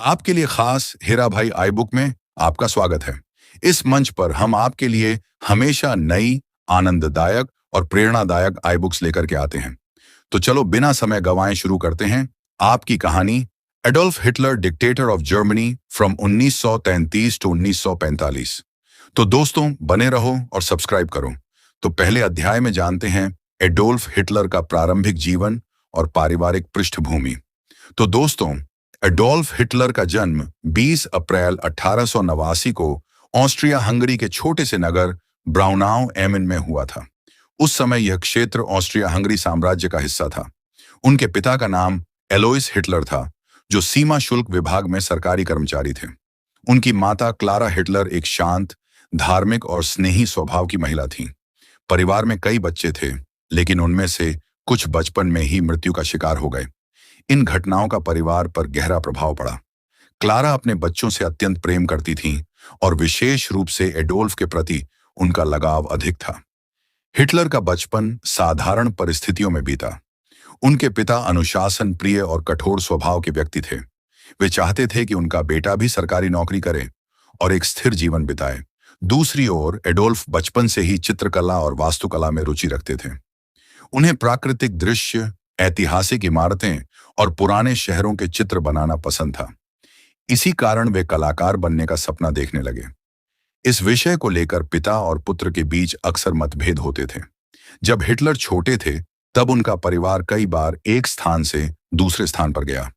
आपके लिए खास हेरा भाई आई बुक में आपका स्वागत है। इस मंच पर हम आपके लिए हमेशा नई, आनंददायक और प्रेरणादायक आई बुक्स लेकर के आते हैं। तो चलो बिना समय गंवाए शुरू करते हैं आपकी कहानी Adolf Hitler dictator of Germany from 1933 to 1945। तो दोस्तों बने रहो और सब्सक्राइब करो। तो पहले अध्याय में जानते हैं एडोल्फ हिटलर का प्रारंभिक जीवन और पारिवारिक पृष्ठभूमि। तो दोस्तों, एडोल्फ हिटलर का जन्म 20 अप्रैल 1889 को ऑस्ट्रिया हंगरी के छोटे से नगर ब्राउनाउ एमिन में हुआ था। उस समय यह क्षेत्र ऑस्ट्रिया हंगरी साम्राज्य का हिस्सा था। उनके पिता का नाम एलोइस हिटलर था, जो सीमा शुल्क विभाग में सरकारी कर्मचारी थे। उनकी माता क्लारा हिटलर एक शांत, धार्मिक और स्नेही स्वभाव की महिला थीं। परिवार में कई बच्चे थे, लेकिन उनमें से कुछ बचपन में ही मृत्यु का शिकार हो गए। इन घटनाओं का परिवार पर गहरा प्रभाव पड़ा। क्लारा अपने बच्चों से अत्यंत प्रेम करती थीं और विशेष रूप से एडोल्फ के प्रति उनका लगाव अधिक था। हिटलर का बचपन साधारण परिस्थितियों में बीता। उनके पिता अनुशासन प्रिय और कठोर स्वभाव के व्यक्ति थे। वे चाहते थे कि उनका बेटा भी सरकारी नौकरी करे और एक स्थिर जीवन बिताए। दूसरी ओर एडोल्फ बचपन से ही चित्रकला और वास्तुकला में रुचि रखते थे। उन्हें प्राकृतिक दृश्य, ऐतिहासिक इमारतें और पुराने शहरों के चित्र बनाना पसंद था। इसी कारण वे कलाकार बनने का सपना देखने लगे। इस विषय को लेकर पिता और पुत्र के बीच अक्सर मतभेद होते थे। जब हिटलर छोटे थे, तब उनका परिवार कई बार एक स्थान से दूसरे स्थान पर गया।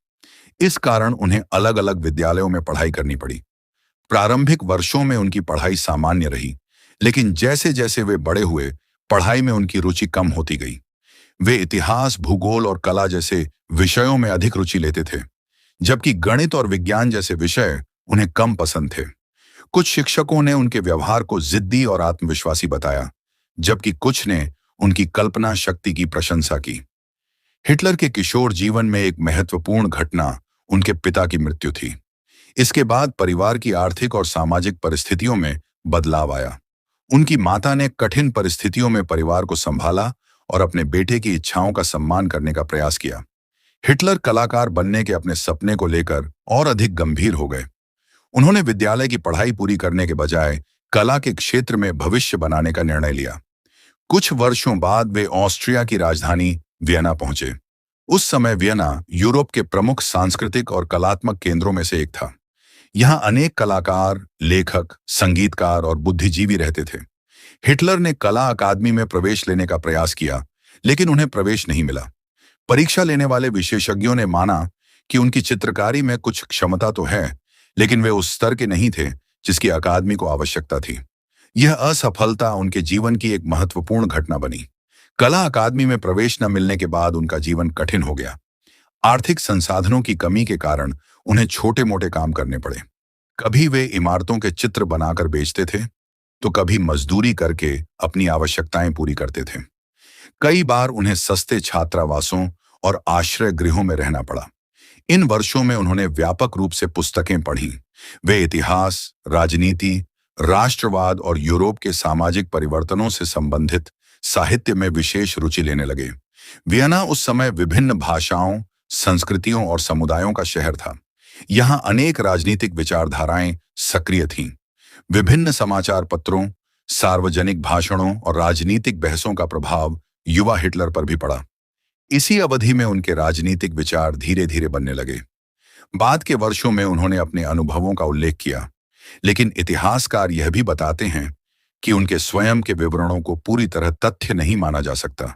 इस कारण उन्हें अलग अलग विद्यालयों में पढ़ाई करनी पड़ी। प्रारंभिक वर्षों में उनकी पढ़ाई सामान्य रही, लेकिन जैसे जैसे वे बड़े हुए, पढ़ाई में उनकी रुचि कम होती गई। वे इतिहास, भूगोल और कला जैसे विषयों में अधिक रुचि लेते थे, जबकि गणित और विज्ञान जैसे विषय उन्हें कम पसंद थे। कुछ शिक्षकों ने उनके व्यवहार को जिद्दी और आत्मविश्वासी बताया, जबकि कुछ ने उनकी कल्पना शक्ति की प्रशंसा की। हिटलर के किशोर जीवन में एक महत्वपूर्ण घटना उनके पिता की मृत्यु थी। इसके बाद परिवार की आर्थिक और सामाजिक परिस्थितियों में बदलाव आया। उनकी माता ने कठिन परिस्थितियों में परिवार को संभाला और अपने बेटे की इच्छाओं का सम्मान करने का प्रयास किया। हिटलर कलाकार बनने के अपने सपने को लेकर और अधिक गंभीर हो गए। उन्होंने विद्यालय की पढ़ाई पूरी करने के बजाय कला के क्षेत्र में भविष्य बनाने का निर्णय लिया। कुछ वर्षों बाद वे ऑस्ट्रिया की राजधानी वियना पहुंचे। उस समय वियना यूरोप के प्रमुख सांस्कृतिक और कलात्मक केंद्रों में से एक था। यहाँ अनेक कलाकार, लेखक, संगीतकार और बुद्धिजीवी रहते थे। हिटलर ने कला अकादमी में प्रवेश लेने का प्रयास किया, लेकिन उन्हें प्रवेश नहीं मिला। परीक्षा लेने वाले विशेषज्ञों ने माना कि उनकी चित्रकारी में कुछ क्षमता तो है, लेकिन वे उस स्तर के नहीं थे जिसकी अकादमी को आवश्यकता थी। यह असफलता उनके जीवन की एक महत्वपूर्ण घटना बनी। कला अकादमी में प्रवेश न मिलने के बाद उनका जीवन कठिन हो गया। आर्थिक संसाधनों की कमी के कारण उन्हें छोटे मोटे काम करने पड़े। कभी वे इमारतों के चित्र बनाकर बेचते थे, तो कभी मजदूरी करके अपनी आवश्यकताएं पूरी करते थे। कई बार उन्हें सस्ते छात्रावासों और आश्रय गृहों में रहना पड़ा। इन वर्षों में उन्होंने व्यापक रूप से पुस्तकें पढ़ी। वे इतिहास, राजनीति, राष्ट्रवाद और यूरोप के सामाजिक परिवर्तनों से संबंधित साहित्य में विशेष रुचि लेने लगे। वियना उस समय विभिन्न भाषाओं, संस्कृतियों और समुदायों का शहर था। यहाँ अनेक राजनीतिक विचारधाराएं सक्रिय थीं। विभिन्न समाचार पत्रों, सार्वजनिक भाषणों और राजनीतिक बहसों का प्रभाव युवा हिटलर पर भी पड़ा। इसी अवधि में उनके राजनीतिक विचार धीरे धीरे बनने लगे। बाद के वर्षों में उन्होंने अपने अनुभवों का उल्लेख किया, लेकिन इतिहासकार यह भी बताते हैं कि उनके स्वयं के विवरणों को पूरी तरह तथ्य नहीं माना जा सकता।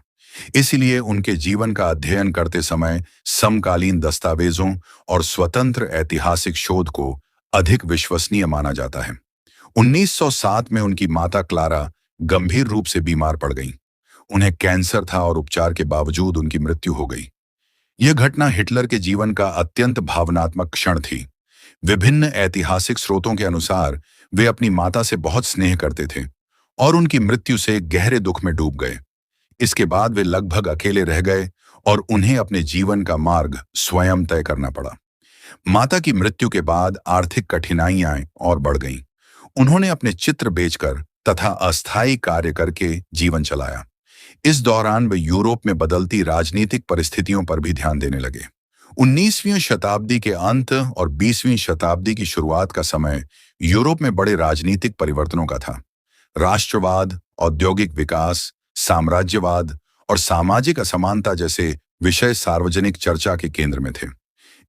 इसलिए उनके जीवन का अध्ययन करते समय समकालीन दस्तावेजों और स्वतंत्र ऐतिहासिक शोध को अधिक विश्वसनीय माना जाता है। 1907 में उनकी माता क्लारा गंभीर रूप से बीमार पड़ गईं। उन्हें कैंसर था और उपचार के बावजूद उनकी मृत्यु हो गई। यह घटना हिटलर के जीवन का अत्यंत भावनात्मक क्षण थी। विभिन्न ऐतिहासिक स्रोतों के अनुसार वे अपनी माता से बहुत स्नेह करते थे और उनकी मृत्यु से गहरे दुख में डूब गए। इसके बाद वे लगभग अकेले रह गए और उन्हें अपने जीवन का मार्ग स्वयं तय करना पड़ा। माता की मृत्यु के बाद आर्थिक कठिनाइयां और बढ़ गईं। उन्होंने अपने चित्र बेचकर तथा अस्थायी कार्य करके जीवन चलाया। इस दौरान वे यूरोप में बदलती राजनीतिक परिस्थितियों पर भी ध्यान देने लगे। 19वीं शताब्दी के अंत और 20वीं शताब्दी की शुरुआत का समय यूरोप में बड़े राजनीतिक परिवर्तनों का था। राष्ट्रवाद, औद्योगिक विकास, साम्राज्यवाद और सामाजिक असमानता जैसे विषय सार्वजनिक चर्चा के केंद्र में थे।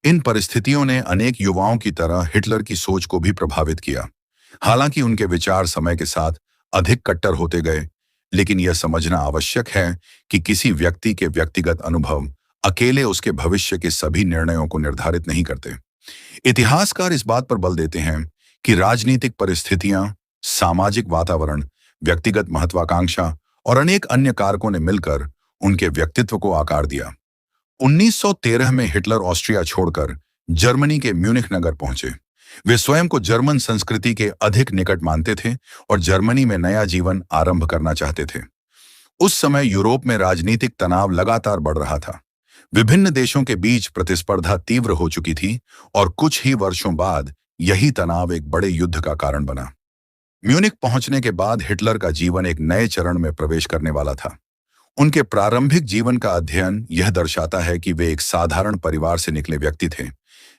इन परिस्थितियों ने अनेक युवाओं की तरह हिटलर की सोच को भी प्रभावित किया। हालांकि उनके विचार समय के साथ अधिक कट्टर होते गए, लेकिन यह समझना आवश्यक है कि किसी व्यक्ति के व्यक्तिगत अनुभव अकेले उसके भविष्य के सभी निर्णयों को निर्धारित नहीं करते। इतिहासकार इस बात पर बल देते हैं कि राजनीतिक परिस्थितियां, सामाजिक वातावरण, व्यक्तिगत महत्वाकांक्षा और अनेक अन्य कारकों ने मिलकर उनके व्यक्तित्व को आकार दिया। 1913 में हिटलर ऑस्ट्रिया छोड़कर जर्मनी के म्यूनिख नगर पहुंचे। वे स्वयं को जर्मन संस्कृति के अधिक निकट मानते थे और जर्मनी में नया जीवन आरंभ करना चाहते थे। उस समय यूरोप में राजनीतिक तनाव लगातार बढ़ रहा था। विभिन्न देशों के बीच प्रतिस्पर्धा तीव्र हो चुकी थी और कुछ ही वर्षों बाद यही तनाव एक बड़े युद्ध का कारण बना। म्यूनिख पहुंचने के बाद हिटलर का जीवन एक नए चरण में प्रवेश करने वाला था। उनके प्रारंभिक जीवन का अध्ययन यह दर्शाता है कि वे एक साधारण परिवार से निकले व्यक्ति थे,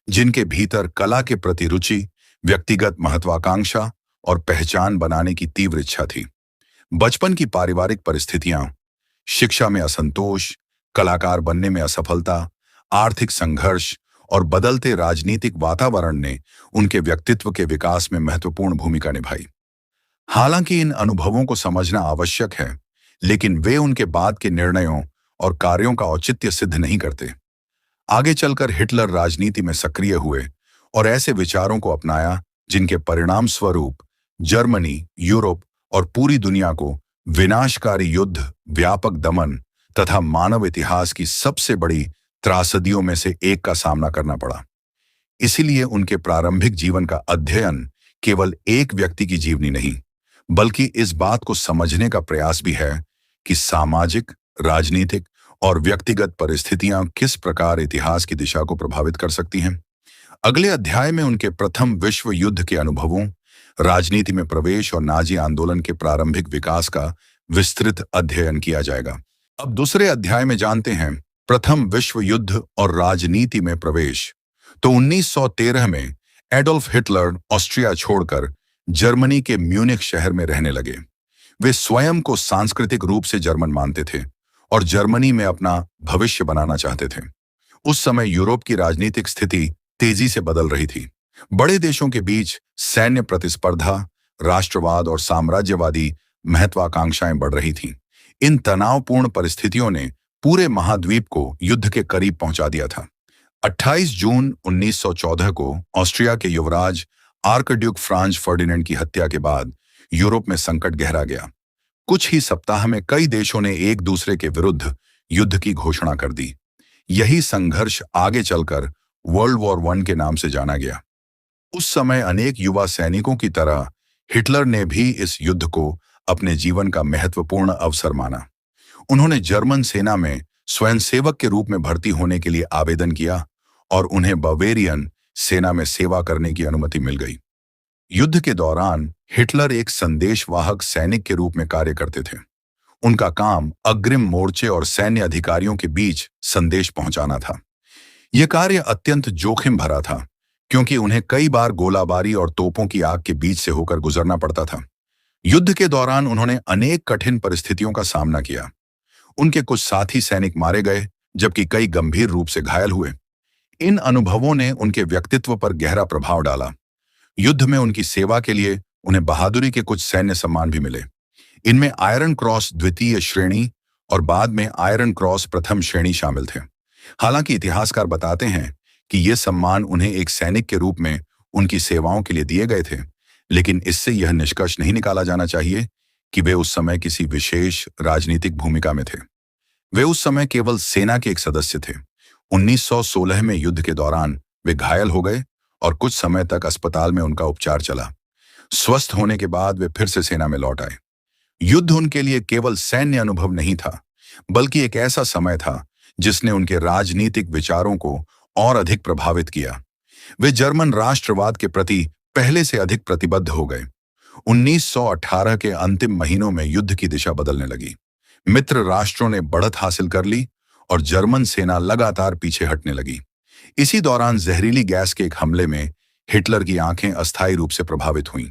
जिनके भीतर कला के प्रति रुचि, व्यक्तिगत महत्वाकांक्षा और पहचान बनाने की तीव्र इच्छा थी। बचपन की पारिवारिक परिस्थितियां, शिक्षा में असंतोष, कलाकार बनने में असफलता, आर्थिक संघर्ष और बदलते राजनीतिक वातावरण ने उनके व्यक्तित्व के विकास में महत्वपूर्ण भूमिका निभाई। हालांकि इन अनुभवों को समझना आवश्यक है, लेकिन वे उनके बाद के निर्णयों और कार्यों का औचित्य सिद्ध नहीं करते। आगे चलकर हिटलर राजनीति में सक्रिय हुए और ऐसे विचारों को अपनाया जिनके परिणाम स्वरूप जर्मनी, यूरोप और पूरी दुनिया को विनाशकारी युद्ध, व्यापक दमन तथा मानव इतिहास की सबसे बड़ी त्रासदियों में से एक का सामना करना पड़ा। इसीलिए उनके प्रारंभिक जीवन का अध्ययन केवल एक व्यक्ति की जीवनी नहीं, बल्कि इस बात को समझने का प्रयास भी है कि सामाजिक, राजनीतिक और व्यक्तिगत परिस्थितियां किस प्रकार इतिहास की दिशा को प्रभावित कर सकती हैं। अगले अध्याय में उनके प्रथम विश्व युद्ध के अनुभवों, राजनीति में प्रवेश और नाजी आंदोलन के प्रारंभिक विकास का विस्तृत अध्ययन किया जाएगा। अब दूसरे अध्याय में जानते हैं प्रथम विश्व युद्ध और राजनीति में प्रवेश। तो 1913 में एडोल्फ हिटलर ऑस्ट्रिया छोड़कर जर्मनी के म्यूनिख शहर में रहने लगे। वे स्वयं को सांस्कृतिक रूप से जर्मन मानते थे और जर्मनी में अपना भविष्य बनाना चाहते थे। उस समय यूरोप की राजनीतिक स्थिति तेजी से बदल रही थी। बड़े देशों के बीच सैन्य प्रतिस्पर्धा, राष्ट्रवाद और साम्राज्यवादी महत्वाकांक्षाएं बढ़ रही थीं। इन तनावपूर्ण परिस्थितियों ने पूरे महाद्वीप को युद्ध के करीब पहुंचा दिया था। 28 जून 1914 को ऑस्ट्रिया के युवराज आर्कड्यूक फ्रांज फर्डिनेंड की हत्या के बाद यूरोप में संकट गहरा गया। कुछ ही सप्ताह में कई देशों ने एक दूसरे के विरुद्ध युद्ध की घोषणा कर दी। यही संघर्ष आगे चलकर वर्ल्ड वॉर 1 के नाम से जाना गया। उस समय अनेक युवा सैनिकों की तरह हिटलर ने भी इस युद्ध को अपने जीवन का महत्वपूर्ण अवसर माना। उन्होंने जर्मन सेना में स्वयंसेवक के रूप में भर्ती होने के लिए आवेदन किया और उन्हें बवेरियन सेना में सेवा करने की अनुमति मिल गई। युद्ध के दौरान हिटलर एक संदेशवाहक सैनिक के रूप में कार्य करते थे। उनका काम अग्रिम मोर्चे और सैन्य अधिकारियों के बीच संदेश पहुंचाना था। यह कार्य अत्यंत जोखिम भरा था, क्योंकि उन्हें कई बार गोलाबारी और तोपों की आग के बीच से होकर गुजरना पड़ता था। युद्ध के दौरान उन्होंने अनेक कठिन परिस्थितियों का सामना किया। उनके कुछ साथी सैनिक मारे गए, जबकि कई गंभीर रूप से घायल हुए। इन अनुभवों ने उनके व्यक्तित्व पर गहरा प्रभाव डाला। युद्ध में उनकी सेवा के लिए उन्हें बहादुरी के कुछ सैन्य सम्मान भी मिले। इनमें आयरन क्रॉस द्वितीय श्रेणी और बाद में आयरन क्रॉस प्रथम श्रेणी शामिल थे। हालांकि इतिहासकार बताते हैं कि ये सम्मान उन्हें एक सैनिक के रूप में उनकी सेवाओं के लिए दिए गए थे, लेकिन इससे यह निष्कर्ष नहीं निकाला जाना चाहिए कि वे उस समय किसी विशेष राजनीतिक भूमिका में थे। वे उस समय केवल सेना के एक सदस्य थे। 1916 में युद्ध के दौरान वे घायल हो गए और कुछ समय तक अस्पताल में उनका उपचार चला। स्वस्थ होने के बाद वे फिर से सेना में लौट आए। युद्ध उनके लिए केवल सैन्य अनुभव नहीं था, बल्कि एक ऐसा समय था जिसने उनके राजनीतिक विचारों को और अधिक प्रभावित किया। वे जर्मन राष्ट्रवाद के प्रति पहले से अधिक प्रतिबद्ध हो गए। 1918 के अंतिम महीनों में युद्ध की दिशा बदलने लगी। मित्र राष्ट्रों ने बढ़त हासिल कर ली और जर्मन सेना लगातार पीछे हटने लगी। इसी दौरान जहरीली गैस के एक हमले में हिटलर की आंखें अस्थायी रूप से प्रभावित हुईं।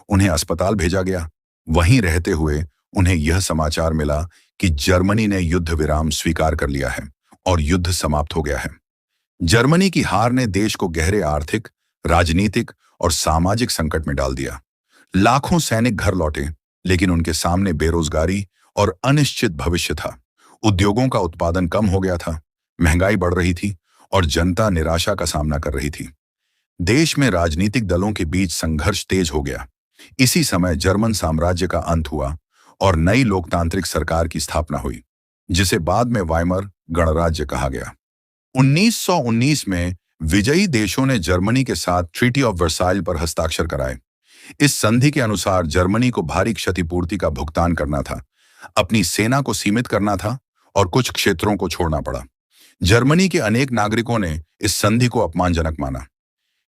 उन्हें अस्पताल भेजा गया। वहीं रहते हुए उन्हें यह समाचार मिला कि जर्मनी ने युद्ध विराम स्वीकार कर लिया है और युद्ध समाप्त हो गया है। जर्मनी की हार ने देश को गहरे आर्थिक, राजनीतिक और सामाजिक संकट में डाल दिया। लाखों सैनिक घर लौटे, लेकिन उनके सामने बेरोजगारी और अनिश्चित भविष्य था। उद्योगों का उत्पादन कम हो गया था, महंगाई बढ़ रही थी और जनता निराशा का सामना कर रही थी। देश में राजनीतिक दलों के बीच संघर्ष तेज हो गया। इसी समय जर्मन साम्राज्य का अंत हुआ और नई लोकतांत्रिक सरकार की स्थापना हुई, जिसे बाद में वाइमर गणराज्य कहा गया। 1919 में विजयी देशों ने जर्मनी के साथ ट्रीटी ऑफ वर्साइल पर हस्ताक्षर कराए। इस संधि के अनुसार जर्मनी को भारी क्षतिपूर्ति का भुगतान करना था, अपनी सेना को सीमित करना था और कुछ क्षेत्रों को छोड़ना पड़ा। जर्मनी के अनेक नागरिकों ने इस संधि को अपमानजनक माना।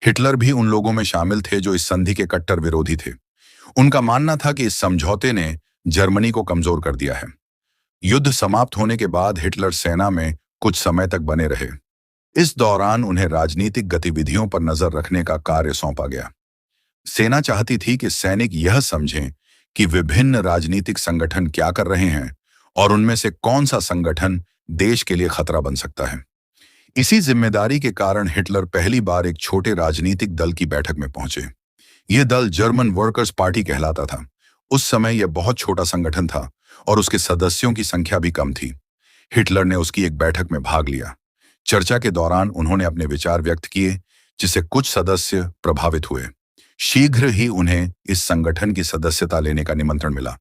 हिटलर भी उन लोगों में शामिल थे जो इस संधि के कट्टर विरोधी थे। उनका मानना था कि इस समझौते ने जर्मनी को कमजोर कर दिया है। युद्ध समाप्त होने के बाद हिटलर सेना में कुछ समय तक बने रहे। इस दौरान उन्हें राजनीतिक गतिविधियों पर नजर रखने का कार्य सौंपा गया। सेना चाहती थी कि सैनिक यह समझें कि विभिन्न राजनीतिक संगठन क्या कर रहे हैं और उनमें से कौन सा संगठन देश के लिए खतरा बन सकता है। इसी जिम्मेदारी के कारण हिटलर पहली बार एक छोटे राजनीतिक दल की बैठक में पहुंचे। यह दल जर्मन वर्कर्स पार्टी कहलाता था। उस समय यह बहुत छोटा संगठन था और उसके सदस्यों की संख्या भी कम थी। हिटलर ने उसकी एक बैठक में भाग लिया। चर्चा के दौरान उन्होंने अपने विचार व्यक्त किए, जिससे कुछ सदस्य प्रभावित हुए। शीघ्र ही उन्हें इस संगठन की सदस्यता लेने का निमंत्रण मिला।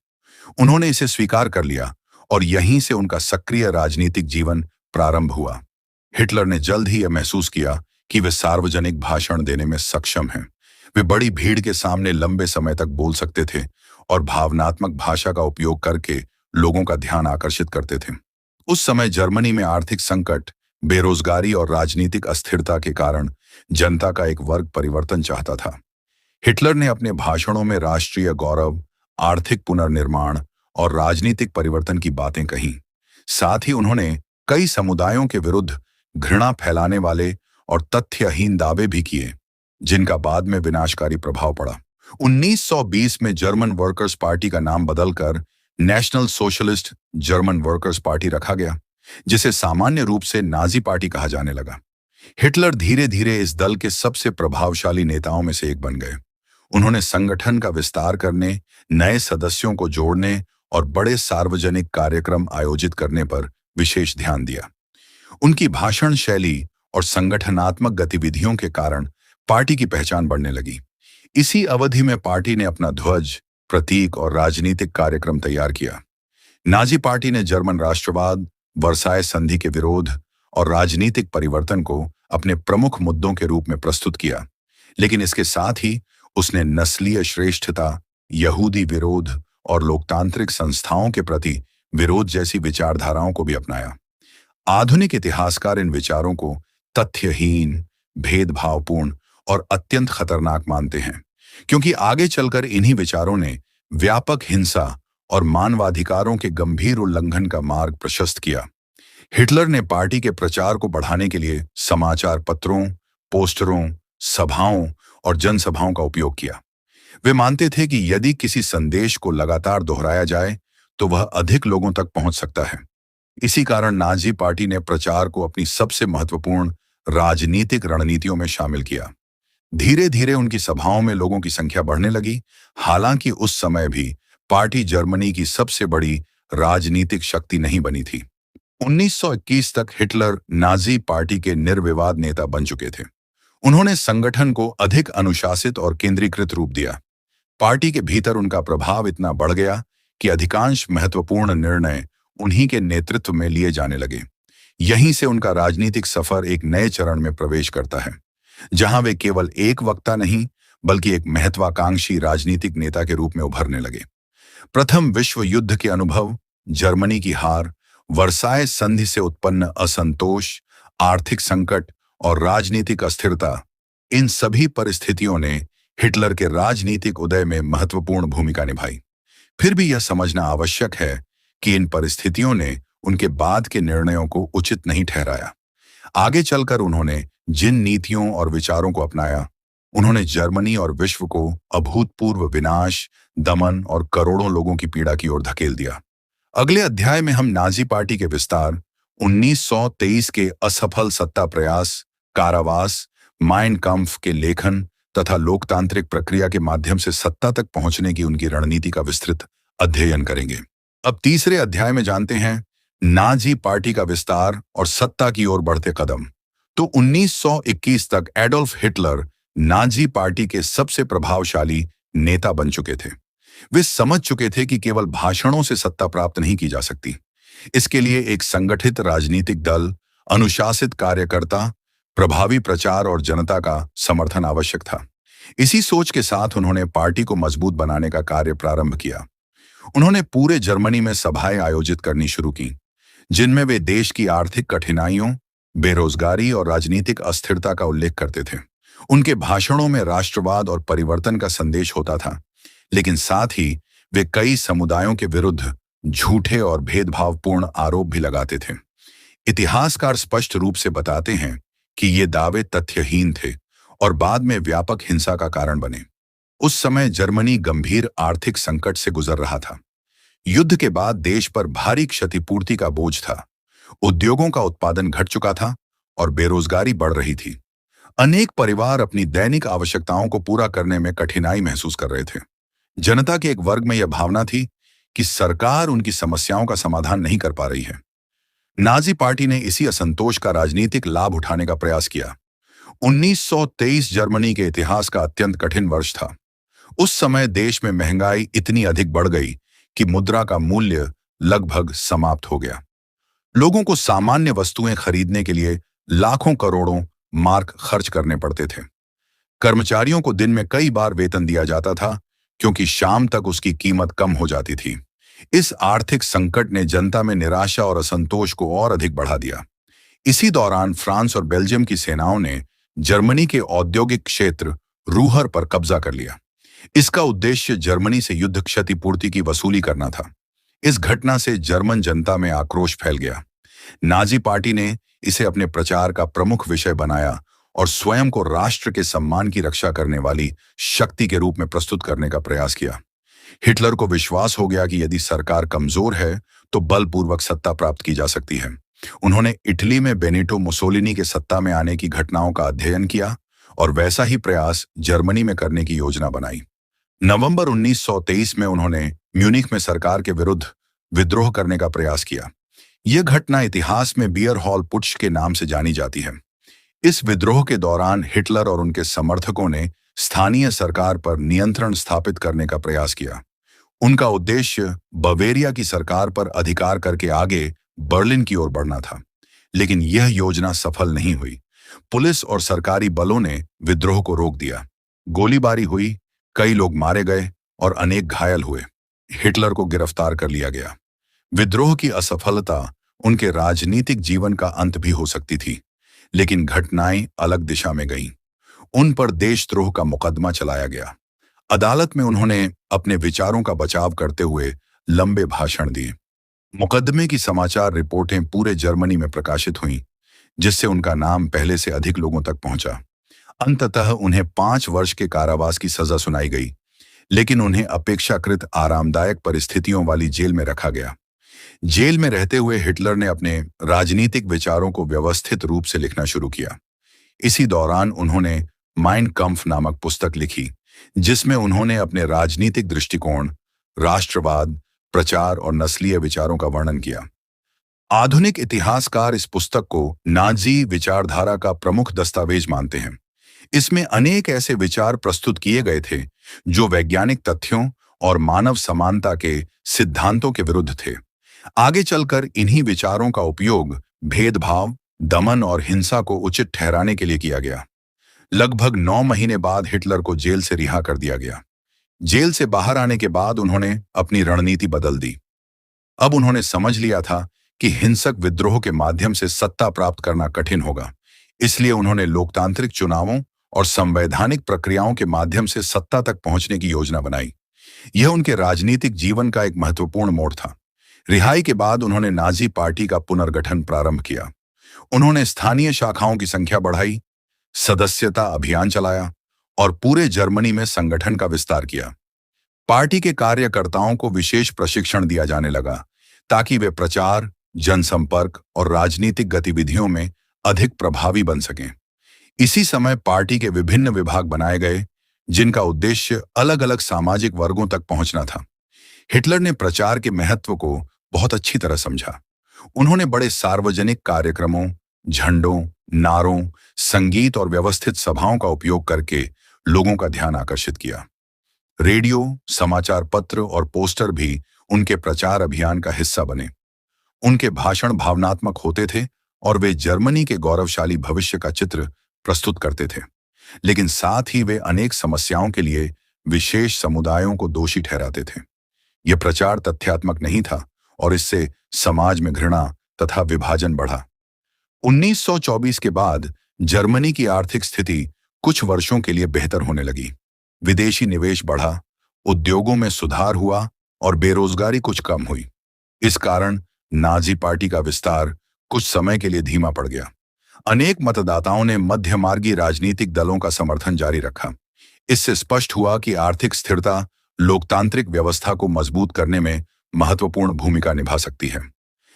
उन्होंने इसे स्वीकार कर लिया और यहीं से उनका सक्रिय राजनीतिक जीवन प्रारंभ हुआ। हिटलर ने जल्द ही यह महसूस किया कि वे सार्वजनिक भाषण देने में सक्षम हैं। वे बड़ी भीड़ के सामने लंबे समय तक बोल सकते थे और भावनात्मक भाषा का उपयोग करके लोगों का ध्यान आकर्षित करते थे। उस समय जर्मनी में आर्थिक संकट, बेरोजगारी और राजनीतिक अस्थिरता के कारण जनता का एक वर्ग परिवर्तन चाहता था। हिटलर ने अपने भाषणों में राष्ट्रीय गौरव, आर्थिक पुनर्निर्माण और राजनीतिक परिवर्तन की बातें कहीं। साथ ही उन्होंने कई समुदायों के विरुद्ध घृणा फैलाने वाले और तथ्यहीन दावे भी किए, जिनका बाद में विनाशकारी प्रभाव पड़ा। 1920 में जर्मन वर्कर्स पार्टी का नाम बदलकर national socialist German workers party रखा गया, जिसे सामान्य रूप से नाजी पार्टी कहा जाने लगा। हिटलर धीरे धीरे इस दल के सबसे प्रभावशाली नेताओं में से एक बन गए। उन्होंने संगठन का विस्तार करने, नए सदस्यों को जोड़ने और बड़े सार्वजनिक कार्यक्रम आयोजित करने पर विशेष ध्यान दिया। उनकी भाषण शैली और संगठनात्मक गतिविधियों के कारण पार्टी की पहचान बढ़ने लगी। इसी अवधि में पार्टी ने अपना ध्वज, प्रतीक और राजनीतिक कार्यक्रम तैयार किया। नाजी पार्टी ने जर्मन राष्ट्रवाद, वर्साय संधि के विरोध और राजनीतिक परिवर्तन को अपने प्रमुख मुद्दों के रूप में प्रस्तुत किया, लेकिन इसके साथ ही उसने नस्लीय श्रेष्ठता, यहूदी विरोध और लोकतांत्रिक संस्थाओं के प्रति विरोध जैसी विचारधाराओं को भी अपनाया। आधुनिक इतिहासकार इन विचारों को तथ्यहीन, भेदभावपूर्ण और अत्यंत खतरनाक मानते हैं, क्योंकि आगे चलकर इन्हीं विचारों ने व्यापक हिंसा और मानवाधिकारों के गंभीर उल्लंघन का मार्ग प्रशस्त किया। हिटलर ने पार्टी के प्रचार को बढ़ाने के लिए समाचार पत्रों, पोस्टरों, सभाओं और जनसभाओं का उपयोग किया। वे मानते थे कि यदि किसी संदेश को लगातार दोहराया जाए तो वह अधिक लोगों तक पहुंच सकता है। इसी कारण नाजी पार्टी ने प्रचार को अपनी सबसे महत्वपूर्ण राजनीतिक रणनीतियों में शामिल किया। धीरे धीरे उनकी सभाओं में लोगों की संख्या बढ़ने लगी। हालांकि उस समय भी पार्टी जर्मनी की सबसे बड़ी राजनीतिक शक्ति नहीं बनी थी। 1921 तक हिटलर नाजी पार्टी के निर्विवाद नेता बन चुके थे। उन्होंने संगठन को अधिक अनुशासित और केंद्रीकृत रूप दिया। पार्टी के भीतर उनका प्रभाव इतना बढ़ गया कि अधिकांश महत्वपूर्ण निर्णय उन्हीं के नेतृत्व में लिए जाने लगे। यहीं से उनका राजनीतिक सफर एक नए चरण में प्रवेश करता है, जहां वे केवल एक वक्ता नहीं बल्कि एक महत्वाकांक्षी राजनीतिक नेता के रूप में उभरने लगे। प्रथम विश्व युद्ध के अनुभव, जर्मनी की हार, वर्साय संधि से उत्पन्न असंतोष, आर्थिक संकट और राजनीतिक अस्थिरता, इन सभी परिस्थितियों ने हिटलर के राजनीतिक उदय में महत्वपूर्ण भूमिका निभाई। फिर भी यह समझना आवश्यक है कि इन परिस्थितियों ने उनके बाद के निर्णयों को उचित नहीं ठहराया। आगे चलकर उन्होंने जिन नीतियों और विचारों को अपनाया, उन्होंने जर्मनी और विश्व को अभूतपूर्व विनाश, दमन और करोड़ों लोगों की पीड़ा की ओर धकेल दिया। अगले अध्याय में हम नाजी पार्टी के विस्तार, 1923 के असफल सत्ता प्रयास, कारावास, माइन काम्फ के लेखन तथा लोकतांत्रिक प्रक्रिया के माध्यम से सत्ता तक पहुंचने की उनकी रणनीति का विस्तृत अध्ययन करेंगे। अब तीसरे अध्याय में जानते हैं नाजी पार्टी का विस्तार और सत्ता की ओर बढ़ते कदम। तो 1921 तक एडोल्फ हिटलर नाजी पार्टी के सबसे प्रभावशाली नेता बन चुके थे। वे समझ चुके थे कि केवल भाषणों से सत्ता प्राप्त नहीं की जा सकती। इसके लिए एक संगठित राजनीतिक दल, अनुशासित कार्यकर्ता, प्रभावी प्रचार और जनता का समर्थन आवश्यक था। इसी सोच के साथ उन्होंने पार्टी को मजबूत बनाने का कार्य प्रारंभ किया। उन्होंने पूरे जर्मनी में सभाएं आयोजित करनी शुरू की, जिनमें वे देश की आर्थिक कठिनाइयों, बेरोजगारी और राजनीतिक अस्थिरता का उल्लेख करते थे। उनके भाषणों में राष्ट्रवाद और परिवर्तन का संदेश होता था, लेकिन साथ ही वे कई समुदायों के विरुद्ध झूठे और भेदभावपूर्ण आरोप भी लगाते थे। इतिहासकार स्पष्ट रूप से बताते हैं कि ये दावे तथ्यहीन थे और बाद में व्यापक हिंसा का कारण बने। उस समय जर्मनी गंभीर आर्थिक संकट से गुजर रहा था। युद्ध के बाद देश पर भारी क्षतिपूर्ति का बोझ था। उद्योगों का उत्पादन घट चुका था और बेरोजगारी बढ़ रही थी। अनेक परिवार अपनी दैनिक आवश्यकताओं को पूरा करने में कठिनाई महसूस कर रहे थे। जनता के एक वर्ग में यह भावना थी कि सरकार उनकी समस्याओं का समाधान नहीं कर पा रही है। नाजी पार्टी ने इसी असंतोष का राजनीतिक लाभ उठाने का प्रयास किया। 1923 जर्मनी के इतिहास का अत्यंत कठिन वर्ष था। उस समय देश में महंगाई इतनी अधिक बढ़ गई कि मुद्रा का मूल्य लगभग समाप्त हो गया। लोगों को सामान्य वस्तुएं खरीदने के लिए लाखों करोड़ों मार्क खर्च करने पड़ते थे। कर्मचारियों को दिन में कई बार वेतन दिया जाता था, क्योंकि शाम तक उसकी कीमत कम हो जाती थी। इस आर्थिक संकट ने जनता में निराशा और असंतोष को और अधिक बढ़ा दिया। इसी दौरान फ्रांस और बेल्जियम की सेनाओं ने जर्मनी के औद्योगिक क्षेत्र रूहर पर कब्जा कर लिया। इसका उद्देश्य जर्मनी से युद्ध क्षतिपूर्ति की वसूली करना था। इस घटना से जर्मन जनता में आक्रोश फैल गया। नाजी पार्टी ने इसे अपने प्रचार का प्रमुख विषय बनाया और स्वयं को राष्ट्र के सम्मान की रक्षा करने वाली शक्ति के रूप में प्रस्तुत करने का प्रयास किया। हिटलर को विश्वास हो गया कि यदि सरकार कमजोर है तो बलपूर्वक सत्ता प्राप्त की जा सकती है। उन्होंने इटली में बेनिटो मुसोलिनी के सत्ता में आने की घटनाओं का अध्ययन किया और वैसा ही प्रयास जर्मनी में करने की योजना बनाई। नवंबर 1923 में उन्होंने म्यूनिख में सरकार के विरुद्ध विद्रोह करने का प्रयास किया। यह घटना इतिहास में बियर हॉल पुट्श के नाम से जानी जाती है। इस विद्रोह के दौरान हिटलर और उनके समर्थकों ने स्थानीय सरकार पर नियंत्रण स्थापित करने का प्रयास किया। उनका उद्देश्य बवेरिया की सरकार पर अधिकार करके आगे बर्लिन की ओर बढ़ना था, लेकिन यह योजना सफल नहीं हुई। पुलिस और सरकारी बलों ने विद्रोह को रोक दिया। गोलीबारी हुई, कई लोग मारे गए और अनेक घायल हुए। हिटलर को गिरफ्तार कर लिया गया। विद्रोह की असफलता उनके राजनीतिक जीवन का अंत भी हो सकती थी, लेकिन घटनाएं अलग दिशा में गईं। उन पर देशद्रोह का मुकदमा चलाया गया। अदालत में उन्होंने अपने विचारों का बचाव करते हुए लंबे भाषण दिए। मुकदमे की समाचार रिपोर्टें पूरे जर्मनी में प्रकाशित हुईं, जिससे उनका नाम पहले से अधिक लोगों तक पहुंचा। अंततः उन्हें 5 वर्ष के कारावास की सजा सुनाई गई, लेकिन उन्हें अपेक्षाकृत आरामदायक परिस्थितियों वाली जेल में रखा गया। जेल में रहते हुए हिटलर ने अपने राजनीतिक विचारों को व्यवस्थित रूप से लिखना शुरू किया। इसी दौरान उन्होंने माइन काम्फ नामक पुस्तक लिखी, जिसमें उन्होंने अपने राजनीतिक दृष्टिकोण, राष्ट्रवाद, प्रचार और नस्लीय विचारों का वर्णन किया। आधुनिक इतिहासकार इस पुस्तक को नाजी विचारधारा का प्रमुख दस्तावेज मानते हैं। इसमें अनेक ऐसे विचार प्रस्तुत किए गए थे जो वैज्ञानिक तथ्यों और मानव समानता के सिद्धांतों के विरुद्ध थे। आगे चलकर इन्हीं विचारों का उपयोग भेदभाव, दमन और हिंसा को उचित ठहराने के लिए किया गया। लगभग 9 महीने बाद हिटलर को जेल से रिहा कर दिया गया। जेल से बाहर आने के बाद उन्होंने अपनी रणनीति बदल दी। अब उन्होंने समझ लिया था कि हिंसक विद्रोह के माध्यम से सत्ता प्राप्त करना कठिन होगा। इसलिए उन्होंने लोकतांत्रिक चुनावों और संवैधानिक प्रक्रियाओं के माध्यम से सत्ता तक पहुंचने की योजना बनाई। यह उनके राजनीतिक जीवन का एक महत्वपूर्ण मोड़ था। रिहाई के बाद उन्होंने नाजी पार्टी का पुनर्गठन प्रारंभ किया। उन्होंने स्थानीय शाखाओं की संख्या बढ़ाई सदस्यता अभियान चलाया और पूरे जर्मनी में संगठन का विस्तार किया। पार्टी के कार्यकर्ताओं को विशेष प्रशिक्षण दिया जाने लगा ताकि वे प्रचार, जनसंपर्क और राजनीतिक गतिविधियों में अधिक प्रभावी बन सकें। इसी समय पार्टी के विभिन्न विभाग बनाए गए जिनका उद्देश्य अलग अलग सामाजिक वर्गों तक पहुंचना था। हिटलर ने प्रचार के महत्व को बहुत अच्छी तरह समझा। उन्होंने बड़े सार्वजनिक कार्यक्रमों, झंडों, नारों, संगीत और व्यवस्थित सभाओं का उपयोग करके लोगों का ध्यान आकर्षित किया। रेडियो, समाचार पत्र और पोस्टर भी उनके प्रचार अभियान का हिस्सा बने। उनके भाषण भावनात्मक होते थे और वे जर्मनी के गौरवशाली भविष्य का चित्र प्रस्तुत करते थे, लेकिन साथ ही वे अनेक समस्याओं के लिए विशेष समुदायों को दोषी ठहराते थे। यह प्रचार तथ्यात्मक नहीं था और इससे समाज में घृणा तथा विभाजन बढ़ा। 1924 के बाद जर्मनी की आर्थिक स्थिति कुछ वर्षों के लिए बेहतर होने लगी। विदेशी निवेश बढ़ा, उद्योगों में सुधार हुआ और बेरोजगारी कुछ कम हुई। इस कारण नाजी पार्टी का विस्तार कुछ समय के लिए धीमा पड़ गया। अनेक मतदाताओं ने मध्यमार्गी राजनीतिक दलों का समर्थन जारी रखा। इससे स्पष्ट हुआ कि आर्थिक स्थिरता लोकतांत्रिक व्यवस्था को मजबूत करने में महत्वपूर्ण भूमिका निभा सकती है।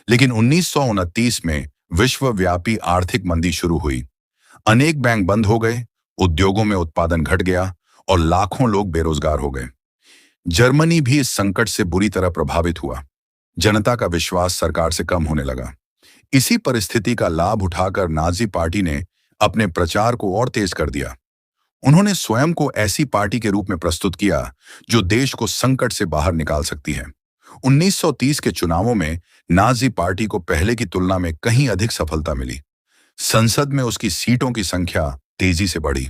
लेकिन 1929 में विश्वव्यापी आर्थिक मंदी शुरू हुई। अनेक बैंक बंद हो गए, उद्योगों में उत्पादन घट गया और लाखों लोग बेरोजगार हो गए। जर्मनी भी इस संकट से बुरी तरह प्रभावित हुआ। जनता का विश्वास सरकार से कम होने लगा। इसी परिस्थिति का लाभ उठाकर नाजी पार्टी ने अपने प्रचार को और तेज कर दिया। उन्होंने स्वयं को ऐसी पार्टी के रूप में प्रस्तुत किया जो देश को संकट से बाहर निकाल सकती है। 1930 के चुनावों में नाजी पार्टी को पहले की तुलना में कहीं अधिक सफलता मिली। संसद में उसकी सीटों की संख्या तेजी से बढ़ी।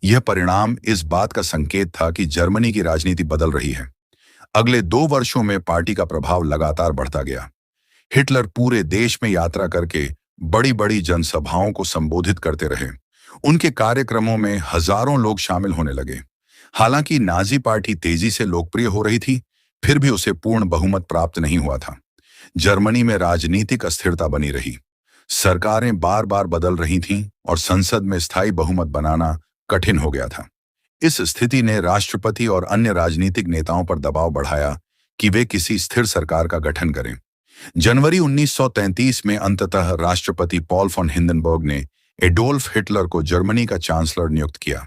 यह परिणाम इस बात का संकेत था कि जर्मनी की राजनीति बदल रही है। अगले 2 वर्षों में पार्टी का प्रभाव लगातार बढ़ता गया। हिटलर पूरे देश में यात्रा करके बड़ी बड़ी जनसभाओं को संबोधित करते रहे। उनके कार्यक्रमों में हजारों लोग शामिल होने लगे। हालांकि नाजी पार्टी तेजी से लोकप्रिय हो रही थी, फिर भी उसे पूर्ण बहुमत प्राप्त नहीं हुआ था। जर्मनी में राजनीतिक अस्थिरता बनी रही। सरकारें बार बार बदल रही थीं और संसद में स्थायी बहुमत बनाना कठिन हो गया था। इस स्थिति ने राष्ट्रपति और अन्य राजनीतिक नेताओं पर दबाव बढ़ाया कि वे किसी स्थिर सरकार का गठन करें। जनवरी 1933 में अंततः राष्ट्रपति पॉल फॉन हिंडनबर्ग ने एडोल्फ हिटलर को जर्मनी का चांसलर नियुक्त किया।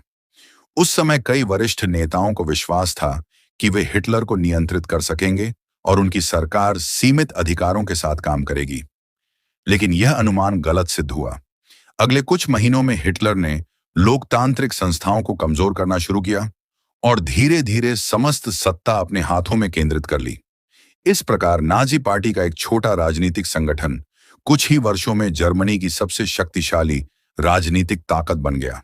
उस समय कई वरिष्ठ नेताओं को विश्वास था कि वे हिटलर को नियंत्रित कर सकेंगे और उनकी सरकार सीमित अधिकारों के साथ काम करेगी। लेकिन यह अनुमान गलत सिद्ध हुआ। अगले कुछ महीनों में हिटलर ने लोकतांत्रिक संस्थाओं को कमजोर करना शुरू किया और धीरे धीरे समस्त सत्ता अपने हाथों में केंद्रित कर ली। इस प्रकार नाजी पार्टी का एक छोटा राजनीतिक संगठन कुछ ही वर्षों में जर्मनी की सबसे शक्तिशाली राजनीतिक ताकत बन गया।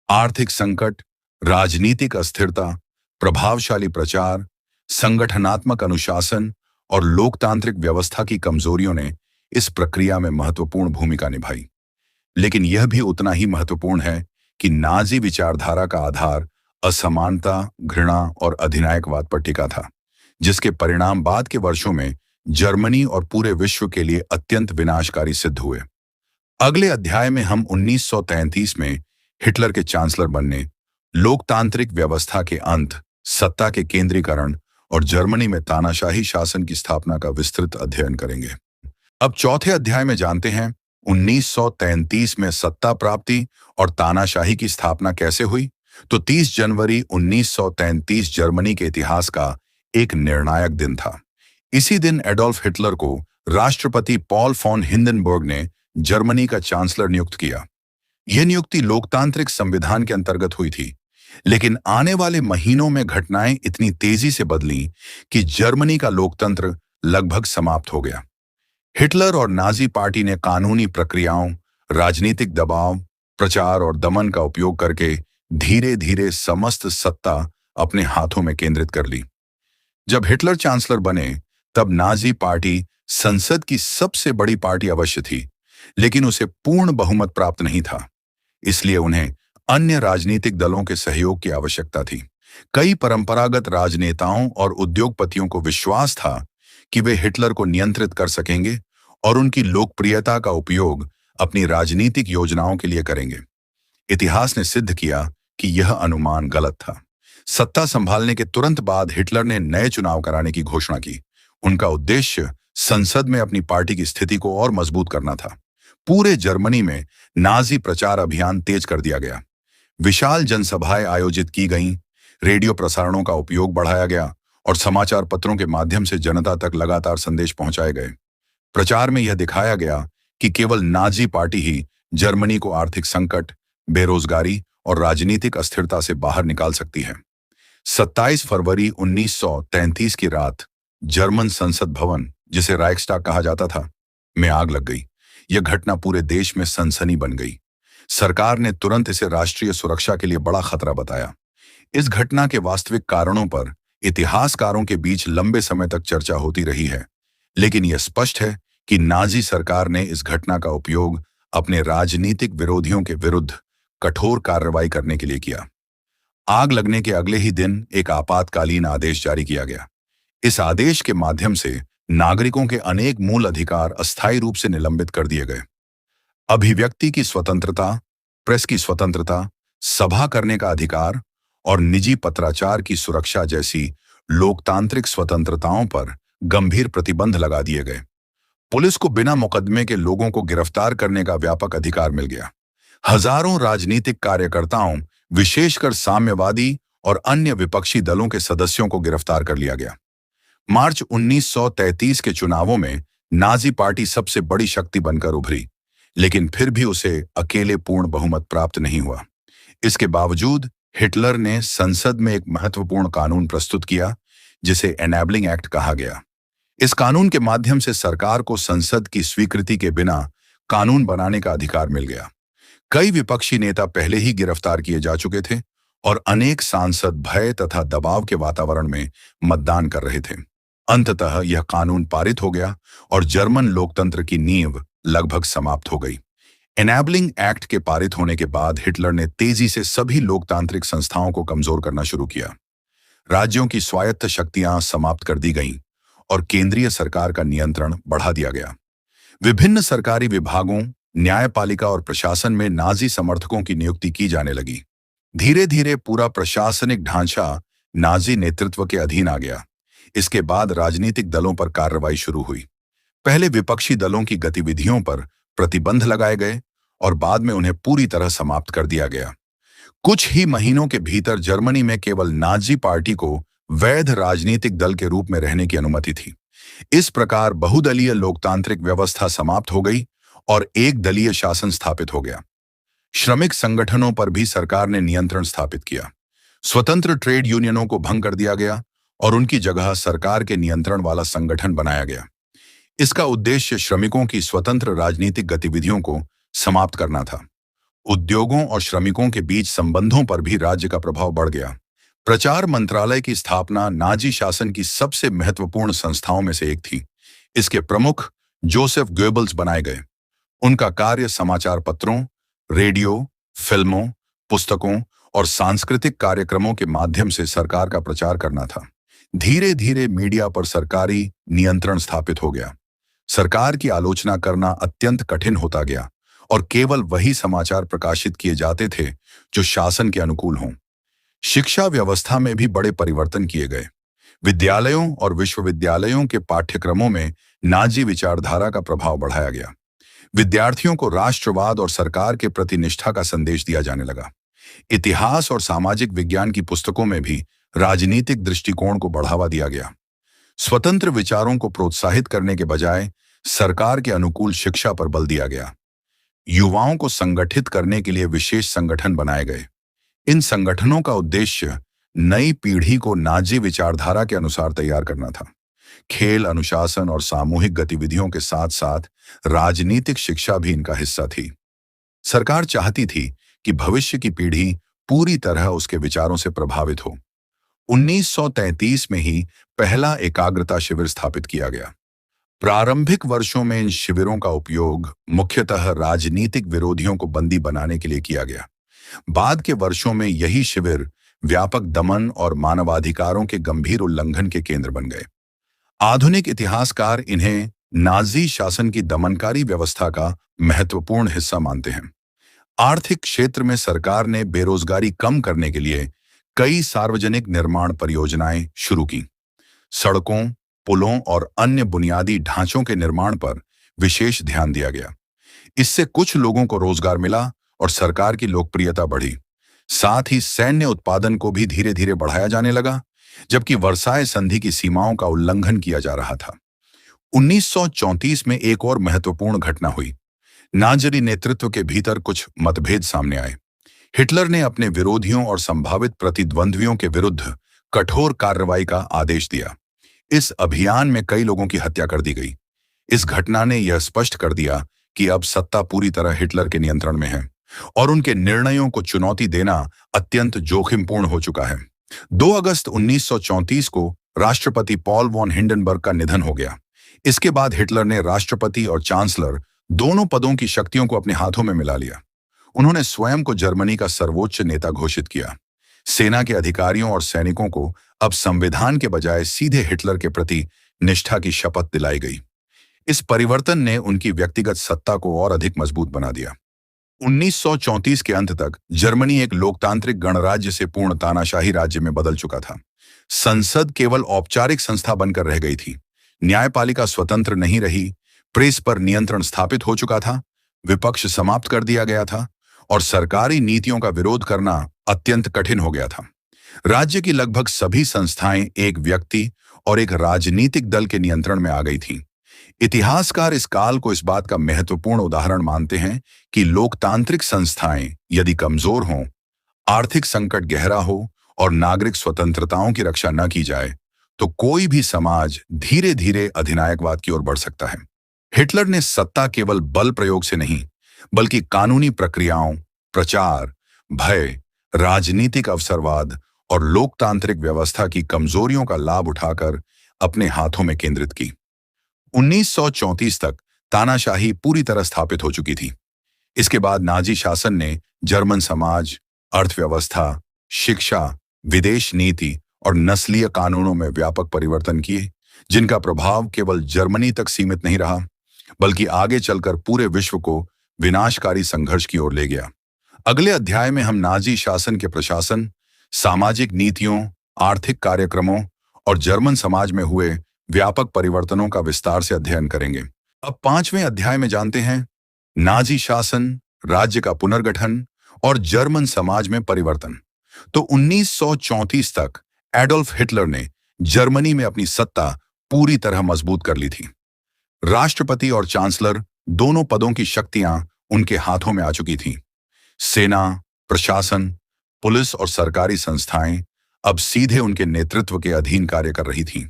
आर्थिक संकट, राजनीतिक अस्थिरता, प्रभावशाली प्रचार, संगठनात्मक अनुशासन और लोकतांत्रिक व्यवस्था की कमजोरियों ने इस प्रक्रिया में महत्वपूर्ण भूमिका निभाई। लेकिन यह भी उतना ही महत्वपूर्ण है कि नाजी विचारधारा का आधार असमानता, घृणा और अधिनायकवाद पर टिका था, जिसके परिणाम बाद के वर्षों में जर्मनी और पूरे विश्व के लिए अत्यंत विनाशकारी सिद्ध हुए। अगले अध्याय में हम 1933 में हिटलर के चांसलर बनने, लोकतांत्रिक व्यवस्था के अंत, सत्ता के केंद्रीकरण और जर्मनी में तानाशाही शासन की स्थापना का विस्तृत अध्ययन करेंगे। अब चौथे अध्याय में जानते हैं 1933 में सत्ता प्राप्ति और तानाशाही की स्थापना कैसे हुई। तो 30 जनवरी 1933 जर्मनी के इतिहास का एक निर्णायक दिन था। इसी दिन एडोल्फ हिटलर को राष्ट्रपति पॉल फॉन हिंडनबर्ग ने जर्मनी का चांसलर नियुक्त किया। यह नियुक्ति लोकतांत्रिक संविधान के अंतर्गत हुई थी, लेकिन आने वाले महीनों में घटनाएं इतनी तेजी से बदलीं कि जर्मनी का लोकतंत्र लगभग समाप्त हो गया। हिटलर और नाजी पार्टी ने कानूनी प्रक्रियाओं, राजनीतिक दबाव, प्रचार और दमन का उपयोग करके धीरे धीरे समस्त सत्ता अपने हाथों में केंद्रित कर ली। जब हिटलर चांसलर बने तब नाजी पार्टी संसद की सबसे बड़ी पार्टी अवश्य थी, लेकिन उसे पूर्ण बहुमत प्राप्त नहीं था। इसलिए उन्हें अन्य राजनीतिक दलों के सहयोग की आवश्यकता थी। कई परंपरागत राजनेताओं और उद्योगपतियों को विश्वास था कि वे हिटलर को नियंत्रित कर सकेंगे और उनकी लोकप्रियता का उपयोग अपनी राजनीतिक योजनाओं के लिए करेंगे। इतिहास ने सिद्ध किया कि यह अनुमान गलत था। सत्ता संभालने के तुरंत बाद हिटलर ने नए चुनाव कराने की घोषणा की। उनका उद्देश्य संसद में अपनी पार्टी की स्थिति को और मजबूत करना था। पूरे जर्मनी में नाजी प्रचार अभियान तेज कर दिया गया। विशाल जनसभाएं आयोजित की गईं, रेडियो प्रसारणों का उपयोग बढ़ाया गया और समाचार पत्रों के माध्यम से जनता तक लगातार संदेश पहुंचाए गए। प्रचार में यह दिखाया गया कि केवल नाजी पार्टी ही जर्मनी को आर्थिक संकट, बेरोजगारी और राजनीतिक अस्थिरता से बाहर निकाल सकती है। 27 फरवरी 1933 की रात जर्मन संसद भवन, जिसे राइक्सटाग कहा जाता था, में आग लग गई। यह घटना पूरे देश में सनसनी बन गई। सरकार ने तुरंत इसे राष्ट्रीय सुरक्षा के लिए बड़ा खतरा बताया। इस घटना के वास्तविक कारणों पर इतिहासकारों के बीच लंबे समय तक चर्चा होती रही है, लेकिन यह स्पष्ट है कि नाजी सरकार ने इस घटना का उपयोग अपने राजनीतिक विरोधियों के विरुद्ध कठोर कार्रवाई करने के लिए किया। आग लगने के अगले ही दिन एक आपातकालीन आदेश जारी किया गया। इस आदेश के माध्यम से नागरिकों के अनेक मूल अधिकार अस्थायी रूप से निलंबित कर दिए गए। अभिव्यक्ति की स्वतंत्रता, प्रेस की स्वतंत्रता, सभा करने का अधिकार और निजी पत्राचार की सुरक्षा जैसी लोकतांत्रिक स्वतंत्रताओं पर गंभीर प्रतिबंध लगा दिए गए। पुलिस को बिना मुकदमे के लोगों को गिरफ्तार करने का व्यापक अधिकार मिल गया। हजारों राजनीतिक कार्यकर्ताओं, विशेषकर साम्यवादी और अन्य विपक्षी दलों के सदस्यों को गिरफ्तार कर लिया गया। मार्च 1933 के चुनावों में नाजी पार्टी सबसे बड़ी शक्ति बनकर उभरी, लेकिन फिर भी उसे अकेले पूर्ण बहुमत प्राप्त नहीं हुआ। इसके बावजूद हिटलर ने संसद में एक महत्वपूर्ण कानून प्रस्तुत किया, जिसे एनेबलिंग एक्ट कहा गया। इस कानून के माध्यम से सरकार को संसद की स्वीकृति के बिना कानून बनाने का अधिकार मिल गया। कई विपक्षी नेता पहले ही गिरफ्तार किए जा चुके थे और अनेक सांसद भय तथा दबाव के वातावरण में मतदान कर रहे थे। अंततः यह कानून पारित हो गया और जर्मन लोकतंत्र की नींव लगभग समाप्त हो गई। एनेबलिंग एक्ट के पारित होने के बाद हिटलर ने तेजी से सभी लोकतांत्रिक संस्थाओं को कमजोर करना शुरू किया। राज्यों की स्वायत्त शक्तियां समाप्त कर दी गईं और केंद्रीय सरकार का नियंत्रण बढ़ा दिया गया। विभिन्न सरकारी विभागों, न्यायपालिका और प्रशासन में नाजी समर्थकों की नियुक्ति की जाने लगी। धीरे धीरे पूरा प्रशासनिक ढांचा नाजी नेतृत्व के अधीन आ गया। इसके बाद राजनीतिक दलों पर कार्रवाई शुरू हुई। पहले विपक्षी दलों की गतिविधियों पर प्रतिबंध लगाए गए और बाद में उन्हें पूरी तरह समाप्त कर दिया गया। कुछ ही महीनों के भीतर जर्मनी में केवल नाजी पार्टी को वैध राजनीतिक दल के रूप में रहने की अनुमति थी। इस प्रकार बहुदलीय लोकतांत्रिक व्यवस्था समाप्त हो गई और एक दलीय शासन स्थापित हो गया। श्रमिक संगठनों पर भी सरकार ने नियंत्रण स्थापित किया। स्वतंत्र ट्रेड यूनियनों को भंग कर दिया गया और उनकी जगह सरकार के नियंत्रण वाला संगठन बनाया गया। इसका उद्देश्य श्रमिकों की स्वतंत्र राजनीतिक गतिविधियों को समाप्त करना था। उद्योगों और श्रमिकों के बीच संबंधों पर भी राज्य का प्रभाव बढ़ गया। प्रचार मंत्रालय की स्थापना नाजी शासन की सबसे महत्वपूर्ण संस्थाओं में से एक थी। इसके प्रमुख जोसेफ गोएबल्स बनाए गए। उनका कार्य समाचार पत्रों, रेडियो, फिल्मों, पुस्तकों और सांस्कृतिक कार्यक्रमों के माध्यम से सरकार का प्रचार करना था। धीरे धीरे मीडिया पर सरकारी नियंत्रण स्थापित हो गया। सरकार की आलोचना करना अत्यंत कठिन होता गया और केवल वही समाचार प्रकाशित किए जाते थे जो शासन के अनुकूल हों। शिक्षा व्यवस्था में भी बड़े परिवर्तन किए गए। विद्यालयों और विश्वविद्यालयों के पाठ्यक्रमों में नाजी विचारधारा का प्रभाव बढ़ाया गया। विद्यार्थियों को राष्ट्रवाद और सरकार के प्रति निष्ठा का संदेश दिया जाने लगा। इतिहास और सामाजिक विज्ञान की पुस्तकों में भी राजनीतिक दृष्टिकोण को बढ़ावा दिया गया। स्वतंत्र विचारों को प्रोत्साहित करने के बजाय सरकार के अनुकूल शिक्षा पर बल दिया गया। युवाओं को संगठित करने के लिए विशेष संगठन बनाए गए। इन संगठनों का उद्देश्य नई पीढ़ी को नाजी विचारधारा के अनुसार तैयार करना था। खेल, अनुशासन और सामूहिक गतिविधियों के साथ साथ राजनीतिक शिक्षा भी इनका हिस्सा थी। सरकार चाहती थी कि भविष्य की पीढ़ी पूरी तरह उसके विचारों से प्रभावित हो। 1933 में ही पहला एकाग्रता शिविर स्थापित किया गया। प्रारंभिक वर्षों में इन शिविरों का उपयोग मुख्यतः राजनीतिक विरोधियों को बंदी बनाने के लिए किया गया। बाद के वर्षों में यही शिविर व्यापक दमन और मानवाधिकारों के गंभीर उल्लंघन के केंद्र बन गए। आधुनिक इतिहासकार इन्हें नाजी शासन की दमनकारी व्यवस्था का महत्वपूर्ण हिस्सा मानते हैं। आर्थिक क्षेत्र में सरकार ने बेरोजगारी कम करने के लिए कई सार्वजनिक निर्माण परियोजनाएं शुरू की। सड़कों, पुलों और अन्य बुनियादी ढांचों के निर्माण पर विशेष ध्यान दिया गया। इससे कुछ लोगों को रोजगार मिला और सरकार की लोकप्रियता बढ़ी। साथ ही सैन्य उत्पादन को भी धीरे धीरे बढ़ाया जाने लगा, जबकि वर्साय संधि की सीमाओं का उल्लंघन किया जा रहा था। 1934 में एक और महत्वपूर्ण घटना हुई। नाज़ी नेतृत्व के भीतर कुछ मतभेद सामने आए। हिटलर ने अपने विरोधियों और संभावित प्रतिद्वंद्वियों के विरुद्ध कठोर कार्रवाई का आदेश दिया। इस अभियान में कई लोगों की हत्या कर दी गई। इस घटना ने यह स्पष्ट कर दिया कि अब सत्ता पूरी तरह हिटलर के नियंत्रण में है और उनके निर्णयों को चुनौती देना अत्यंत जोखिमपूर्ण हो चुका है। 2 अगस्त 1934 को राष्ट्रपति पॉल वॉन हिंडनबर्ग का निधन हो गया। इसके बाद हिटलर ने राष्ट्रपति और चांसलर दोनों पदों की शक्तियों को अपने हाथों में मिला लिया। उन्होंने स्वयं को जर्मनी का सर्वोच्च नेता घोषित किया। सेना के अधिकारियों और सैनिकों को अब संविधान के बजाय सीधे हिटलर के प्रति निष्ठा की शपथ दिलाई गई। इस परिवर्तन ने उनकी व्यक्तिगत सत्ता को और अधिक मजबूत बना दिया। 1934 के अंत तक जर्मनी एक लोकतांत्रिक गणराज्य से पूर्ण तानाशाही राज्य में बदल चुका था। संसद केवल औपचारिक संस्था बनकर रह गई थी। न्यायपालिका स्वतंत्र नहीं रही। प्रेस पर नियंत्रण स्थापित हो चुका था। विपक्ष समाप्त कर दिया गया था और सरकारी नीतियों का विरोध करना अत्यंत कठिन हो गया था। राज्य की लगभग सभी संस्थाएं एक व्यक्ति और एक राजनीतिक दल के नियंत्रण में आ गई थीं। इतिहासकार इस काल को इस बात का महत्वपूर्ण उदाहरण मानते हैं कि लोकतांत्रिक संस्थाएं यदि कमजोर हों, आर्थिक संकट गहरा हो और नागरिक स्वतंत्रताओं की रक्षा न की जाए, तो कोई भी समाज धीरे धीरे अधिनायकवाद की ओर बढ़ सकता है। हिटलर ने सत्ता केवल बल प्रयोग से नहीं, बल्कि कानूनी प्रक्रियाओं, प्रचार, भय, राजनीतिक अवसरवाद और लोकतांत्रिक व्यवस्था की कमजोरियों का लाभ उठाकर अपने हाथों में केंद्रित की। 1934 तक तानाशाही पूरी तरह स्थापित हो चुकी थी। इसके बाद नाजी शासन ने जर्मन समाज, अर्थव्यवस्था, शिक्षा, विदेश नीति और नस्लीय कानूनों में व्यापक परिवर्तन किए, जिनका प्रभाव केवल जर्मनी तक सीमित नहीं रहा, बल्कि आगे चलकर पूरे विश्व को विनाशकारी संघर्ष की ओर ले गया। अगले अध्याय में हम नाजी शासन के प्रशासन, सामाजिक नीतियों, आर्थिक कार्यक्रमों और जर्मन समाज में हुए व्यापक परिवर्तनों का विस्तार से अध्ययन करेंगे। अब 5वें अध्याय में जानते हैं नाजी शासन, राज्य का पुनर्गठन और जर्मन समाज में परिवर्तन। तो 1934 तक एडोल्फ हिटलर ने जर्मनी में अपनी सत्ता पूरी तरह मजबूत कर ली थी। राष्ट्रपति और चांसलर दोनों पदों की शक्तियां उनके हाथों में आ चुकी थीं। सेना, प्रशासन, पुलिस और सरकारी संस्थाएं अब सीधे उनके नेतृत्व के अधीन कार्य कर रही थीं।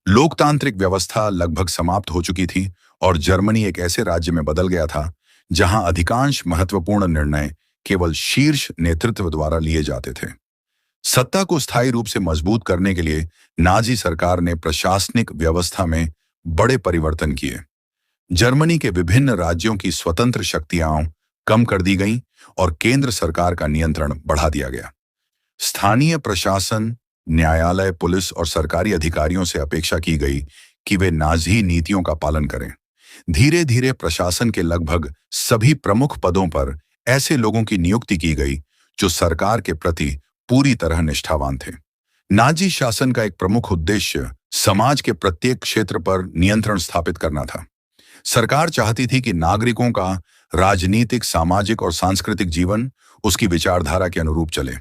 लोकतांत्रिक व्यवस्था लगभग समाप्त हो चुकी थी और जर्मनी एक ऐसे राज्य में बदल गया था जहां अधिकांश महत्वपूर्ण निर्णय केवल शीर्ष नेतृत्व द्वारा लिए जाते थे। सत्ता को स्थायी रूप से मजबूत करने के लिए नाजी सरकार ने प्रशासनिक व्यवस्था में बड़े परिवर्तन किए। जर्मनी के विभिन्न राज्यों की स्वतंत्र शक्तियां कम कर दी गईं और केंद्र सरकार का नियंत्रण बढ़ा दिया गया। स्थानीय प्रशासन, न्यायालय, पुलिस और सरकारी अधिकारियों से अपेक्षा की गई कि वे नाजी नीतियों का पालन करें। धीरे धीरे प्रशासन के लगभग सभी प्रमुख पदों पर ऐसे लोगों की नियुक्ति की गई जो सरकार के प्रति पूरी तरह निष्ठावान थे। नाजी शासन का एक प्रमुख उद्देश्य समाज के प्रत्येक क्षेत्र पर नियंत्रण स्थापित करना था। सरकार चाहती थी कि नागरिकों का राजनीतिक, सामाजिक और सांस्कृतिक जीवन उसकी विचारधारा के अनुरूप चले।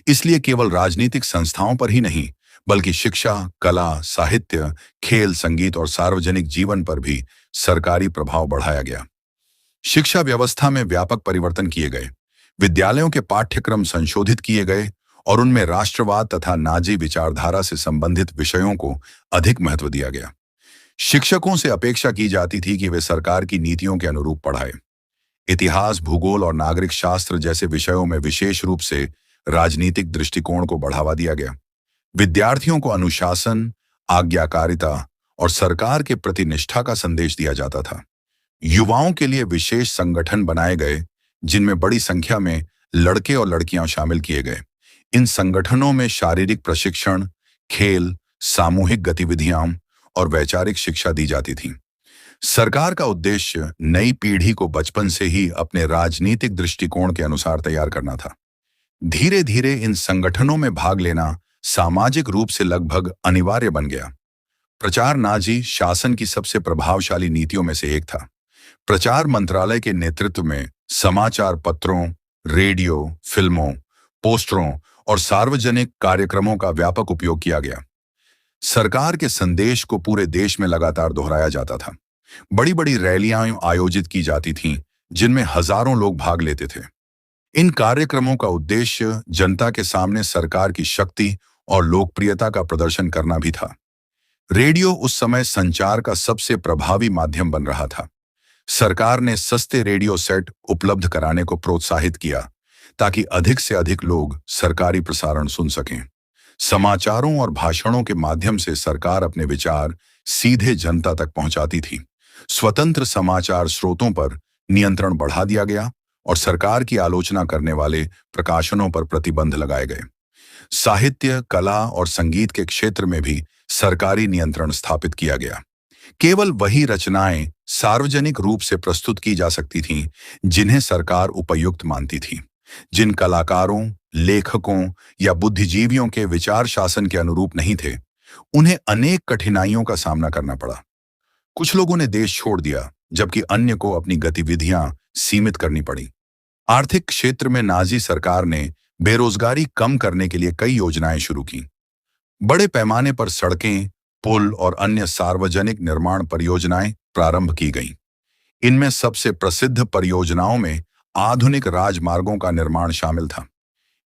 इसलिए केवल राजनीतिक संस्थाओं पर ही नहीं, बल्कि शिक्षा, कला, साहित्य, खेल, संगीत और सार्वजनिक जीवन पर भी सरकारी प्रभाव बढ़ाया गया। शिक्षा व्यवस्था में व्यापक परिवर्तन किए गए। विद्यालयों के पाठ्यक्रम संशोधित किए गए और उनमें राष्ट्रवाद तथा नाजी विचारधारा से संबंधित विषयों को अधिक महत्व दिया गया। शिक्षकों से अपेक्षा की जाती थी कि वे सरकार की नीतियों के अनुरूप पढ़ाएं। इतिहास, भूगोल और नागरिक शास्त्र जैसे विषयों में विशेष रूप से राजनीतिक दृष्टिकोण को बढ़ावा दिया गया। विद्यार्थियों को अनुशासन, आज्ञाकारिता और सरकार के प्रति निष्ठा का संदेश दिया जाता था। युवाओं के लिए विशेष संगठन बनाए गए, जिनमें बड़ी संख्या में लड़के और लड़कियां शामिल किए गए। इन संगठनों में शारीरिक प्रशिक्षण, खेल, सामूहिक गतिविधियां और वैचारिक शिक्षा दी जाती थी। सरकार का उद्देश्य नई पीढ़ी को बचपन से ही अपने राजनीतिक दृष्टिकोण के अनुसार तैयार करना था। धीरे धीरे इन संगठनों में भाग लेना सामाजिक रूप से लगभग अनिवार्य बन गया। प्रचार नाजी शासन की सबसे प्रभावशाली नीतियों में से एक था। प्रचार मंत्रालय के नेतृत्व में समाचार पत्रों, रेडियो, फिल्मों, पोस्टरों और सार्वजनिक कार्यक्रमों का व्यापक उपयोग किया गया। सरकार के संदेश को पूरे देश में लगातार दोहराया जाता था। बड़ी बड़ी रैलियां आयोजित की जाती थीं, जिनमें हजारों लोग भाग लेते थे। इन कार्यक्रमों का उद्देश्य जनता के सामने सरकार की शक्ति और लोकप्रियता का प्रदर्शन करना भी था। रेडियो उस समय संचार का सबसे प्रभावी माध्यम बन रहा था। सरकार ने सस्ते रेडियो सेट उपलब्ध कराने को प्रोत्साहित किया ताकि अधिक से अधिक लोग सरकारी प्रसारण सुन सकें। समाचारों और भाषणों के माध्यम से सरकार अपने विचार सीधे जनता तक पहुंचाती थी। स्वतंत्र समाचार स्रोतों पर नियंत्रण बढ़ा दिया गया और सरकार की आलोचना करने वाले प्रकाशनों पर प्रतिबंध लगाए गए। साहित्य, कला और संगीत के क्षेत्र में भी सरकारी नियंत्रण स्थापित किया गया। केवल वही रचनाएं सार्वजनिक रूप से प्रस्तुत की जा सकती थीं जिन्हें सरकार उपयुक्त मानती थी। जिन कलाकारों, लेखकों या बुद्धिजीवियों के विचार शासन के अनुरूप नहीं थे, उन्हें अनेक कठिनाइयों का सामना करना पड़ा। कुछ लोगों ने देश छोड़ दिया, जबकि अन्य को अपनी गतिविधियां सीमित करनी पड़ी। आर्थिक क्षेत्र में नाजी सरकार ने बेरोजगारी कम करने के लिए कई योजनाएं शुरू की। बड़े पैमाने पर सड़कें, पुल और अन्य सार्वजनिक निर्माण परियोजनाएं प्रारंभ की गईं। इनमें सबसे प्रसिद्ध परियोजनाओं में आधुनिक राजमार्गों का निर्माण शामिल था।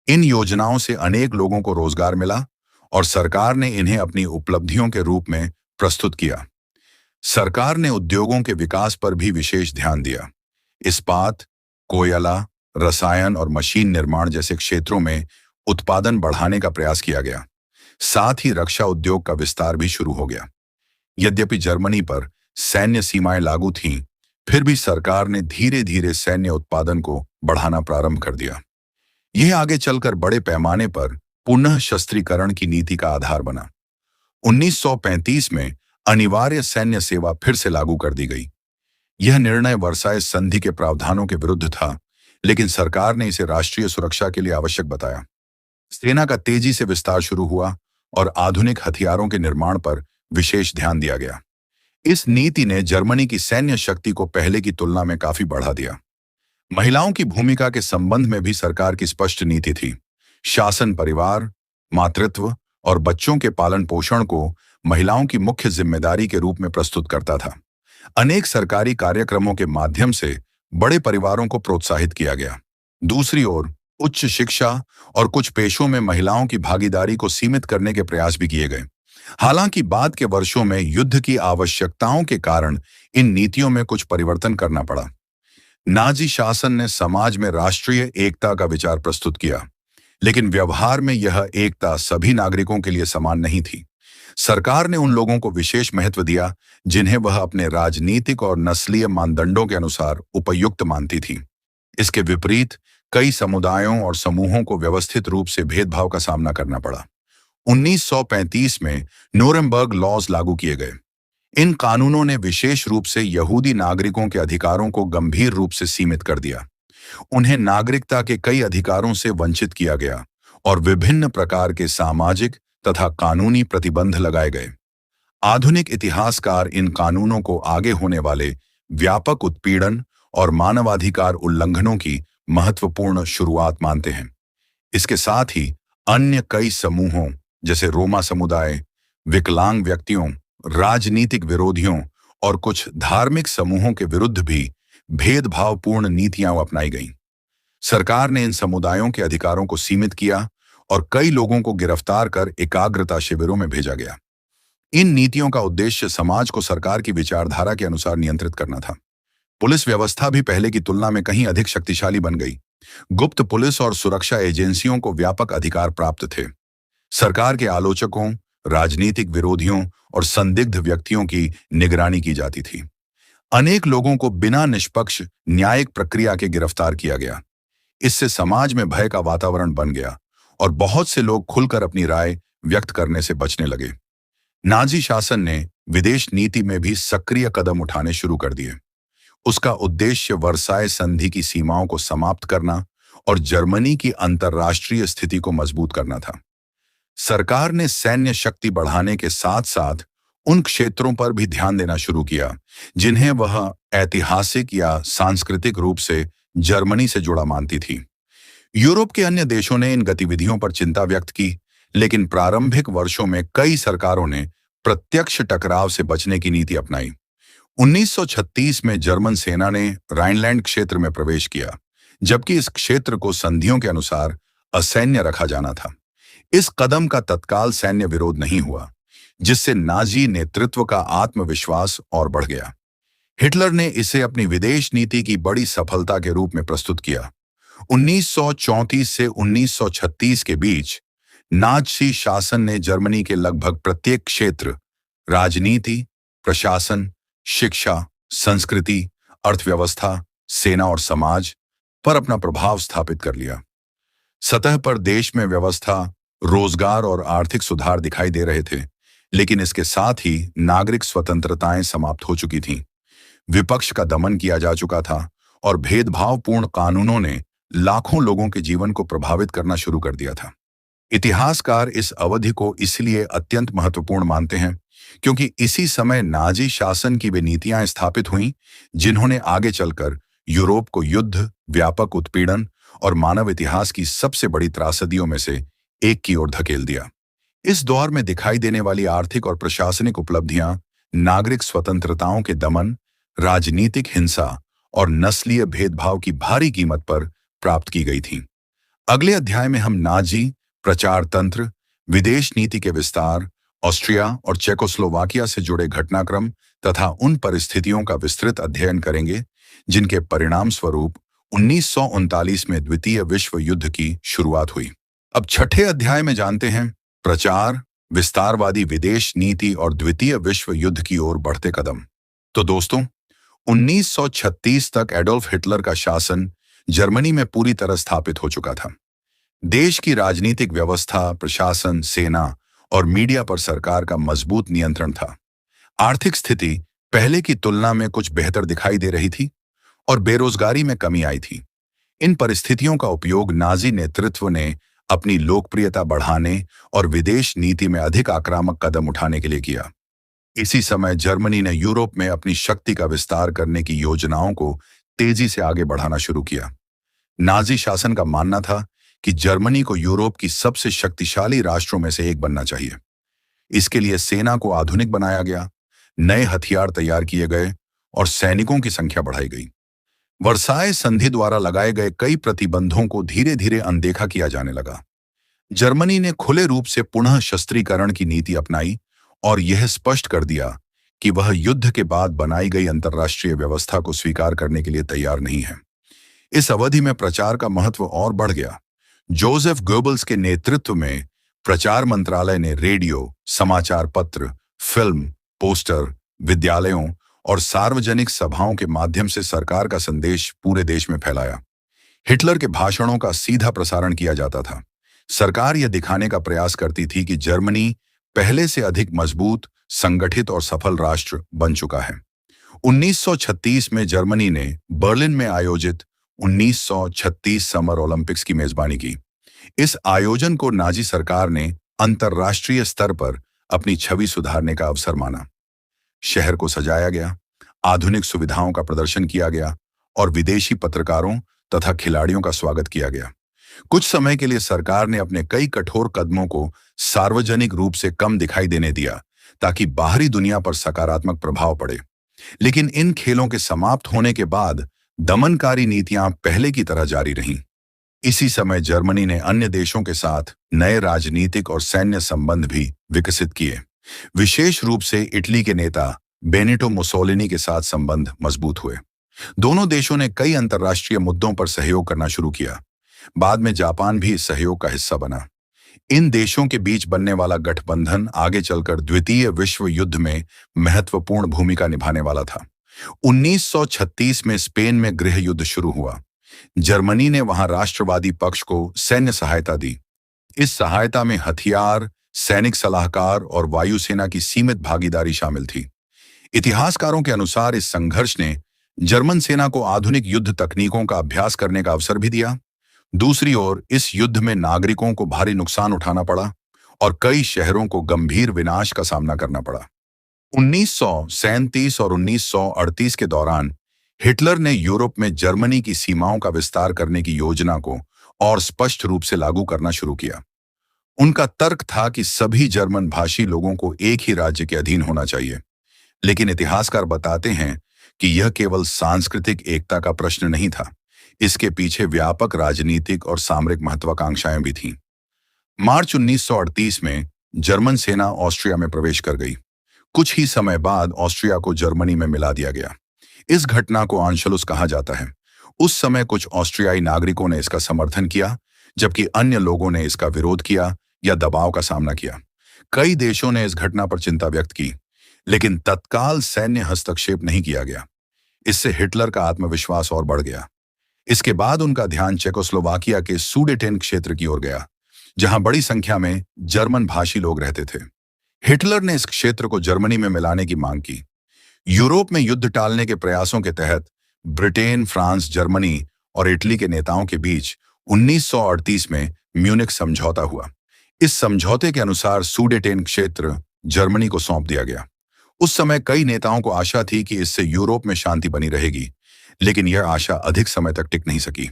इन योजनाओं से अनेक लोगों को रोजगार मिला और सरकार ने इन्हें अपनी उपलब्धियों के रूप में प्रस्तुत किया। सरकार ने उद्योगों के विकास पर भी विशेष ध्यान दिया। इस्पात, कोयला, रसायन और मशीन निर्माण जैसे क्षेत्रों में उत्पादन बढ़ाने का प्रयास किया गया। साथ ही रक्षा उद्योग का विस्तार भी शुरू हो गया। यद्यपि जर्मनी पर सैन्य सीमाएं लागू थीं, फिर भी सरकार ने धीरे धीरे सैन्य उत्पादन को बढ़ाना प्रारंभ कर दिया। यह आगे चलकर बड़े पैमाने पर पुनः शस्त्रीकरण की नीति का आधार बना। 1935 में अनिवार्य सैन्य सेवा फिर से लागू कर दी गई। यह निर्णय वर्साय संधि के प्रावधानों के विरुद्ध था, लेकिन सरकार ने इसे राष्ट्रीय सुरक्षा के लिए आवश्यक बताया। सेना का तेजी से विस्तार शुरू हुआ और आधुनिक हथियारों के निर्माण पर विशेष ध्यान दिया गया। इस नीति ने जर्मनी की सैन्य शक्ति को पहले की तुलना में काफी बढ़ा दिया। महिलाओं की भूमिका के संबंध में भी सरकार की स्पष्ट नीति थी। शासन परिवार, मातृत्व और बच्चों के पालन पोषण को महिलाओं की मुख्य जिम्मेदारी के रूप में प्रस्तुत करता था। अनेक सरकारी कार्यक्रमों के माध्यम से बड़े परिवारों को प्रोत्साहित किया गया। दूसरी ओर उच्च शिक्षा और कुछ पेशों में महिलाओं की भागीदारी को सीमित करने के प्रयास भी किए गए। हालांकि बाद के वर्षों में युद्ध की आवश्यकताओं के कारण इन नीतियों में कुछ परिवर्तन करना पड़ा। नाजी शासन ने समाज में राष्ट्रीय एकता का विचार प्रस्तुत किया, लेकिन व्यवहार में यह एकता सभी नागरिकों के लिए समान नहीं थी। सरकार ने उन लोगों को विशेष महत्व दिया जिन्हें वह अपने राजनीतिक और नस्लीय मानदंडों के अनुसार उपयुक्त मानती थी। इसके विपरीत कई समुदायों और समूहों को व्यवस्थित रूप से भेदभाव का सामना करना पड़ा। 1935 में नूरेमबर्ग लॉज लागू किए गए। इन कानूनों ने विशेष रूप से यहूदी नागरिकों के अधिकारों को गंभीर रूप से सीमित कर दिया। उन्हें नागरिकता के कई अधिकारों से वंचित किया गया और विभिन्न प्रकार के सामाजिक तथा कानूनी प्रतिबंध लगाए गए। आधुनिक इतिहासकार इन कानूनों को आगे होने वाले व्यापक उत्पीड़न और मानवाधिकार उल्लंघनों की महत्वपूर्ण शुरुआत मानते हैं। इसके साथ ही अन्य कई समूहों जैसे रोमा समुदाय, विकलांग व्यक्तियों, राजनीतिक विरोधियों और कुछ धार्मिक समूहों के विरुद्ध भी भेदभावपूर्ण नीतियां अपनाई गईं। सरकार ने इन समुदायों के अधिकारों को सीमित किया और कई लोगों को गिरफ्तार कर एकाग्रता शिविरों में भेजा गया। इन नीतियों का उद्देश्य समाज को सरकार की विचारधारा के अनुसार नियंत्रित करना था। पुलिस व्यवस्था भी पहले की तुलना में कहीं अधिक शक्तिशाली बन गई। गुप्त पुलिस और सुरक्षा एजेंसियों को व्यापक अधिकार प्राप्त थे। सरकार के आलोचकों, राजनीतिक विरोधियों और संदिग्ध व्यक्तियों की निगरानी की जाती थी। अनेक लोगों को बिना निष्पक्ष न्यायिक प्रक्रिया के गिरफ्तार किया गया। इससे समाज में भय का वातावरण बन गया और बहुत से लोग खुलकर अपनी राय व्यक्त करने से बचने लगे। नाजी शासन ने विदेश नीति में भी सक्रिय कदम उठाने शुरू कर दिए। उसका उद्देश्य वर्साय संधि की सीमाओं को समाप्त करना और जर्मनी की अंतर्राष्ट्रीय स्थिति को मजबूत करना था। सरकार ने सैन्य शक्ति बढ़ाने के साथ साथ उन क्षेत्रों पर भी ध्यान देना शुरू किया जिन्हें वह ऐतिहासिक या सांस्कृतिक रूप से जर्मनी से जुड़ा मानती थी। यूरोप के अन्य देशों ने इन गतिविधियों पर चिंता व्यक्त की, लेकिन प्रारंभिक वर्षों में कई सरकारों ने प्रत्यक्ष टकराव से बचने की नीति अपनाई। 1936 में जर्मन सेना ने राइनलैंड क्षेत्र में प्रवेश किया, जबकि इस क्षेत्र को संधियों के अनुसार असैन्य रखा जाना था। इस कदम का तत्काल सैन्य विरोध नहीं हुआ, जिससे नाजी नेतृत्व का आत्मविश्वास और बढ़ गया। हिटलर ने इसे अपनी विदेश नीति की बड़ी सफलता के रूप में प्रस्तुत किया। 1934 से 1936 के बीच नाजी शासन ने जर्मनी के लगभग प्रत्येक क्षेत्र, राजनीति, प्रशासन, शिक्षा, संस्कृति, अर्थव्यवस्था, सेना और समाज पर अपना प्रभाव स्थापित कर लिया। सतह पर देश में व्यवस्था, रोजगार और आर्थिक सुधार दिखाई दे रहे थे, लेकिन इसके साथ ही नागरिक स्वतंत्रताएं समाप्त हो चुकी थीं। विपक्ष का दमन किया जा चुका था और भेदभावपूर्ण कानूनों ने लाखों लोगों के जीवन को प्रभावित करना शुरू कर दिया था। इतिहासकार इस अवधि को इसलिए अत्यंत महत्वपूर्ण मानते हैं क्योंकि इसी समय नाजी शासन की वे नीतियां स्थापित हुईं जिन्होंने आगे चलकर यूरोप को युद्ध, व्यापक उत्पीड़न और मानव इतिहास की सबसे बड़ी त्रासदियों में से एक की ओर धकेल दिया। इस दौर में दिखाई देने वाली आर्थिक और प्रशासनिक उपलब्धियां नागरिक स्वतंत्रताओं के दमन, राजनीतिक हिंसा और नस्लीय भेदभाव की भारी कीमत पर प्राप्त की गई थीं। अगले अध्याय में हम नाजी प्रचार तंत्र, विदेश नीति के विस्तार, ऑस्ट्रिया और चेकोस्लोवाकिया से जुड़े घटनाक्रम तथा उन परिस्थितियों का विस्तृत अध्ययन करेंगे जिनके परिणाम स्वरूप 1939 में द्वितीय विश्व युद्ध की शुरुआत हुई। अब छठे अध्याय में जानते हैं प्रचार, विस्तारवादी विदेश नीति और द्वितीय विश्व युद्ध की ओर बढ़ते कदम। तो दोस्तों, 1936 तक एडोल्फ हिटलर का शासन जर्मनी में पूरी तरह स्थापित हो चुका था। देश की राजनीतिक व्यवस्था, प्रशासन, सेना और मीडिया पर सरकार का मजबूत नियंत्रण था। आर्थिक स्थिति पहले की तुलना में कुछ बेहतर दिखाई दे रही थी और बेरोजगारी में कमी आई थी। इन परिस्थितियों का उपयोग नाजी नेतृत्व ने अपनी लोकप्रियता बढ़ाने और विदेश नीति में अधिक आक्रामक कदम उठाने के लिए किया। इसी समय जर्मनी ने यूरोप में अपनी शक्ति का विस्तार करने की योजनाओं को तेजी से आगे बढ़ाना शुरू किया। नाजी शासन का मानना था कि जर्मनी को यूरोप की सबसे शक्तिशाली राष्ट्रों में से एक बनना चाहिए। इसके लिए सेना को आधुनिक बनाया गया, नए हथियार तैयार किए गए और सैनिकों की संख्या बढ़ाई गई। वर्साय संधि द्वारा लगाए गए कई प्रतिबंधों को धीरे धीरे अनदेखा किया जाने लगा। जर्मनी ने खुले रूप से पुनः शस्त्रीकरण की नीति अपनाई और यह स्पष्ट कर दिया कि वह युद्ध के बाद बनाई गई अंतर्राष्ट्रीय व्यवस्था को स्वीकार करने के लिए तैयार नहीं है। इस अवधि में प्रचार का महत्व और बढ़ गया। जोसेफ गोेबल्स के नेतृत्व में प्रचार मंत्रालय ने रेडियो, समाचार पत्र, फिल्म, पोस्टर, विद्यालयों और सार्वजनिक सभाओं के माध्यम से सरकार का संदेश पूरे देश में फैलाया। हिटलर के भाषणों का सीधा प्रसारण किया जाता था। सरकार यह दिखाने का प्रयास करती थी कि जर्मनी पहले से अधिक मजबूत, संगठित और सफल राष्ट्र बन चुका है। 1936 में जर्मनी ने बर्लिन में आयोजित 1936 समर ओलंपिक्स की मेजबानी की। इस आयोजन को नाजी सरकार ने अंतर्राष्ट्रीय स्तर पर अपनी छवि सुधारने का अवसर माना। शहर को सजाया गया, आधुनिक सुविधाओं का प्रदर्शन किया गया और विदेशी पत्रकारों तथा खिलाड़ियों का स्वागत किया गया। कुछ समय के लिए सरकार ने अपने कई कठोर कदमों को सार्वजनिक रूप से कम दिखाई देने दिया ताकि बाहरी दुनिया पर सकारात्मक प्रभाव पड़े। लेकिन इन खेलों के समाप्त होने के बाद दमनकारी नीतियां पहले की तरह जारी रहीं। इसी समय जर्मनी ने अन्य देशों के साथ नए राजनीतिक और सैन्य संबंध भी विकसित किए। विशेष रूप से इटली के नेता बेनिटो मुसोलिनी के साथ संबंध मजबूत हुए। दोनों देशों ने कई अंतर्राष्ट्रीय मुद्दों पर सहयोग करना शुरू किया। बाद में जापान भी इस सहयोग का हिस्सा बना। इन देशों के बीच बनने वाला गठबंधन आगे चलकर द्वितीय विश्व युद्ध में महत्वपूर्ण भूमिका निभाने वाला था। 1936 में स्पेन में गृह युद्ध शुरू हुआ। जर्मनी ने वहां राष्ट्रवादी पक्ष को सैन्य सहायता दी। इस सहायता में हथियार, सैनिक सलाहकार और वायुसेना की सीमित भागीदारी शामिल थी। इतिहासकारों के अनुसार इस संघर्ष ने जर्मन सेना को आधुनिक युद्ध तकनीकों का अभ्यास करने का अवसर भी दिया। दूसरी ओर इस युद्ध में नागरिकों को भारी नुकसान उठाना पड़ा और कई शहरों को गंभीर विनाश का सामना करना पड़ा। 1937 और 1938 के दौरान हिटलर ने यूरोप में जर्मनी की सीमाओं का विस्तार करने की योजना को और स्पष्ट रूप से लागू करना शुरू किया। उनका तर्क था कि सभी जर्मन भाषी लोगों को एक ही राज्य के अधीन होना चाहिए। लेकिन इतिहासकार बताते हैं कि यह केवल सांस्कृतिक एकता का प्रश्न नहीं था, इसके पीछे व्यापक राजनीतिक और सामरिक महत्वाकांक्षाएं भी थीं। मार्च 1938 में जर्मन सेना ऑस्ट्रिया में प्रवेश कर गई। कुछ ही समय बाद ऑस्ट्रिया को जर्मनी में मिला दिया गया। इस घटना को आंशलुस कहा जाता है। उस समय कुछ ऑस्ट्रियाई नागरिकों ने इसका समर्थन किया, जबकि अन्य लोगों ने इसका विरोध किया या दबाव का सामना किया। कई देशों ने इस घटना पर चिंता व्यक्त की, लेकिन तत्काल सैन्य हस्तक्षेप नहीं किया गया। इससे हिटलर का आत्मविश्वास और बढ़ गया। इसके बाद उनका ध्यान चेकोस्लोवाकिया के सूडेटेन क्षेत्र की ओर गया, जहां बड़ी संख्या में जर्मन भाषी लोग रहते थे। हिटलर ने इस क्षेत्र को जर्मनी में मिलाने की मांग की। यूरोप में युद्ध टालने के प्रयासों के तहत ब्रिटेन, फ्रांस, जर्मनी और इटली के नेताओं के बीच 1938 में म्यूनिख समझौता हुआ। इस समझौते के अनुसार सूडेटेन क्षेत्र जर्मनी को सौंप दिया गया। उस समय कई नेताओं को आशा थी कि इससे यूरोप में शांति बनी रहेगी, लेकिन यह आशा अधिक समय तक टिक नहीं सकी।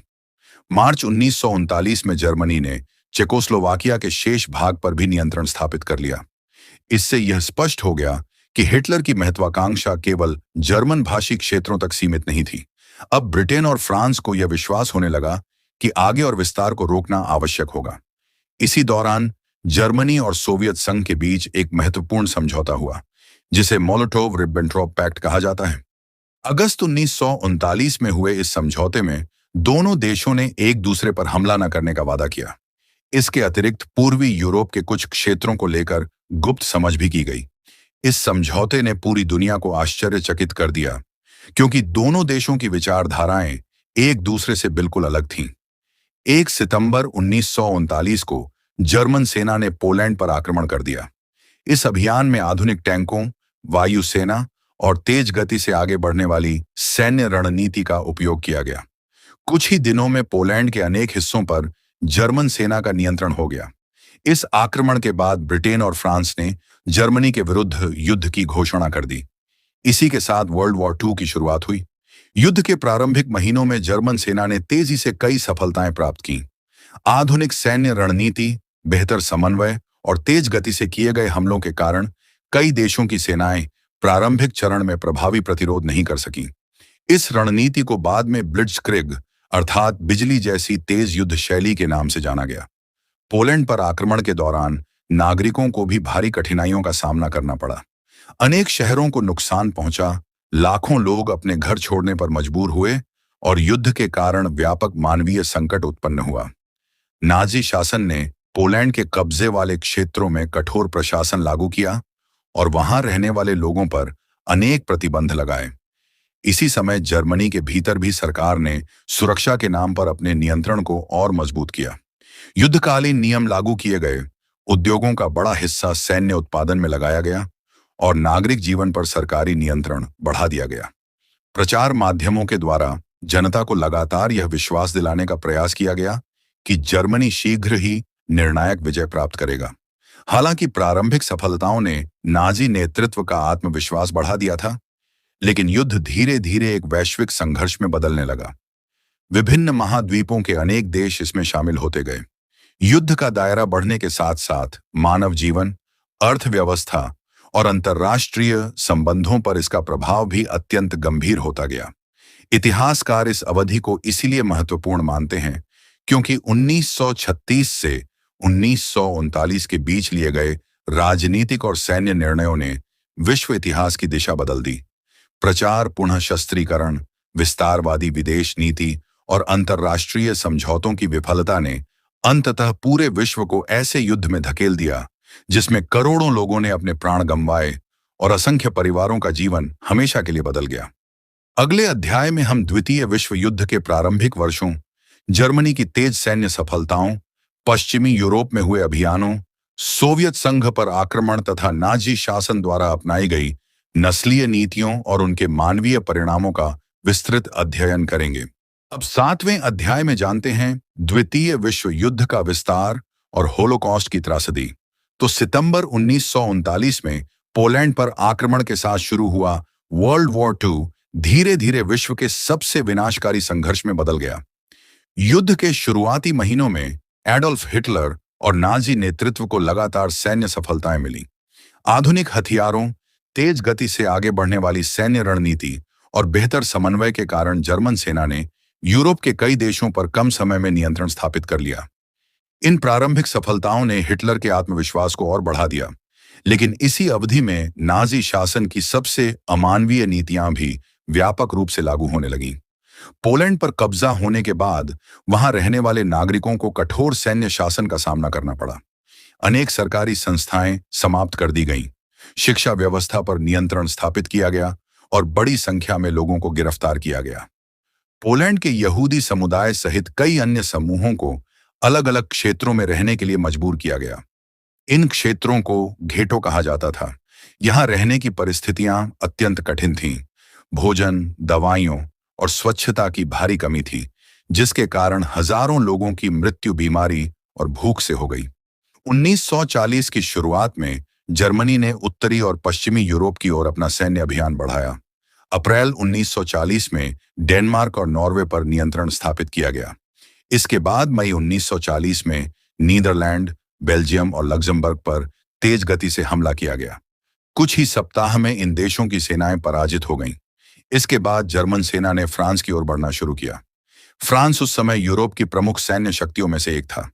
मार्च 1939 में जर्मनी ने चेकोस्लोवाकिया के शेष भाग पर भी नियंत्रण स्थापित कर लिया। इससे यह स्पष्ट हो गया कि हिटलर की महत्वाकांक्षा केवल जर्मन भाषी क्षेत्रों तक सीमित नहीं थी। अब ब्रिटेन और फ्रांस को यह विश्वास होने लगा कि आगे और विस्तार को रोकना आवश्यक होगा। इसी दौरान जर्मनी और सोवियत संघ के बीच एक महत्वपूर्ण समझौता हुआ, जिसे मोलोटोव-रिब्बेंट्रॉप पैक्ट कहा जाता है। अगस्त 1939 में हुए इस समझौते में दोनों देशों ने एक दूसरे पर हमला न करने का वादा किया। इसके अतिरिक्त पूर्वी यूरोप के कुछ क्षेत्रों को लेकर गुप्त समझ भी की गई। इस समझौते ने पूरी दुनिया को आश्चर्यचकित कर दिया, क्योंकि दोनों देशों की विचारधाराएं एक दूसरे से बिल्कुल अलग थीं। 1 सितंबर 1939 को जर्मन सेना ने पोलैंड पर आक्रमण कर दिया। इस अभियान में आधुनिक टैंकों, वायुसेना और तेज गति से आगे बढ़ने वाली सैन्य रणनीति का उपयोग किया गया। कुछ ही दिनों में पोलैंड के अनेक हिस्सों पर जर्मन सेना का नियंत्रण हो गया। इस आक्रमण के बाद ब्रिटेन और फ्रांस ने जर्मनी के विरुद्ध युद्ध की घोषणा कर दी। इसी के साथ वर्ल्ड वॉर II की शुरुआत हुई। युद्ध के प्रारंभिक महीनों में जर्मन सेना ने तेजी से कई सफलताएं प्राप्त की। आधुनिक सैन्य रणनीति, बेहतर समन्वय और तेज गति से किए गए हमलों के कारण कई देशों की सेनाएं प्रारंभिक चरण में प्रभावी प्रतिरोध नहीं कर सकीं। इस रणनीति को बाद में ब्लिट्जक्रिग अर्थात बिजली जैसी तेज युद्ध शैली के नाम से जाना गया। पोलैंड पर आक्रमण के दौरान नागरिकों को भी भारी कठिनाइयों का सामना करना पड़ा। अनेक शहरों को नुकसान पहुंचा, लाखों लोग अपने घर छोड़ने पर मजबूर हुए और युद्ध के कारण व्यापक मानवीय संकट उत्पन्न हुआ। नाजी शासन ने पोलैंड के कब्जे वाले क्षेत्रों में कठोर प्रशासन लागू किया और वहां रहने वाले लोगों पर अनेक प्रतिबंध लगाए। इसी समय जर्मनी के भीतर भी सरकार ने सुरक्षा के नाम पर अपने नियंत्रण को और मजबूत किया। युद्धकालीन नियम लागू किए गए, उद्योगों का बड़ा हिस्सा सैन्य उत्पादन में लगाया गया और नागरिक जीवन पर सरकारी नियंत्रण बढ़ा दिया गया। प्रचार माध्यमों के द्वारा जनता को लगातार यह विश्वास दिलाने का प्रयास किया गया कि जर्मनी शीघ्र ही निर्णायक विजय प्राप्त करेगा। हालांकि प्रारंभिक सफलताओं ने नाजी नेतृत्व का आत्मविश्वास बढ़ा दिया था, लेकिन युद्ध धीरे धीरे एक वैश्विक संघर्ष में बदलने लगा। विभिन्न महाद्वीपों के अनेक देश इसमें शामिल होते गए। युद्ध का दायरा बढ़ने के साथ साथ मानव जीवन, अर्थव्यवस्था और अंतर्राष्ट्रीय संबंधों पर इसका प्रभाव भी अत्यंत गंभीर होता गया। इतिहासकार इस अवधि को इसीलिए महत्वपूर्ण मानते हैं क्योंकि 1936 से 1939 के बीच लिए गए राजनीतिक और सैन्य निर्णयों ने विश्व इतिहास की दिशा बदल दी। प्रचार, पुनः शस्त्रीकरण, विस्तारवादी विदेश नीति और अंतर्राष्ट्रीय समझौतों की विफलता ने अंततः पूरे विश्व को ऐसे युद्ध में धकेल दिया जिसमें करोड़ों लोगों ने अपने प्राण गंवाए और असंख्य परिवारों का जीवन हमेशा के लिए बदल गया। अगले अध्याय में हम द्वितीय विश्व युद्ध के प्रारंभिक वर्षों, जर्मनी की तेज सैन्य सफलताओं, पश्चिमी यूरोप में हुए अभियानों, सोवियत संघ पर आक्रमण तथा नाजी शासन द्वारा अपनाई गई नस्लीय नीतियों और उनके मानवीय परिणामों का विस्तृत अध्ययन करेंगे। अब 7वें अध्याय में जानते हैं द्वितीय विश्व युद्ध का विस्तार और होलोकॉस्ट की त्रासदी। तो सितंबर 1939 में पोलैंड पर आक्रमण के साथ शुरू हुआ वर्ल्ड वॉर II धीरे धीरे विश्व के सबसे विनाशकारी संघर्ष में बदल गया। युद्ध के शुरुआती महीनों में एडोल्फ हिटलर और नाजी नेतृत्व को लगातार सैन्य सफलताएं मिली। आधुनिक हथियारों, तेज गति से आगे बढ़ने वाली सैन्य रणनीति और बेहतर समन्वय के कारण जर्मन सेना ने यूरोप के कई देशों पर कम समय में नियंत्रण स्थापित कर लिया। इन प्रारंभिक सफलताओं ने हिटलर के आत्मविश्वास को और बढ़ा दिया, लेकिन इसी अवधि में नाजी शासन की सबसे अमानवीय नीतियां भी व्यापक रूप से लागू होने लगीं। पोलैंड पर कब्जा होने के बाद वहां रहने वाले नागरिकों को कठोर सैन्य शासन का सामना करना पड़ा। अनेक सरकारी संस्थाएं समाप्त कर दी गईं, शिक्षा व्यवस्था पर नियंत्रण स्थापित किया गया और बड़ी संख्या में लोगों को गिरफ्तार किया गया। पोलैंड के यहूदी समुदाय सहित कई अन्य समूहों को अलग अलग क्षेत्रों में रहने के लिए मजबूर किया गया। इन क्षेत्रों को घेटो कहा जाता था। यहां रहने की परिस्थितियां अत्यंत कठिन थीं। भोजन, दवाइयों और स्वच्छता की भारी कमी थी, जिसके कारण हजारों लोगों की मृत्यु बीमारी और भूख से हो गई। 1940 की शुरुआत में जर्मनी ने उत्तरी और पश्चिमी यूरोप की ओर अपना सैन्य अभियान बढ़ाया। अप्रैल 1940 में डेनमार्क और नॉर्वे पर नियंत्रण स्थापित किया गया। इसके बाद मई 1940 में नीदरलैंड, बेल्जियम और लग्जमबर्ग पर तेज गति से हमला किया गया। कुछ ही सप्ताह में इन देशों की सेनाएं पराजित हो गईं। इसके बाद जर्मन सेना ने फ्रांस की ओर बढ़ना शुरू किया। फ्रांस उस समय यूरोप की प्रमुख सैन्य शक्तियों में से एक था।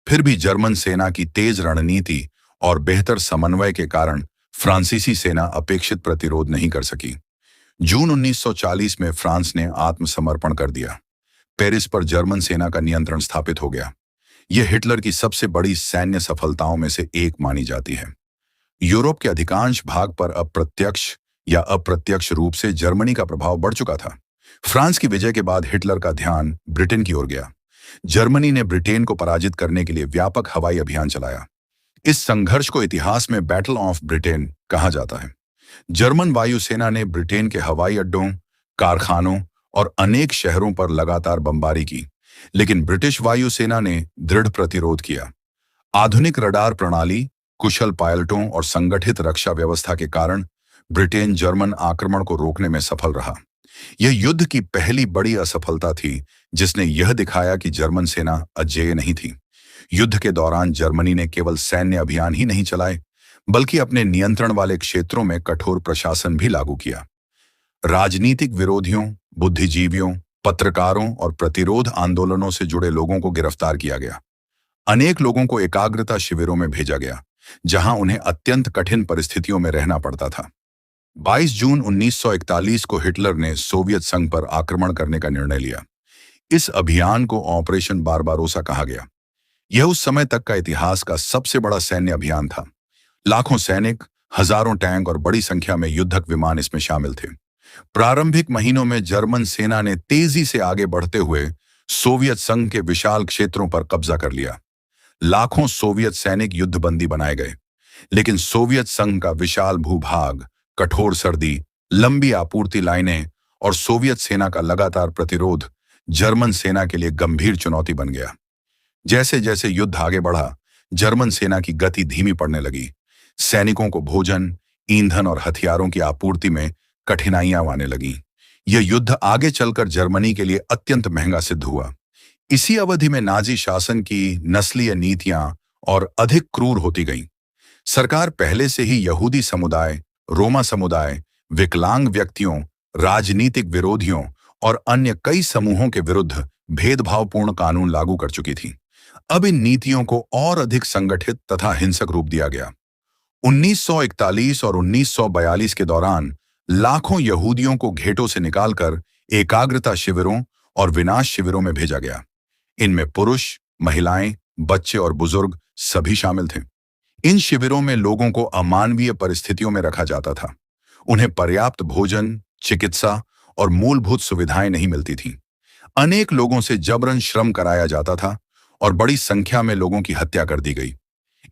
फिर भी जर्मन सेना की तेज रणनीति और बेहतर समन्वय के कारण फ्रांसीसी सेना अपेक्षित प्रतिरोध नहीं कर सकी। जून 1940 में फ्रांस ने आत्मसमर्पण कर दिया। पेरिस पर जर्मन सेना का नियंत्रण स्थापित हो गया। यह हिटलर की सबसे बड़ी सैन्य सफलताओं में से एक मानी जाती है। यूरोप के अधिकांश भाग पर अप्रत्यक्ष या अप्रत्यक्ष रूप से जर्मनी का प्रभाव बढ़ चुका था। फ्रांस की विजय के बाद हिटलर का ध्यान ब्रिटेन की ओर गया। जर्मनी ने ब्रिटेन को पराजित करने के लिए व्यापक हवाई अभियान चलाया। इस संघर्ष को इतिहास में बैटल ऑफ ब्रिटेन कहा जाता है। जर्मन वायुसेना ने ब्रिटेन के हवाई अड्डों, कारखानों और अनेक शहरों पर लगातार बमबारी की, लेकिन ब्रिटिश वायुसेना ने दृढ़ प्रतिरोध किया। आधुनिक रडार प्रणाली, कुशल पायलटों और संगठित रक्षा व्यवस्था के कारण ब्रिटेन जर्मन आक्रमण को रोकने में सफल रहा। यह युद्ध की पहली बड़ी असफलता थी, जिसने यह दिखाया कि जर्मन सेना अजेय नहीं थी। युद्ध के दौरान जर्मनी ने केवल सैन्य अभियान ही नहीं चलाए, बल्कि अपने नियंत्रण वाले क्षेत्रों में कठोर प्रशासन भी लागू किया। राजनीतिक विरोधियों, बुद्धिजीवियों, पत्रकारों और प्रतिरोध आंदोलनों से जुड़े लोगों को गिरफ्तार किया गया। अनेक लोगों को एकाग्रता शिविरों में भेजा गया, जहां उन्हें अत्यंत कठिन परिस्थितियों में रहना पड़ता था। 22 जून 1941 को हिटलर ने सोवियत संघ पर आक्रमण करने का निर्णय लिया। इस अभियान को ऑपरेशन बारबारोसा कहा गया। यह उस समय तक का इतिहास का सबसे बड़ा सैन्य अभियान था। लाखों सैनिक, हजारों टैंक और बड़ी संख्या में युद्धक विमान इसमें शामिल थे। प्रारंभिक महीनों में जर्मन सेना ने तेजी से आगे बढ़ते हुए सोवियत संघ के विशाल क्षेत्रों पर कब्जा कर लिया। लाखों सोवियत सैनिक युद्धबंदी बनाए गए, लेकिन सोवियत संघ का विशाल भूभाग, कठोर सर्दी, लंबी आपूर्ति लाइनें और सोवियत सेना का लगातार प्रतिरोध जर्मन सेना के लिए गंभीर चुनौती बन गया। जैसे जैसे युद्ध आगे बढ़ा, जर्मन सेना की गति धीमी पड़ने लगी। सैनिकों को भोजन, ईंधन और हथियारों की आपूर्ति में कठिनाइयां आने लगीं। यह युद्ध आगे चलकर जर्मनी के लिए अत्यंत महंगा सिद्ध हुआ। इसी अवधि में नाजी शासन की नस्लीय नीतियां और अधिक क्रूर होती गईं। सरकार पहले से ही यहूदी समुदाय, रोमा समुदाय, विकलांग व्यक्तियों, राजनीतिक विरोधियों और अन्य कई समूहों के विरुद्ध भेदभावपूर्ण कानून लागू कर चुकी थी। अब इन नीतियों को और अधिक संगठित तथा हिंसक रूप दिया गया। 1941 और 1942 के दौरान लाखों यहूदियों को घेटों से निकालकर एकाग्रता शिविरों और विनाश शिविरों में भेजा गया। इनमें पुरुष, महिलाएं, बच्चे और बुजुर्ग सभी शामिल थे। इन शिविरों में लोगों को अमानवीय परिस्थितियों में रखा जाता था। उन्हें पर्याप्त भोजन, चिकित्सा और मूलभूत सुविधाएं नहीं मिलती थीं। अनेक लोगों से जबरन श्रम कराया जाता था और बड़ी संख्या में लोगों की हत्या कर दी गई।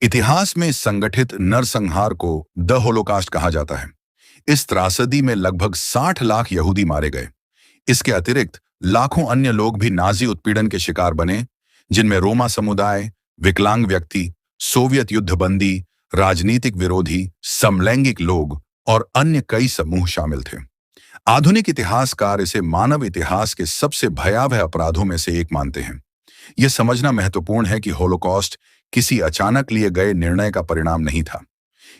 इतिहास में संगठित नरसंहार को द होलोकास्ट कहा जाता है। इस त्रासदी में लगभग 60 लाख यहूदी मारे गए। इसके अतिरिक्त लाखों अन्य लोग भी नाजी उत्पीड़न के शिकार बने, जिनमें रोमा समुदाय, विकलांग व्यक्ति, सोवियत युद्धबंदी, राजनीतिक विरोधी, समलैंगिक लोग और अन्य कई समूह शामिल थे। आधुनिक इतिहासकार इसे मानव इतिहास के सबसे भयावह अपराधों में से एक मानते हैं। यह समझना महत्वपूर्ण है कि होलोकॉस्ट किसी अचानक लिए गए निर्णय का परिणाम नहीं था।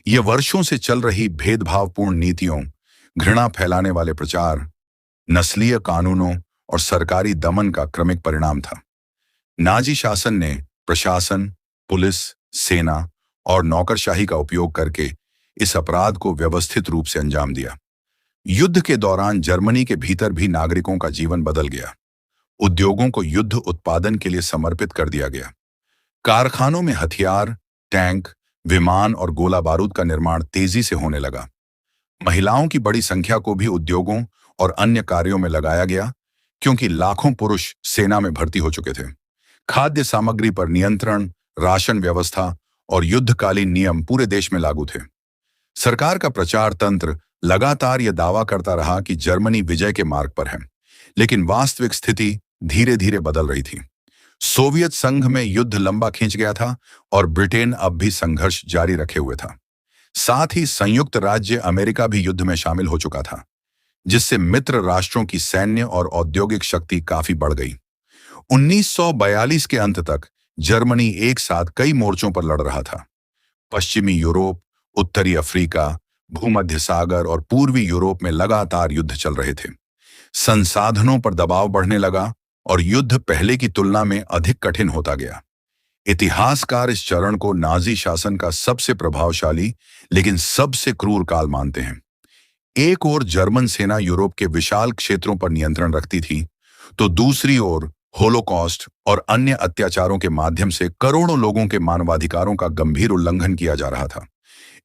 यह वर्षों से चल रही भेदभावपूर्ण नीतियों, घृणा फैलाने वाले प्रचार, नस्लीय कानूनों और सरकारी दमन का क्रमिक परिणाम था। नाजी शासन ने प्रशासन, पुलिस, सेना और नौकरशाही का उपयोग करके इस अपराध को व्यवस्थित रूप से अंजाम दिया। युद्ध के दौरान जर्मनी के भीतर भी नागरिकों का जीवन बदल गया। उद्योगों को युद्ध उत्पादन के लिए समर्पित कर दिया गया। कारखानों में हथियार, टैंक, विमान और गोला बारूद का निर्माण तेजी से होने लगा। महिलाओं की बड़ी संख्या को भी उद्योगों और अन्य कार्यों में लगाया गया, क्योंकि लाखों पुरुष सेना में भर्ती हो चुके थे। खाद्य सामग्री पर नियंत्रण, राशन व्यवस्था और युद्धकालीन नियम पूरे देश में लागू थे। सरकार का प्रचार तंत्र लगातार यह दावा करता रहा कि जर्मनी विजय के मार्ग पर है, लेकिन वास्तविक स्थिति धीरे धीरे बदल रही थी। सोवियत संघ में युद्ध लंबा खींच गया था और ब्रिटेन अब भी संघर्ष जारी रखे हुए था। साथ ही संयुक्त राज्य अमेरिका भी युद्ध में शामिल हो चुका था, जिससे मित्र राष्ट्रों की सैन्य और औद्योगिक शक्ति काफी बढ़ गई। 1942 के अंत तक जर्मनी एक साथ कई मोर्चों पर लड़ रहा था। पश्चिमी यूरोप, उत्तरी अफ्रीका, भूमध्य सागर और पूर्वी यूरोप में लगातार युद्ध चल रहे थे। संसाधनों पर दबाव बढ़ने लगा और युद्ध पहले की तुलना में अधिक कठिन होता गया। इतिहासकार इस चरण को नाजी शासन का सबसे प्रभावशाली लेकिन सबसे क्रूर काल मानते हैं। एक ओर जर्मन सेना यूरोप के विशाल क्षेत्रों पर नियंत्रण रखती थी, तो दूसरी ओर होलोकॉस्ट और अन्य अत्याचारों के माध्यम से करोड़ों लोगों के मानवाधिकारों का गंभीर उल्लंघन किया जा रहा था।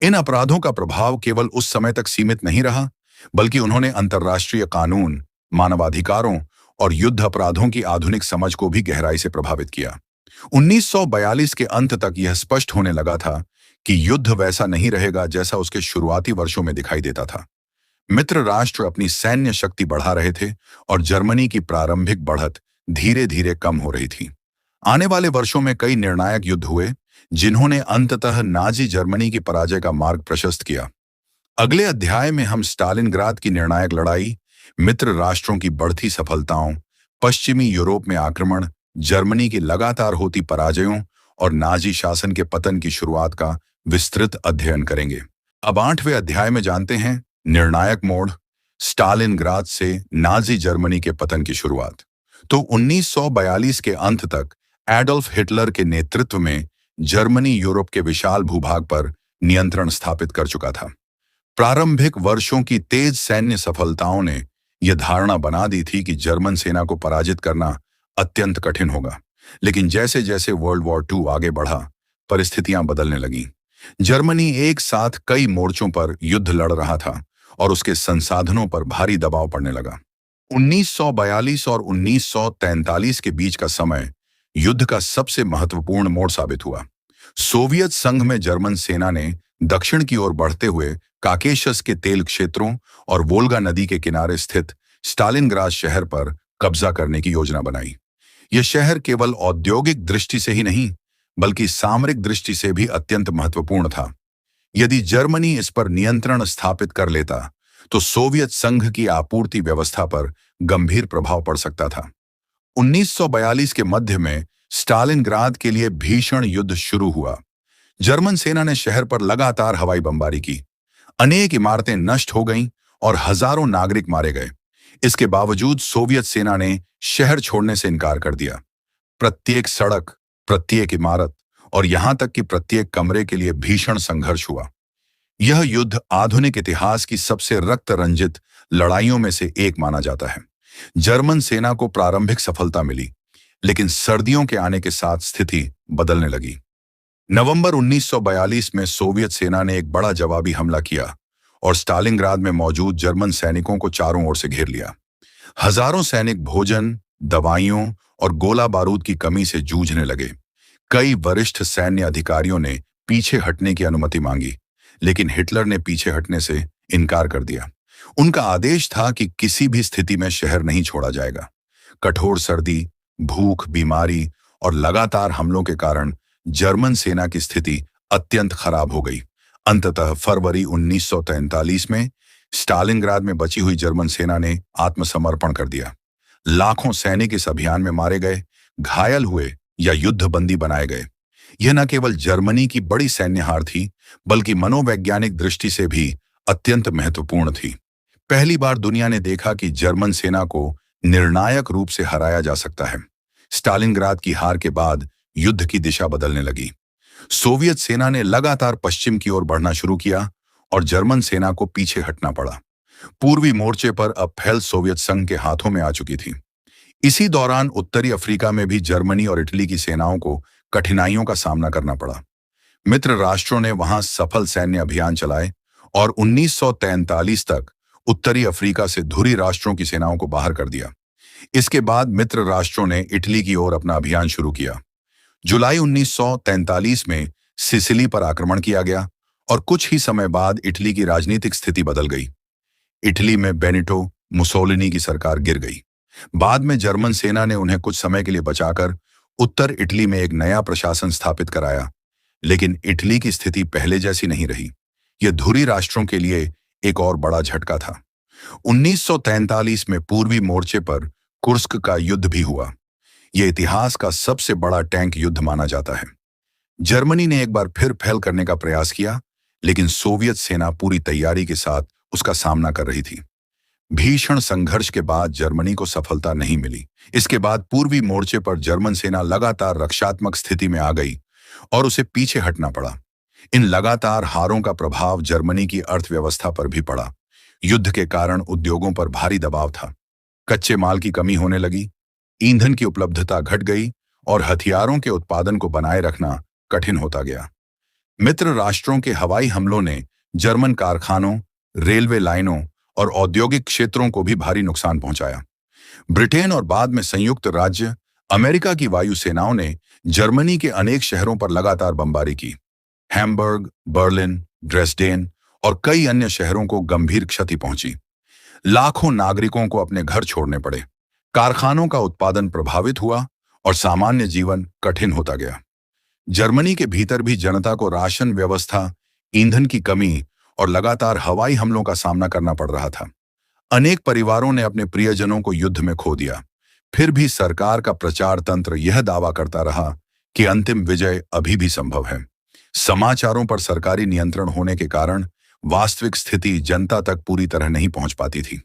इन अपराधों का प्रभाव केवल उस समय तक सीमित नहीं रहा, बल्कि उन्होंने अंतर्राष्ट्रीय कानून, मानवाधिकारों और युद्ध अपराधों की आधुनिक समझ को भी गहराई से प्रभावित किया। 1942 के अंत तक यह स्पष्ट होने लगा था कि युद्ध वैसा नहीं रहेगा जैसा उसके शुरुआती वर्षों में दिखाई देता था। मित्र राष्ट्र अपनी सैन्य शक्ति बढ़ा रहे थे और जर्मनी की प्रारंभिक बढ़त धीरे धीरे कम हो रही थी। आने वाले वर्षों में कई निर्णायक युद्ध हुए, जिन्होंने अंततः नाजी जर्मनी की पराजय का मार्ग प्रशस्त किया। अगले अध्याय में हम स्टालिनग्राद की निर्णायक लड़ाई, मित्र राष्ट्रों की बढ़ती सफलताओं, पश्चिमी यूरोप में आक्रमण, जर्मनी की लगातार होती पराजयों और नाजी शासन के पतन की शुरुआत का विस्तृत अध्ययन करेंगे। अब 8वें अध्याय में जानते हैं निर्णायक मोड़, स्टालिनग्राद से नाजी जर्मनी के पतन की शुरुआत। तो 1942 के अंत तक एडोल्फ हिटलर के नेतृत्व में जर्मनी यूरोप के विशाल भूभाग पर नियंत्रण स्थापित कर चुका था। प्रारंभिक वर्षों की तेज सैन्य सफलताओं ने यह धारणा बना दी थी कि जर्मन सेना को पराजित करना अत्यंत कठिन होगा। लेकिन जैसे जैसे वर्ल्ड वॉर II आगे बढ़ा, परिस्थितियां बदलने लगीं। जर्मनी एक साथ कई मोर्चों पर युद्ध लड़ रहा था और उसके संसाधनों पर भारी दबाव पड़ने लगा। 1942 और 1943 के बीच का समय युद्ध का सबसे महत्वपूर्ण मोड़ साबित हुआ। सोवियत संघ में जर्मन सेना ने दक्षिण की ओर बढ़ते हुए काकेशस के तेल क्षेत्रों और वोल्गा नदी के किनारे स्थित स्टालिनग्राद शहर पर कब्जा करने की योजना बनाई। यह शहर केवल औद्योगिक दृष्टि से ही नहीं, बल्कि सामरिक दृष्टि से भी अत्यंत महत्वपूर्ण था। यदि जर्मनी इस पर नियंत्रण स्थापित कर लेता, तो सोवियत संघ की आपूर्ति व्यवस्था पर गंभीर प्रभाव पड़ सकता था। 1942 के मध्य में स्टालिनग्राद के लिए भीषण युद्ध शुरू हुआ। जर्मन सेना ने शहर पर लगातार हवाई बमबारी की। अनेक इमारतें नष्ट हो गईं और हजारों नागरिक मारे गए। इसके बावजूद सोवियत सेना ने शहर छोड़ने से इनकार कर दिया। प्रत्येक सड़क, प्रत्येक इमारत और यहां तक कि प्रत्येक कमरे के लिए भीषण संघर्ष हुआ। यह युद्ध आधुनिक इतिहास की सबसे रक्त रंजित लड़ाइयों में से एक माना जाता है। जर्मन सेना को प्रारंभिक सफलता मिली, लेकिन सर्दियों के आने के साथ स्थिति बदलने लगी। नवंबर 1942 में सोवियत सेना ने एक बड़ा जवाबी हमला किया और स्टालिनग्राद में मौजूद जर्मन सैनिकों को चारों ओर से घेर लिया। हजारों सैनिक भोजन, दवाइयों और गोला बारूद की कमी से जूझने लगे। कई वरिष्ठ सैन्य अधिकारियों ने पीछे हटने की अनुमति मांगी, लेकिन हिटलर ने पीछे हटने से इनकार कर दिया। उनका आदेश था कि किसी भी स्थिति में शहर नहीं छोड़ा जाएगा। कठोर सर्दी, भूख, बीमारी और लगातार हमलों के कारण जर्मन सेना की स्थिति अत्यंत खराब हो गई। अंततः फरवरी 1943 में स्टालिनग्राद में बची हुई जर्मन सेना ने आत्मसमर्पण कर दिया। लाखों सैनिक इस अभियान में मारे गए, घायल हुए या युद्धबंदी बनाए गए। यह न केवल जर्मनी की बड़ी सैन्य हार थी, बल्कि मनोवैज्ञानिक दृष्टि से भी अत्यंत महत्वपूर्ण थी। पहली बार दुनिया ने देखा कि जर्मन सेना को निर्णायक रूप से हराया जा सकता है। स्टालिनग्राद की हार के बाद युद्ध की दिशा बदलने लगी। सोवियत सेना ने लगातार पश्चिम की ओर बढ़ना शुरू किया और जर्मन सेना को पीछे हटना पड़ा। पूर्वी मोर्चे पर अब फैल सोवियत संघ के हाथों में आ चुकी थी। इसी दौरान उत्तरी अफ्रीका में भी जर्मनी और इटली की सेनाओं को कठिनाइयों का सामना करना पड़ा। मित्र राष्ट्रों ने वहां सफल सैन्य अभियान चलाए और 1943 तक उत्तरी अफ्रीका से धुरी राष्ट्रों की सेनाओं को बाहर कर दिया। इसके बाद मित्र राष्ट्रों ने इटली की ओर अपना अभियान शुरू किया। जुलाई 1943 में सिसिली पर आक्रमण किया गया और कुछ ही समय बाद इटली की राजनीतिक स्थिति बदल गई। इटली में बेनिटो मुसोलिनी की सरकार गिर गई। बाद में जर्मन सेना ने उन्हें कुछ समय के लिए बचाकर उत्तर इटली में एक नया प्रशासन स्थापित कराया, लेकिन इटली की स्थिति पहले जैसी नहीं रही। यह धुरी राष्ट्रों के लिए एक और बड़ा झटका था। 1943 में पूर्वी मोर्चे पर कुर्स्क का युद्ध भी हुआ। यह इतिहास का सबसे बड़ा टैंक युद्ध माना जाता है। जर्मनी ने एक बार फिर फैल करने का प्रयास किया, लेकिन सोवियत सेना पूरी तैयारी के साथ उसका सामना कर रही थी। भीषण संघर्ष के बाद जर्मनी को सफलता नहीं मिली। इसके बाद पूर्वी मोर्चे पर जर्मन सेना लगातार रक्षात्मक स्थिति में आ गई और उसे पीछे हटना पड़ा। इन लगातार हारों का प्रभाव जर्मनी की अर्थव्यवस्था पर भी पड़ा। युद्ध के कारण उद्योगों पर भारी दबाव था। कच्चे माल की कमी होने लगी, ईंधन की उपलब्धता घट गई और हथियारों के उत्पादन को बनाए रखना कठिन होता गया। मित्र राष्ट्रों के हवाई हमलों ने जर्मन कारखानों, रेलवे लाइनों और औद्योगिक क्षेत्रों को भी भारी नुकसान पहुंचाया। ब्रिटेन और बाद में संयुक्त राज्य अमेरिका की वायुसेनाओं ने जर्मनी के अनेक शहरों पर लगातार बमबारी की। हैम्बर्ग, बर्लिन, ड्रेसडेन और कई अन्य शहरों को गंभीर क्षति पहुंची। लाखों नागरिकों को अपने घर छोड़ने पड़े। कारखानों का उत्पादन प्रभावित हुआ और सामान्य जीवन कठिन होता गया। जर्मनी के भीतर भी जनता को राशन व्यवस्था, ईंधन की कमी और लगातार हवाई हमलों का सामना करना पड़ रहा था। अनेक परिवारों ने अपने प्रियजनों को युद्ध में खो दिया। फिर भी सरकार का प्रचार तंत्र यह दावा करता रहा कि अंतिम विजय अभी भी संभव है। समाचारों पर सरकारी नियंत्रण होने के कारण वास्तविक स्थिति जनता तक पूरी तरह नहीं पहुंच पाती थी।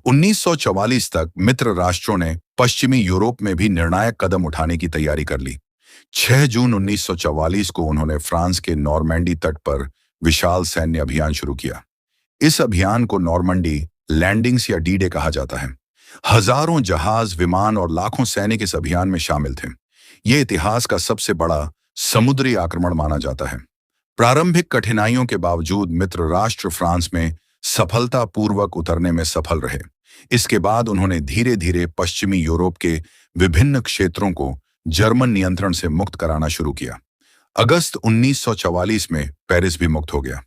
1944 तक मित्र राष्ट्रों ने पश्चिमी यूरोप में भी निर्णायक कदम उठाने की तैयारी कर ली। 6 जून 1944 को उन्होंने फ्रांस के नॉर्मैंडी तट पर विशाल सैन्य अभियान शुरू किया। इस अभियान को नॉर्मंडी लैंडिंग्स या डी डे कहा जाता है। हजारों जहाज, विमान और लाखों सैनिक इस अभियान में शामिल थे। यह इतिहास का सबसे बड़ा समुद्री आक्रमण माना जाता है। प्रारंभिक कठिनाइयों के बावजूद मित्र राष्ट्र फ्रांस में सफलतापूर्वक उतरने में सफल रहे। इसके बाद उन्होंने धीरे धीरे पश्चिमी यूरोप के विभिन्न क्षेत्रों को जर्मन नियंत्रण से मुक्त कराना शुरू किया। अगस्त 1944 में पेरिस भी मुक्त हो गया।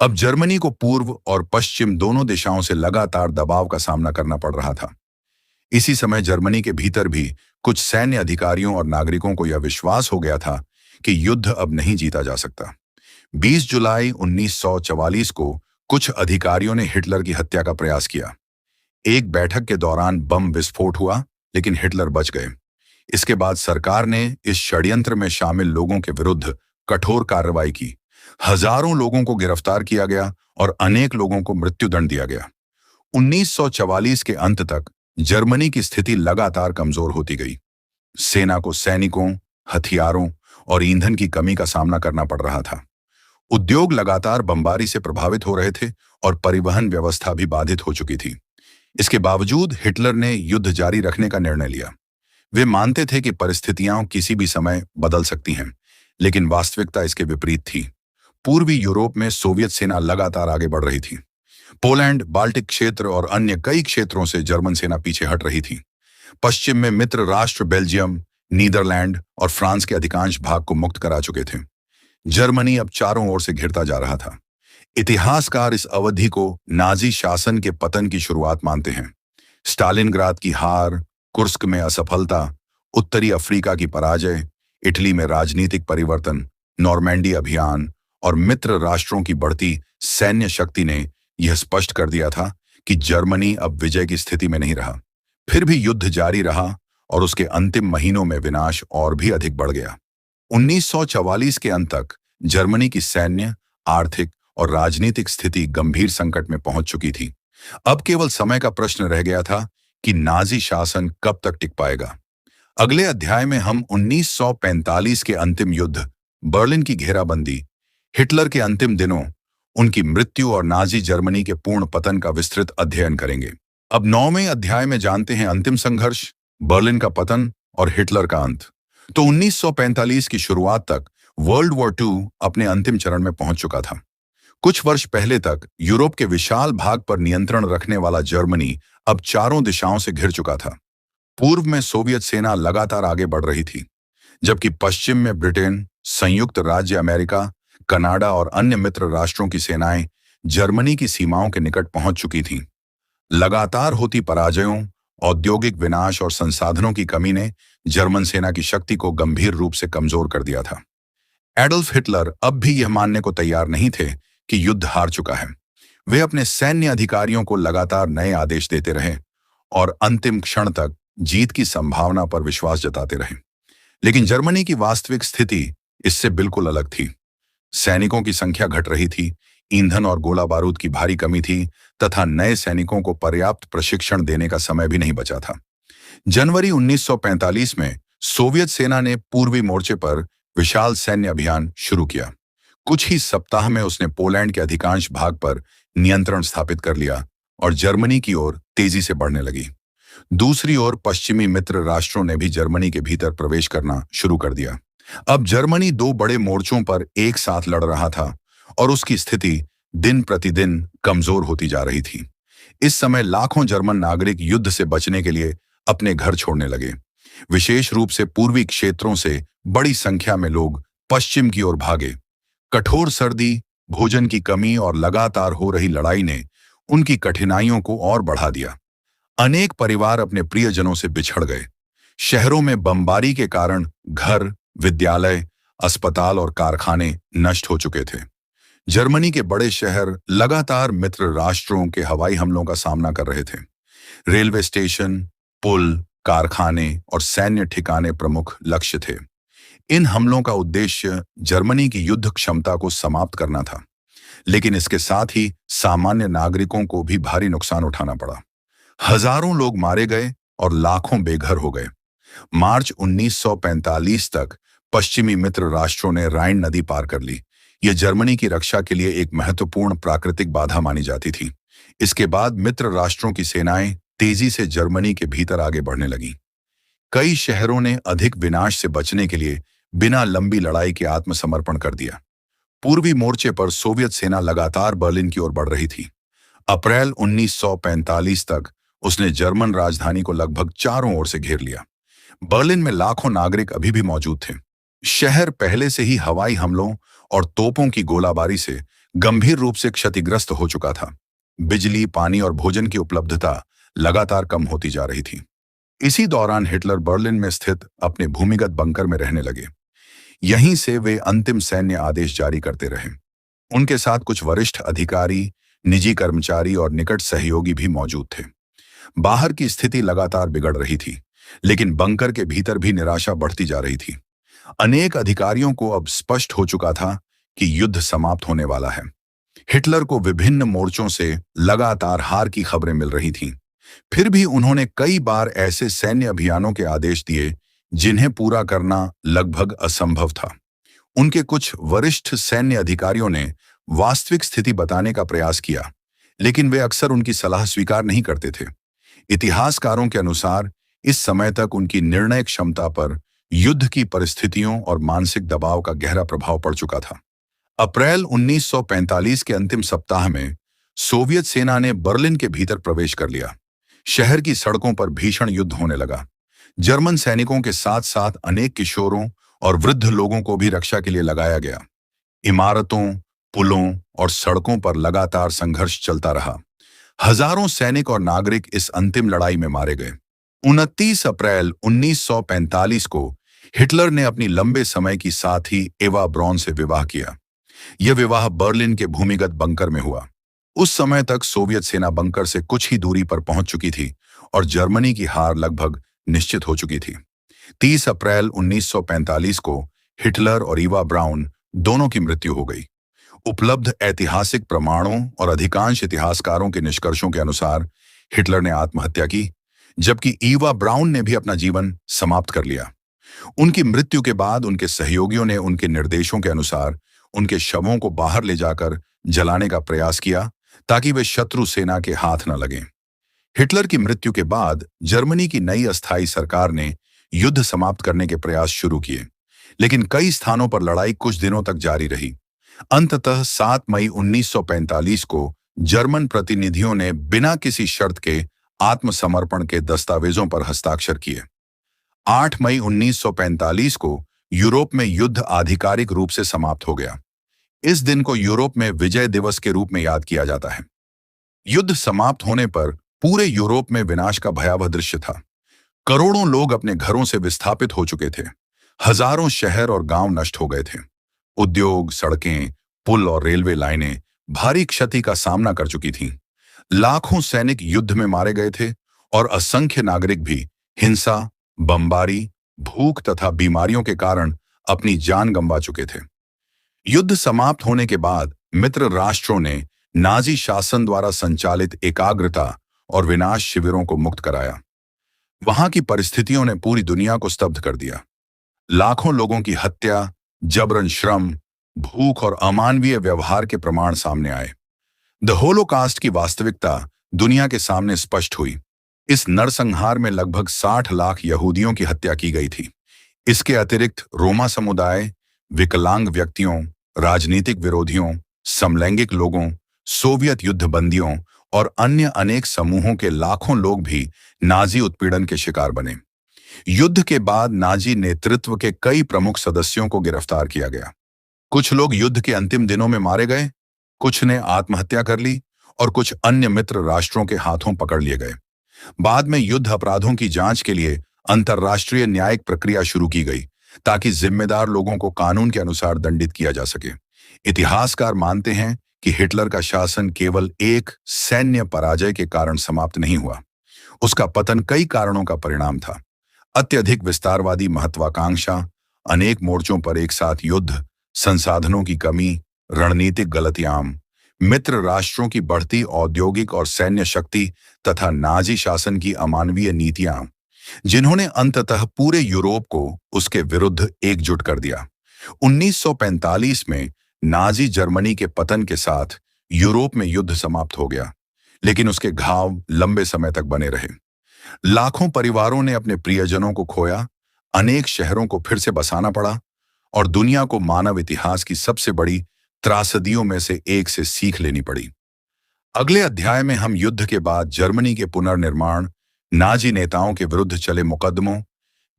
अब जर्मनी को पूर्व और पश्चिम दोनों दिशाओं से लगातार दबाव का सामना करना पड़ रहा था। इसी समय जर्मनी के भीतर भी कुछ सैन्य अधिकारियों और नागरिकों को यह विश्वास हो गया था कि युद्ध अब नहीं जीता जा सकता। 20 जुलाई 1944 को कुछ अधिकारियों ने हिटलर की हत्या का प्रयास किया। एक बैठक के दौरान बम विस्फोट हुआ, लेकिन हिटलर बच गए। इसके बाद सरकार ने इस षड्यंत्र में शामिल लोगों के विरुद्ध कठोर कार्रवाई की। हजारों लोगों को गिरफ्तार किया गया और अनेक लोगों को मृत्युदंड दिया गया। 1944 के अंत तक जर्मनी की स्थिति लगातार कमजोर होती गई। सेना को सैनिकों, हथियारों और ईंधन की कमी का सामना करना पड़ रहा था। उद्योग लगातार बमबारी से प्रभावित हो रहे थे और परिवहन व्यवस्था भी बाधित हो चुकी थी। इसके बावजूद हिटलर ने युद्ध जारी रखने का निर्णय लिया। वे मानते थे कि परिस्थितियां किसी भी समय बदल सकती हैं, लेकिन वास्तविकता इसके विपरीत थी। पूर्वी यूरोप में सोवियत सेना लगातार आगे बढ़ रही थी। पोलैंड, बाल्टिक क्षेत्र और अन्य कई क्षेत्रों से जर्मन सेना पीछे हट रही थी। पश्चिम में मित्र राष्ट्र बेल्जियम, नीदरलैंड और फ्रांस के अधिकांश भाग को मुक्त करा चुके थे। जर्मनी अब चारों ओर से घिरता जा रहा था। इतिहासकार इस अवधि को नाजी शासन के पतन की शुरुआत मानते हैं। स्टालिनग्राद की हार, कुर्स्क में असफलता, उत्तरी अफ्रीका की पराजय, इटली में राजनीतिक परिवर्तन, नॉर्मैंडी अभियान और मित्र राष्ट्रों की बढ़ती सैन्य शक्ति ने यह स्पष्ट कर दिया था कि जर्मनी अब विजय की स्थिति में नहीं रहा। फिर भी युद्ध जारी रहा और उसके अंतिम महीनों में विनाश और भी अधिक बढ़ गया। 1944 के अंत तक जर्मनी की सैन्य, आर्थिक और राजनीतिक स्थिति गंभीर संकट में पहुंच चुकी थी। अब केवल समय का प्रश्न रह गया था कि नाजी शासन कब तक टिक पाएगा। अगले अध्याय में हम 1945 के अंतिम युद्ध, बर्लिन की घेराबंदी, हिटलर के अंतिम दिनों, उनकी मृत्यु और नाजी जर्मनी के पूर्ण पतन का विस्तृत अध्ययन करेंगे। अब 9वें अध्याय में जानते हैं अंतिम संघर्ष, बर्लिन का पतन और हिटलर का अंत। तो 1945 की शुरुआत तक वर्ल्ड वॉर II अपने अंतिम चरण में पहुंच चुका था। कुछ वर्ष पहले तक यूरोप के विशाल भाग पर नियंत्रण रखने वाला जर्मनी अब चारों दिशाओं से घिर चुका था। पूर्व में सोवियत सेना लगातार आगे बढ़ रही थी, जबकि पश्चिम में ब्रिटेन, संयुक्त राज्य अमेरिका, कनाडा और अन्य मित्र राष्ट्रों की सेनाएं जर्मनी की सीमाओं के निकट पहुंच चुकी थीं। लगातार होती पराजयों, औद्योगिक विनाश और संसाधनों की कमी ने जर्मन सेना की शक्ति को गंभीर रूप से कमजोर कर दिया था। एडोल्फ हिटलर अब भी यह मानने को तैयार नहीं थे कि युद्ध हार चुका है। वे अपने सैन्य अधिकारियों को लगातार नए आदेश देते रहे और अंतिम क्षण तक जीत की संभावना पर विश्वास जताते रहे। लेकिन जर्मनी की वास्तविक स्थिति इससे बिल्कुल अलग थी। सैनिकों की संख्या घट रही थी, ईंधन और गोला बारूद की भारी कमी थी तथा नए सैनिकों को पर्याप्त प्रशिक्षण देने का समय भी नहीं बचा था। जनवरी 1945 में सोवियत सेना ने पूर्वी मोर्चे पर विशाल सैन्य अभियान शुरू किया। कुछ ही सप्ताह में उसने पोलैंड के अधिकांश भाग पर नियंत्रण स्थापित कर लिया और जर्मनी की ओर तेजी से बढ़ने लगी। दूसरी ओर पश्चिमी मित्र राष्ट्रों ने भी जर्मनी के भीतर प्रवेश करना शुरू कर दिया। अब जर्मनी दो बड़े मोर्चों पर एक साथ लड़ रहा था और उसकी स्थिति दिन प्रतिदिन कमजोर होती जा रही थी। इस समय लाखों जर्मन नागरिक युद्ध से बचने के लिए अपने घर छोड़ने लगे। विशेष रूप से पूर्वी क्षेत्रों से बड़ी संख्या में लोग पश्चिम की ओर भागे। कठोर सर्दी, भोजन की कमी और लगातार हो रही लड़ाई ने उनकी कठिनाइयों को और बढ़ा दिया। अनेक परिवार अपने प्रियजनों से बिछड़ गए। शहरों में बमबारी के कारण घर, विद्यालय, अस्पताल और कारखाने नष्ट हो चुके थे। जर्मनी के बड़े शहर लगातार मित्र राष्ट्रों के हवाई हमलों का सामना कर रहे थे। रेलवे स्टेशन, पुल, कारखाने और सैन्य ठिकाने प्रमुख लक्ष्य थे। इन हमलों का उद्देश्य जर्मनी की युद्ध क्षमता को समाप्त करना था, लेकिन इसके साथ ही सामान्य नागरिकों को भी भारी नुकसान उठाना पड़ा। हजारों लोग मारे गए और लाखों बेघर हो गए। मार्च 1945 तक पश्चिमी मित्र राष्ट्रों ने राइन नदी पार कर ली। यह जर्मनी की रक्षा के लिए एक महत्वपूर्ण प्राकृतिक बाधा मानी जाती थी। इसके बाद मित्र राष्ट्रों की सेनाएं तेजी से जर्मनी के भीतर आगे बढ़ने लगीं। कई शहरों ने अधिक विनाश से बचने के लिए बिना लंबी लड़ाई के आत्मसमर्पण कर दिया। पूर्वी मोर्चे पर सोवियत सेना लगातार बर्लिन की ओर बढ़ रही थी। अप्रैल 1945 तक उसने जर्मन राजधानी को लगभग चारों ओर से घेर लिया। बर्लिन में लाखों नागरिक अभी भी मौजूद थे। शहर पहले से ही हवाई हमलों और तोपों की गोलाबारी से गंभीर रूप से क्षतिग्रस्त हो चुका था। बिजली, पानी और भोजन की उपलब्धता लगातार कम होती जा रही थी। इसी दौरान हिटलर बर्लिन में स्थित अपने भूमिगत बंकर में रहने लगे। यहीं से वे अंतिम सैन्य आदेश जारी करते रहे। उनके साथ कुछ वरिष्ठ अधिकारी, निजी कर्मचारी और निकट सहयोगी भी मौजूद थे। बाहर की स्थिति लगातार बिगड़ रही थी, लेकिन बंकर के भीतर भी निराशा बढ़ती जा रही थी। अनेक अधिकारियों को अब स्पष्ट हो चुका था कि युद्ध समाप्त होने वाला है। हिटलर को विभिन्न मोर्चों से लगातार हार की खबरें मिल रही थीं। फिर भी उन्होंने कई बार ऐसे सैन्य अभियानों के आदेश दिए जिन्हें पूरा करना लगभग असंभव था। उनके कुछ वरिष्ठ सैन्य अधिकारियों ने वास्तविक स्थिति बताने का प्रयास किया, लेकिन वे अक्सर उनकी सलाह स्वीकार नहीं करते थे। इतिहासकारों के अनुसार इस समय तक उनकी निर्णय क्षमता पर युद्ध की परिस्थितियों और मानसिक दबाव का गहरा प्रभाव पड़ चुका था। अप्रैल 1945 के अंतिम सप्ताह में सोवियत सेना ने बर्लिन के भीतर प्रवेश कर लिया। शहर की सड़कों पर भीषण युद्ध होने लगा। जर्मन सैनिकों के साथ साथ अनेक किशोरों और वृद्ध लोगों को भी रक्षा के लिए लगाया गया। इमारतों, पुलों और सड़कों पर लगातार संघर्ष चलता रहा। हजारों सैनिक और नागरिक इस अंतिम लड़ाई में मारे गए। 29 अप्रैल 1945 को हिटलर ने अपनी लंबे समय की साथी एवा ब्रॉन से विवाह किया। यह विवाह बर्लिन के भूमिगत बंकर में हुआ। उस समय तक सोवियत सेना बंकर से कुछ ही दूरी पर पहुंच चुकी थी और जर्मनी की हार लगभग निश्चित हो चुकी थी। 30 अप्रैल 1945 को हिटलर और ईवा ब्राउन दोनों की मृत्यु हो गई। उपलब्ध ऐतिहासिक प्रमाणों और अधिकांश इतिहासकारों के निष्कर्षों के अनुसार हिटलर ने आत्महत्या की, जबकि ईवा ब्राउन ने भी अपना जीवन समाप्त कर लिया। उनकी मृत्यु के बाद उनके सहयोगियों ने उनके निर्देशों के अनुसार उनके शवों को बाहर ले जाकर जलाने का प्रयास किया ताकि वे शत्रु सेना के हाथ न लगें। हिटलर की मृत्यु के बाद जर्मनी की नई अस्थायी सरकार ने युद्ध समाप्त करने के प्रयास शुरू किए, लेकिन कई स्थानों पर लड़ाई कुछ दिनों तक जारी रही। अंततः 7 मई 1945 को जर्मन प्रतिनिधियों ने बिना किसी शर्त के आत्मसमर्पण के दस्तावेजों पर हस्ताक्षर किए। 8 मई 1945 को यूरोप में युद्ध आधिकारिक रूप से समाप्त हो गया। इस दिन को यूरोप में विजय दिवस के रूप में याद किया जाता है। युद्ध समाप्त होने पर पूरे यूरोप में विनाश का भयावह दृश्य था। करोड़ों लोग अपने घरों से विस्थापित हो चुके थे। हजारों शहर और गांव नष्ट हो गए थे। उद्योग, सड़कें, पुल और रेलवे लाइनें भारी क्षति का सामना कर चुकी थीं। लाखों सैनिक युद्ध में मारे गए थे और असंख्य नागरिक भी हिंसा, बमबारी, भूख तथा बीमारियों के कारण अपनी जान गंवा चुके थे। युद्ध समाप्त होने के बाद मित्र राष्ट्रों ने नाजी शासन द्वारा संचालित एकाग्रता और विनाश शिविरों को मुक्त कराया। वहां की परिस्थितियों ने पूरी दुनिया को स्तब्ध कर दिया। लाखों लोगों की हत्या, जबरन श्रम, भूख और अमानवीय व्यवहार के प्रमाण सामने आए। द होलोकास्ट की वास्तविकता दुनिया के सामने स्पष्ट हुई। इस नरसंहार में लगभग 60 लाख यहूदियों की हत्या की गई थी। इसके अतिरिक्त रोमा समुदाय, विकलांग व्यक्तियों, राजनीतिक विरोधियों, समलैंगिक लोगों, सोवियत युद्धबंदियों और अन्य अनेक समूहों के लाखों लोग भी नाजी उत्पीड़न के शिकार बने। युद्ध के बाद नाजी नेतृत्व के कई प्रमुख सदस्यों को गिरफ्तार किया गया। कुछ लोग युद्ध के अंतिम दिनों में मारे गए, कुछ ने आत्महत्या कर ली और कुछ अन्य मित्र राष्ट्रों के हाथों पकड़ लिए गए। बाद में युद्ध अपराधों की जांच के लिए अंतर्राष्ट्रीय न्यायिक प्रक्रिया शुरू की गई ताकि जिम्मेदार लोगों को कानून के अनुसार दंडित किया जा सके। इतिहासकार मानते हैं कि हिटलर का शासन केवल एक सैन्य पराजय के कारण समाप्त नहीं हुआ। उसका पतन कई कारणों का परिणाम था। अत्यधिक विस्तारवादी महत्वाकांक्षा, अनेक मोर्चों पर एक साथ युद्ध, संसाधनों की कमी, रणनीतिक गलतियां, मित्र राष्ट्रों की बढ़ती औद्योगिक और सैन्य शक्ति तथा नाजी शासन की अमानवीय नीतियां, जिन्होंने अंततः पूरे यूरोप को उसके विरुद्ध एकजुट कर दिया। 1945 में नाजी जर्मनी के पतन के साथ यूरोप में युद्ध समाप्त हो गया, लेकिन उसके घाव लंबे समय तक बने रहे। लाखों परिवारों ने अपने प्रियजनों को खोया, अनेक शहरों को फिर से बसाना पड़ा और दुनिया को मानव इतिहास की सबसे बड़ी त्रासदियों में से एक से सीख लेनी पड़ी। अगले अध्याय में हम युद्ध के बाद जर्मनी के पुनर्निर्माण, नाजी नेताओं के विरुद्ध चले मुकदमों,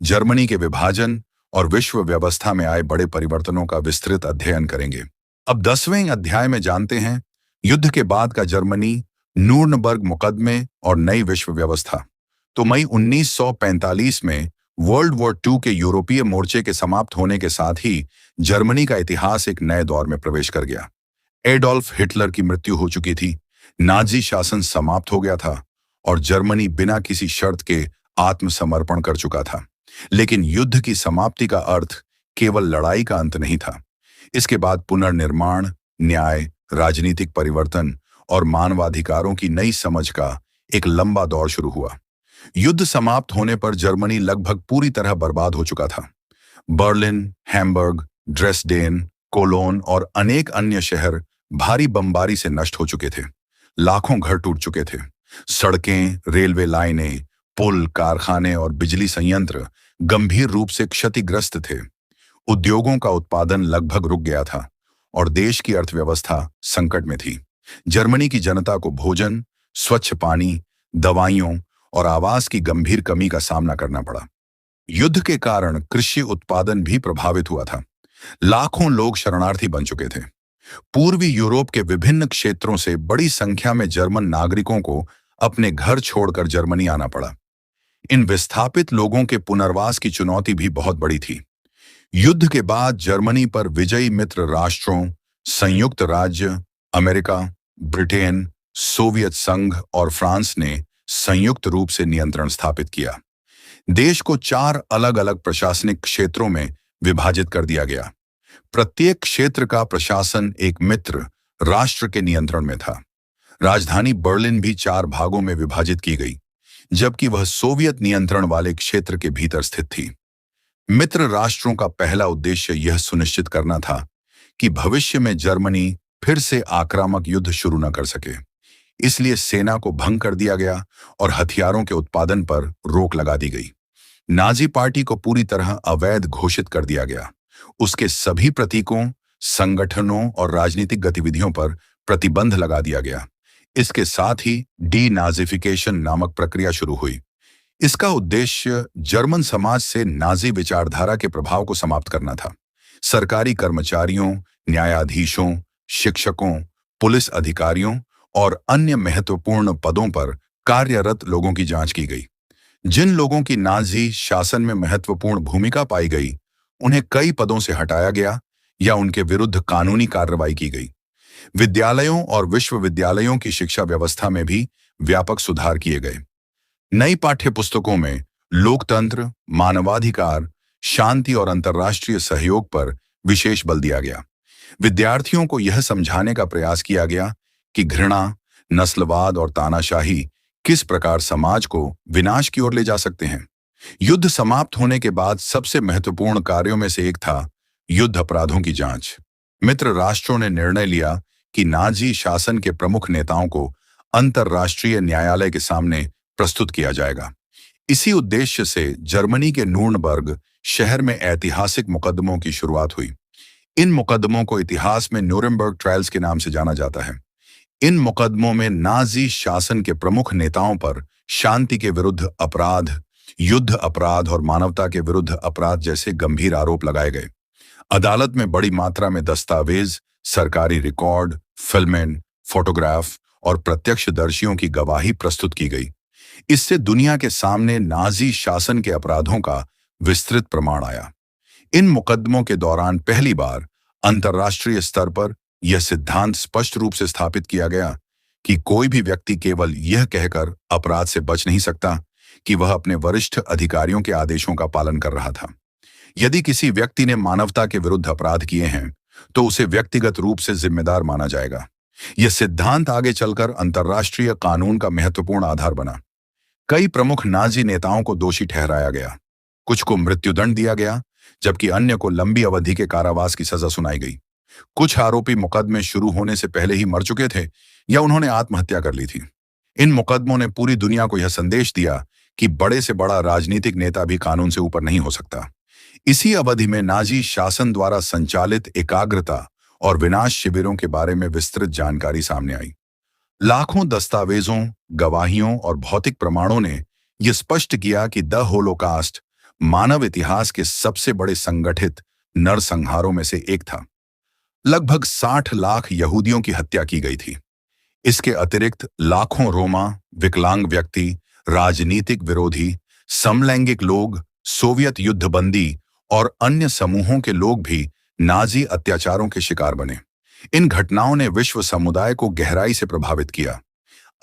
जर्मनी के विभाजन और विश्व व्यवस्था में आए बड़े परिवर्तनों का विस्तृत अध्ययन करेंगे। अब 10वें अध्याय में जानते हैं युद्ध के बाद का जर्मनी, नूर्नबर्ग मुकदमे और नई विश्व व्यवस्था। तो मई 1945 में वर्ल्ड वॉर II के यूरोपीय मोर्चे के समाप्त होने के साथ ही जर्मनी का इतिहास एक नए दौर में प्रवेश कर गया। एडोल्फ हिटलर की मृत्यु हो चुकी थी, नाजी शासन समाप्त हो गया था और जर्मनी बिना किसी शर्त के आत्मसमर्पण कर चुका था। लेकिन युद्ध की समाप्ति का अर्थ केवल लड़ाई का अंत नहीं था। इसके बाद पुनर्निर्माण, न्याय, राजनीतिक परिवर्तन और मानवाधिकारों की नई समझ का एक लंबा दौर शुरू हुआ। युद्ध समाप्त होने पर जर्मनी लगभग पूरी तरह बर्बाद हो चुका था। बर्लिन, हैम्बर्ग, ड्रेसडेन, कोलोन और अनेक अन्य शहर भारी बमबारी से नष्ट हो चुके थे। लाखों घर टूट चुके थे। सड़कें, रेलवे लाइनें, पुल, कारखाने और बिजली संयंत्र गंभीर रूप से क्षतिग्रस्त थे। उद्योगों का उत्पादन लगभग रुक गया था और देश की अर्थव्यवस्था संकट में थी। जर्मनी की जनता को भोजन, स्वच्छ पानी, दवाइयों और आवास की गंभीर कमी का सामना करना पड़ा। युद्ध के कारण कृषि उत्पादन भी प्रभावित हुआ था। लाखों लोग शरणार्थी बन चुके थे। पूर्वी यूरोप के विभिन्न क्षेत्रों से बड़ी संख्या में जर्मन नागरिकों को अपने घर छोड़कर जर्मनी आना पड़ा। इन विस्थापित लोगों के पुनर्वास की चुनौती भी बहुत बड़ी थी। युद्ध के बाद जर्मनी पर विजयी मित्र राष्ट्रों, संयुक्त राज्य अमेरिका, ब्रिटेन, सोवियत संघ और फ्रांस ने संयुक्त रूप से नियंत्रण स्थापित किया। देश को 4 अलग-अलग प्रशासनिक क्षेत्रों में विभाजित कर दिया गया। प्रत्येक क्षेत्र का प्रशासन एक मित्र राष्ट्र के नियंत्रण में था। राजधानी बर्लिन भी 4 भागों में विभाजित की गई, जबकि वह सोवियत नियंत्रण वाले क्षेत्र के भीतर स्थित थी। मित्र राष्ट्रों का पहला उद्देश्य यह सुनिश्चित करना था कि भविष्य में जर्मनी फिर से आक्रामक युद्ध शुरू न कर सके। इसलिए सेना को भंग कर दिया गया और हथियारों के उत्पादन पर रोक लगा दी गई। नाजी पार्टी को पूरी तरह अवैध घोषित कर दिया गया। उसके सभी प्रतीकों, संगठनों और राजनीतिक गतिविधियों पर प्रतिबंध लगा दिया गया। इसके साथ ही डी-नाजिफिकेशन नामक प्रक्रिया शुरू हुई। इसका उद्देश्य जर्मन समाज से नाजी विचारधारा के प्रभाव को समाप्त करना था। सरकारी कर्मचारियों, न्यायाधीशों, शिक्षकों, पुलिस अधिकारियों और अन्य महत्वपूर्ण पदों पर कार्यरत लोगों की जांच की गई। जिन लोगों की नाजी शासन में महत्वपूर्ण भूमिका पाई गई, उन्हें कई पदों से हटाया गया या उनके विरुद्ध कानूनी कार्रवाई की गई। विद्यालयों और विश्वविद्यालयों की शिक्षा व्यवस्था में भी व्यापक सुधार किए गए। नई पाठ्य पुस्तकों में लोकतंत्र, मानवाधिकार, शांति और अंतर्राष्ट्रीय सहयोग पर विशेष बल दिया गया। विद्यार्थियों को यह समझाने का प्रयास किया गया कि घृणा, नस्लवाद और तानाशाही किस प्रकार समाज को विनाश की ओर ले जा सकते हैं। युद्ध समाप्त होने के बाद सबसे महत्वपूर्ण कार्यों में से एक था युद्ध अपराधों की जांच। मित्र राष्ट्रों ने निर्णय लिया कि नाजी शासन के प्रमुख नेताओं को अंतर्राष्ट्रीय न्यायालय के सामने प्रस्तुत किया जाएगा। इसी उद्देश्य से जर्मनी के नूर्नबर्ग शहर में ऐतिहासिक मुकदमों की शुरुआत हुई। इन मुकदमों को इतिहास में न्यूरेमबर्ग ट्रायल्स के नाम से जाना जाता है। इन मुकदमों में नाजी शासन के प्रमुख नेताओं पर शांति के विरुद्ध अपराध, युद्ध अपराध और मानवता के विरुद्ध अपराध जैसे गंभीर आरोप लगाए गए। अदालत में बड़ी मात्रा में दस्तावेज, सरकारी रिकॉर्ड, फिल्में, फोटोग्राफ और प्रत्यक्षदर्शियों की गवाही प्रस्तुत की गई। इससे दुनिया के सामने नाजी शासन के अपराधों का विस्तृत प्रमाण आया। इन मुकदमों के दौरान पहली बार अंतर्राष्ट्रीय स्तर पर यह सिद्धांत स्पष्ट रूप से स्थापित किया गया कि कोई भी व्यक्ति केवल यह कहकर अपराध से बच नहीं सकता कि वह अपने वरिष्ठ अधिकारियों के आदेशों का पालन कर रहा था। यदि किसी व्यक्ति ने मानवता के विरुद्ध अपराध किए हैं, तो उसे व्यक्तिगत रूप से जिम्मेदार माना जाएगा। यह सिद्धांत आगे चलकर अंतर्राष्ट्रीय कानून का महत्वपूर्ण आधार बना। कई प्रमुख नाजी नेताओं को दोषी ठहराया गया, कुछ को मृत्युदंड दिया गया, जबकि अन्य को लंबी अवधि के कारावास की सजा सुनाई गई। कुछ आरोपी मुकदमे शुरू होने से पहले ही मर चुके थे या उन्होंने आत्महत्या कर ली थी। इन मुकदमों ने पूरी दुनिया को यह संदेश दिया कि बड़े से बड़ा राजनीतिक नेता भी कानून से ऊपर नहीं हो सकता। इसी अवधि में नाजी शासन द्वारा संचालित एकाग्रता और विनाश शिविरों के बारे में विस्तृत जानकारी सामने आई। लाखों दस्तावेजों, गवाहियों और भौतिक प्रमाणों ने यह स्पष्ट किया कि द होलोकास्ट मानव इतिहास के सबसे बड़े संगठित नरसंहारों में से एक था। लगभग 60 लाख यहूदियों की हत्या की गई थी। इसके अतिरिक्त लाखों रोमा, विकलांग व्यक्ति, राजनीतिक विरोधी, समलैंगिक लोग, सोवियत युद्धबंदी और अन्य समूहों के लोग भी नाजी अत्याचारों के शिकार बने। इन घटनाओं ने विश्व समुदाय को गहराई से प्रभावित किया।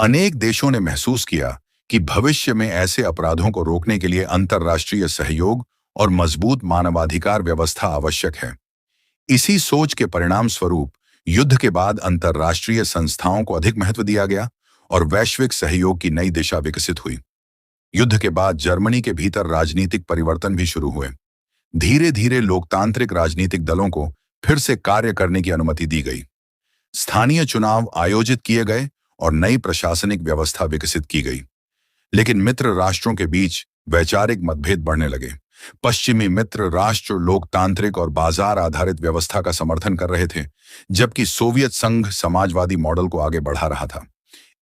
अनेक देशों ने महसूस किया कि भविष्य में ऐसे अपराधों को रोकने के लिए अंतर्राष्ट्रीय सहयोग और मजबूत मानवाधिकार व्यवस्था आवश्यक है। इसी सोच के परिणाम स्वरूप युद्ध के बाद अंतर्राष्ट्रीय संस्थाओं को अधिक महत्व दिया गया और वैश्विक सहयोग की नई दिशा विकसित हुई। युद्ध के बाद जर्मनी के भीतर राजनीतिक परिवर्तन भी शुरू हुए। धीरे धीरे लोकतांत्रिक राजनीतिक दलों को फिर से कार्य करने की अनुमति दी गई। स्थानीय चुनाव आयोजित किए गए और नई प्रशासनिक व्यवस्था विकसित की गई। लेकिन मित्र राष्ट्रों के बीच वैचारिक मतभेद बढ़ने लगे। पश्चिमी मित्र राष्ट्र लोकतांत्रिक और बाजार आधारित व्यवस्था का समर्थन कर रहे थे, जबकि सोवियत संघ समाजवादी मॉडल को आगे बढ़ा रहा था।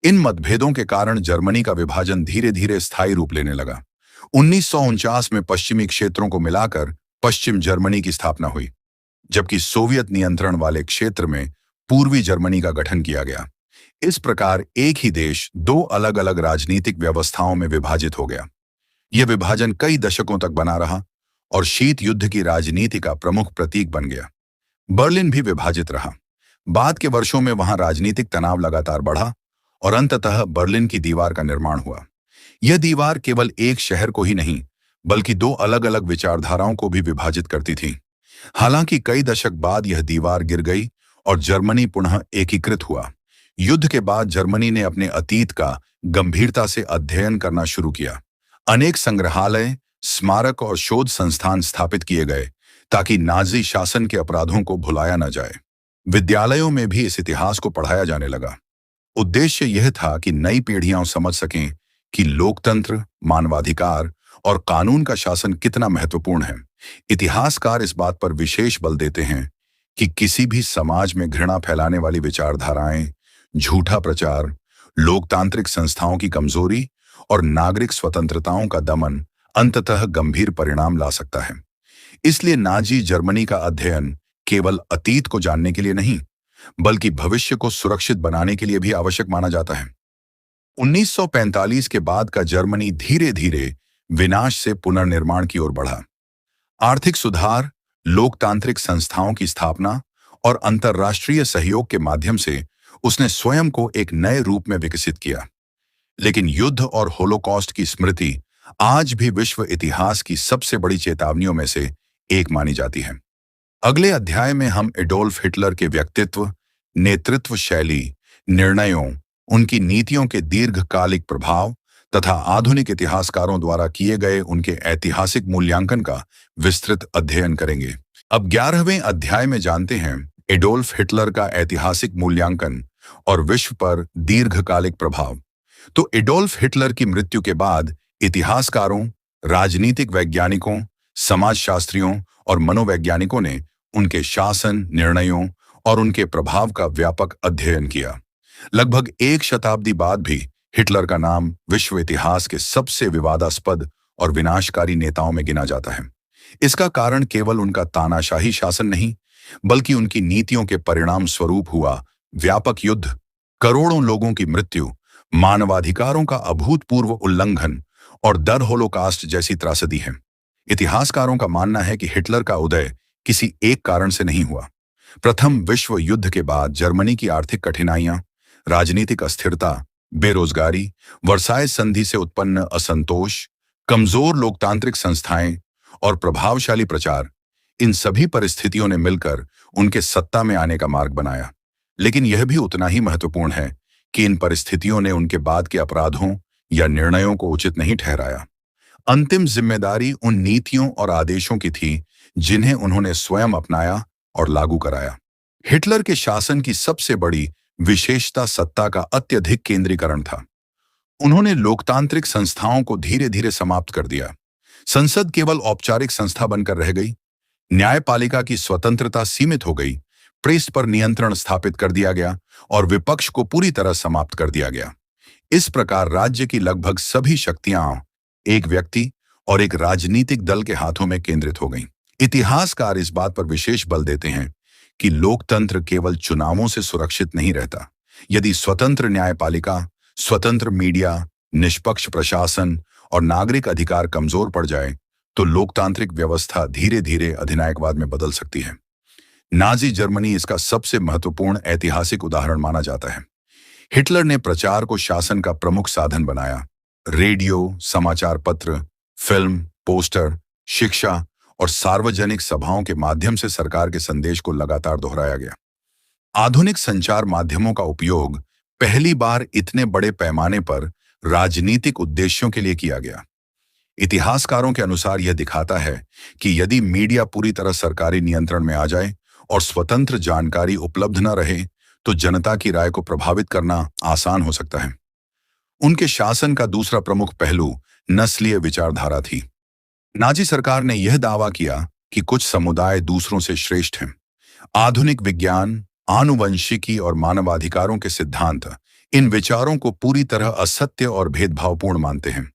इन मतभेदों के कारण जर्मनी का विभाजन धीरे धीरे स्थायी रूप लेने लगा। 1949 में पश्चिमी क्षेत्रों को मिलाकर पश्चिम जर्मनी की स्थापना हुई। जबकि सोवियत नियंत्रण वाले क्षेत्र में पूर्वी जर्मनी का गठन किया गया। इस प्रकार एक ही देश दो अलग अलग राजनीतिक व्यवस्थाओं में विभाजित हो गया। यह विभाजन कई दशकों तक बना रहा और शीत युद्ध की राजनीति का प्रमुख प्रतीक बन गया। बर्लिन भी विभाजित रहा। बाद के वर्षों में वहां राजनीतिक तनाव लगातार बढ़ा और अंततः बर्लिन की दीवार का निर्माण हुआ। यह दीवार केवल एक शहर को ही नहीं, बल्कि दो अलग अलग विचारधाराओं को भी विभाजित करती थी। हालांकि कई दशक बाद यह दीवार गिर गई और जर्मनी पुनः एकीकृत हुआ। युद्ध के बाद जर्मनी ने अपने अतीत का गंभीरता से अध्ययन करना शुरू किया। अनेक संग्रहालय, स्मारक और शोध संस्थान स्थापित किए गए ताकि नाजी शासन के अपराधों को भुलाया न जाए। विद्यालयों में भी इस इतिहास को पढ़ाया जाने लगा। उद्देश्य यह था कि नई पीढ़ियां समझ सकें कि लोकतंत्र, मानवाधिकार और कानून का शासन कितना महत्वपूर्ण है। इतिहासकार इस बात पर विशेष बल देते हैं कि किसी भी समाज में घृणा फैलाने वाली विचारधाराएं, झूठा प्रचार, लोकतांत्रिक संस्थाओं की कमजोरी और नागरिक स्वतंत्रताओं का दमन अंततः गंभीर परिणाम ला सकता है। इसलिए नाजी जर्मनी का अध्ययन केवल अतीत को जानने के लिए नहीं, बल्कि भविष्य को सुरक्षित बनाने के लिए भी आवश्यक माना जाता है। 1945 के बाद का जर्मनी धीरे धीरे विनाश से पुनर्निर्माण की ओर बढ़ा। आर्थिक सुधार, लोकतांत्रिक संस्थाओं की स्थापना और अंतर्राष्ट्रीय सहयोग के माध्यम से उसने स्वयं को एक नए रूप में विकसित किया। लेकिन युद्ध और होलोकॉस्ट की स्मृति आज भी विश्व इतिहास की सबसे बड़ी चेतावनियों में से एक मानी जाती है। अगले अध्याय में हम एडोल्फ हिटलर के व्यक्तित्व, नेतृत्व शैली, निर्णयों, उनकी नीतियों के दीर्घकालिक प्रभाव तथा आधुनिक इतिहासकारों द्वारा किए गए उनके ऐतिहासिक मूल्यांकन का विस्तृत अध्ययन करेंगे। अब 11वें अध्याय में जानते हैं एडोल्फ हिटलर का ऐतिहासिक मूल्यांकन और विश्व पर दीर्घकालिक प्रभाव। तो एडोल्फ हिटलर की मृत्यु के बाद इतिहासकारों, राजनीतिक वैज्ञानिकों, समाजशास्त्रियों और मनोवैज्ञानिकों ने उनके शासन, निर्णयों और उनके प्रभाव का व्यापक अध्ययन किया। लगभग एक शताब्दी बाद भी हिटलर का नाम विश्व इतिहास के सबसे विवादास्पद और विनाशकारी नेताओं में गिना जाता है। इसका कारण केवल उनका तानाशाही शासन नहीं, बल्कि उनकी नीतियों के परिणाम स्वरूप हुआ व्यापक युद्ध, करोड़ों लोगों की मृत्यु, मानवाधिकारों का अभूतपूर्व उल्लंघन और दर होलोकास्ट जैसी त्रासदी है। इतिहासकारों का मानना है कि हिटलर का उदय किसी एक कारण से नहीं हुआ। प्रथम विश्व युद्ध के बाद जर्मनी की आर्थिक कठिनाइयां, राजनीतिक अस्थिरता, बेरोजगारी, वर्साय संधि से उत्पन्न असंतोष, कमजोर लोकतांत्रिक संस्थाएं और प्रभावशाली प्रचार, इन सभी परिस्थितियों ने मिलकर उनके सत्ता में आने का मार्ग बनाया। लेकिन यह भी उतना ही महत्वपूर्ण है कि इन परिस्थितियों ने उनके बाद के अपराधों या निर्णयों को उचित नहीं ठहराया। अंतिम जिम्मेदारी उन नीतियों और आदेशों की थी जिन्हें उन्होंने स्वयं अपनाया और लागू कराया। हिटलर के शासन की सबसे बड़ी विशेषता सत्ता का अत्यधिक केंद्रीकरण था। उन्होंने लोकतांत्रिक संस्थाओं को धीरे धीरे समाप्त कर दिया। संसद केवल औपचारिक संस्था बनकर रह गई, न्यायपालिका की स्वतंत्रता सीमित हो गई, प्रेस पर नियंत्रण स्थापित कर दिया गया और विपक्ष को पूरी तरह समाप्त कर दिया गया। इस प्रकार राज्य की लगभग सभी शक्तियां एक व्यक्ति और एक राजनीतिक दल के हाथों में केंद्रित हो गईं। इतिहासकार इस बात पर विशेष बल देते हैं कि लोकतंत्र केवल चुनावों से सुरक्षित नहीं रहता। यदि स्वतंत्र न्यायपालिका, स्वतंत्र मीडिया, निष्पक्ष प्रशासन और नागरिक अधिकार कमजोर पड़ जाए तो लोकतांत्रिक व्यवस्था धीरे धीरे अधिनायकवाद में बदल सकती है। नाजी जर्मनी इसका सबसे महत्वपूर्ण ऐतिहासिक उदाहरण माना जाता है। हिटलर ने प्रचार को शासन का प्रमुख साधन बनाया। रेडियो, समाचार पत्र, फिल्म, पोस्टर, शिक्षा और सार्वजनिक सभाओं के माध्यम से सरकार के संदेश को लगातार दोहराया गया। आधुनिक संचार माध्यमों का उपयोग पहली बार इतने बड़े पैमाने पर राजनीतिक उद्देश्यों के लिए किया गया। इतिहासकारों के अनुसार यह दिखाता है कि यदि मीडिया पूरी तरह सरकारी नियंत्रण में आ जाए और स्वतंत्र जानकारी उपलब्ध न रहे तो जनता की राय को प्रभावित करना आसान हो सकता है। उनके शासन का दूसरा प्रमुख पहलू नस्लीय विचारधारा थी। नाजी सरकार ने यह दावा किया कि कुछ समुदाय दूसरों से श्रेष्ठ हैं। आधुनिक विज्ञान, आनुवंशिकी और मानवाधिकारों के सिद्धांत इन विचारों को पूरी तरह असत्य और भेदभावपूर्ण मानते हैं।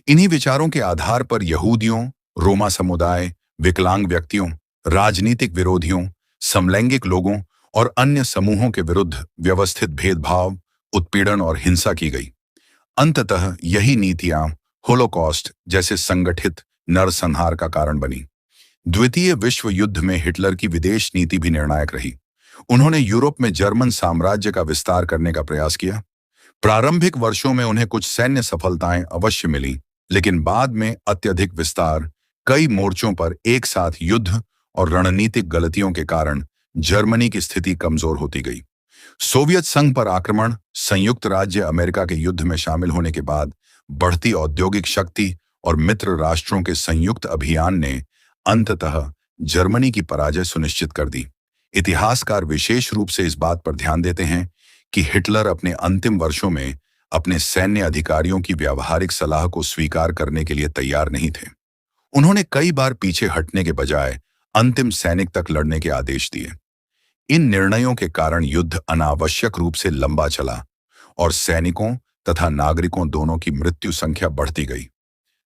इन्हीं विचारों के आधार पर यहूदियों, रोमा समुदाय, विकलांग व्यक्तियों, राजनीतिक विरोधियों, समलैंगिक लोगों और अन्य समूहों के विरुद्ध व्यवस्थित भेदभाव, उत्पीड़न और हिंसा की गई। अंततः यही नीतियां होलोकॉस्ट जैसे संगठित नरसंहार का कारण बनी। द्वितीय विश्व युद्ध में हिटलर की विदेश नीति भी निर्णायक रही। उन्होंने यूरोप में जर्मन साम्राज्य का विस्तार करने का प्रयास किया। प्रारंभिक वर्षों में उन्हें कुछ सैन्य सफलताएं अवश्य मिली, लेकिन बाद में अत्यधिक विस्तार, कई मोर्चों पर एक साथ युद्ध और रणनीतिक गलतियों के कारण जर्मनी की स्थिति कमजोर होती गई। सोवियत संघ पर आक्रमण, संयुक्त राज्य अमेरिका के युद्ध में शामिल होने के बाद बढ़ती औद्योगिक शक्ति और मित्र राष्ट्रों के संयुक्त अभियान ने अंततः जर्मनी की पराजय सुनिश्चित कर दी। इतिहासकार विशेष रूप से इस बात पर ध्यान देते हैं कि हिटलर अपने अंतिम वर्षों में अपने सैन्य अधिकारियों की व्यावहारिक सलाह को स्वीकार करने के लिए तैयार नहीं थे। उन्होंने कई बार पीछे हटने के बजाय अंतिम सैनिक तक लड़ने के आदेश दिए। इन निर्णयों के कारण युद्ध अनावश्यक रूप से लंबा चला और सैनिकों तथा नागरिकों दोनों की मृत्यु संख्या बढ़ती गई।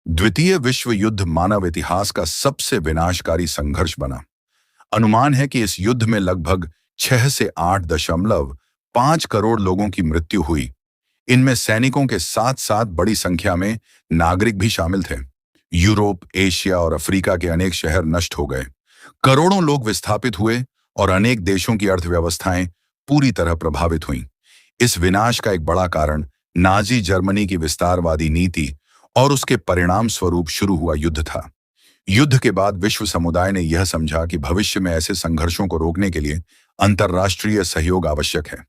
द्वितीय विश्व युद्ध मानव इतिहास का सबसे विनाशकारी संघर्ष बना। अनुमान है कि इस युद्ध में लगभग 6 से 8.5 करोड़ लोगों की मृत्यु हुई। इनमें सैनिकों के साथ साथ बड़ी संख्या में नागरिक भी शामिल थे। यूरोप, एशिया और अफ्रीका के अनेक शहर नष्ट हो गए। करोड़ों लोग विस्थापित हुए और अनेक देशों की अर्थव्यवस्थाएं पूरी तरह प्रभावित हुईं। इस विनाश का एक बड़ा कारण नाजी जर्मनी की विस्तारवादी नीति और उसके परिणाम स्वरूप शुरू हुआ युद्ध था। युद्ध के बाद विश्व समुदाय ने यह समझा कि भविष्य में ऐसे संघर्षों को रोकने के लिए अंतर्राष्ट्रीय सहयोग आवश्यक है।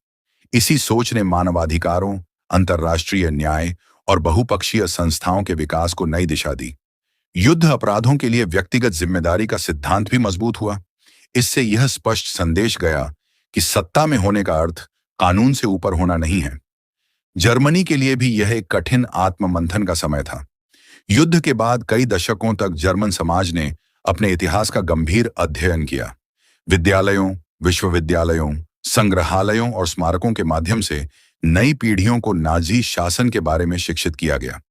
इसी सोच ने मानवाधिकारों, अंतर्राष्ट्रीय न्याय और बहुपक्षीय संस्थाओं के विकास को नई दिशा दी। युद्ध अपराधों के लिए व्यक्तिगत जिम्मेदारी का सिद्धांत भी मजबूत हुआ। इससे यह स्पष्ट संदेश गया कि सत्ता में होने का अर्थ कानून से ऊपर होना नहीं है। जर्मनी के लिए भी यह एक कठिन आत्ममंथन का समय था। युद्ध के बाद कई दशकों तक जर्मन समाज ने अपने इतिहास का गंभीर अध्ययन किया। विद्यालयों, विश्वविद्यालयों, संग्रहालयों और स्मारकों के माध्यम से नई पीढ़ियों को नाजी शासन के बारे में शिक्षित किया गया।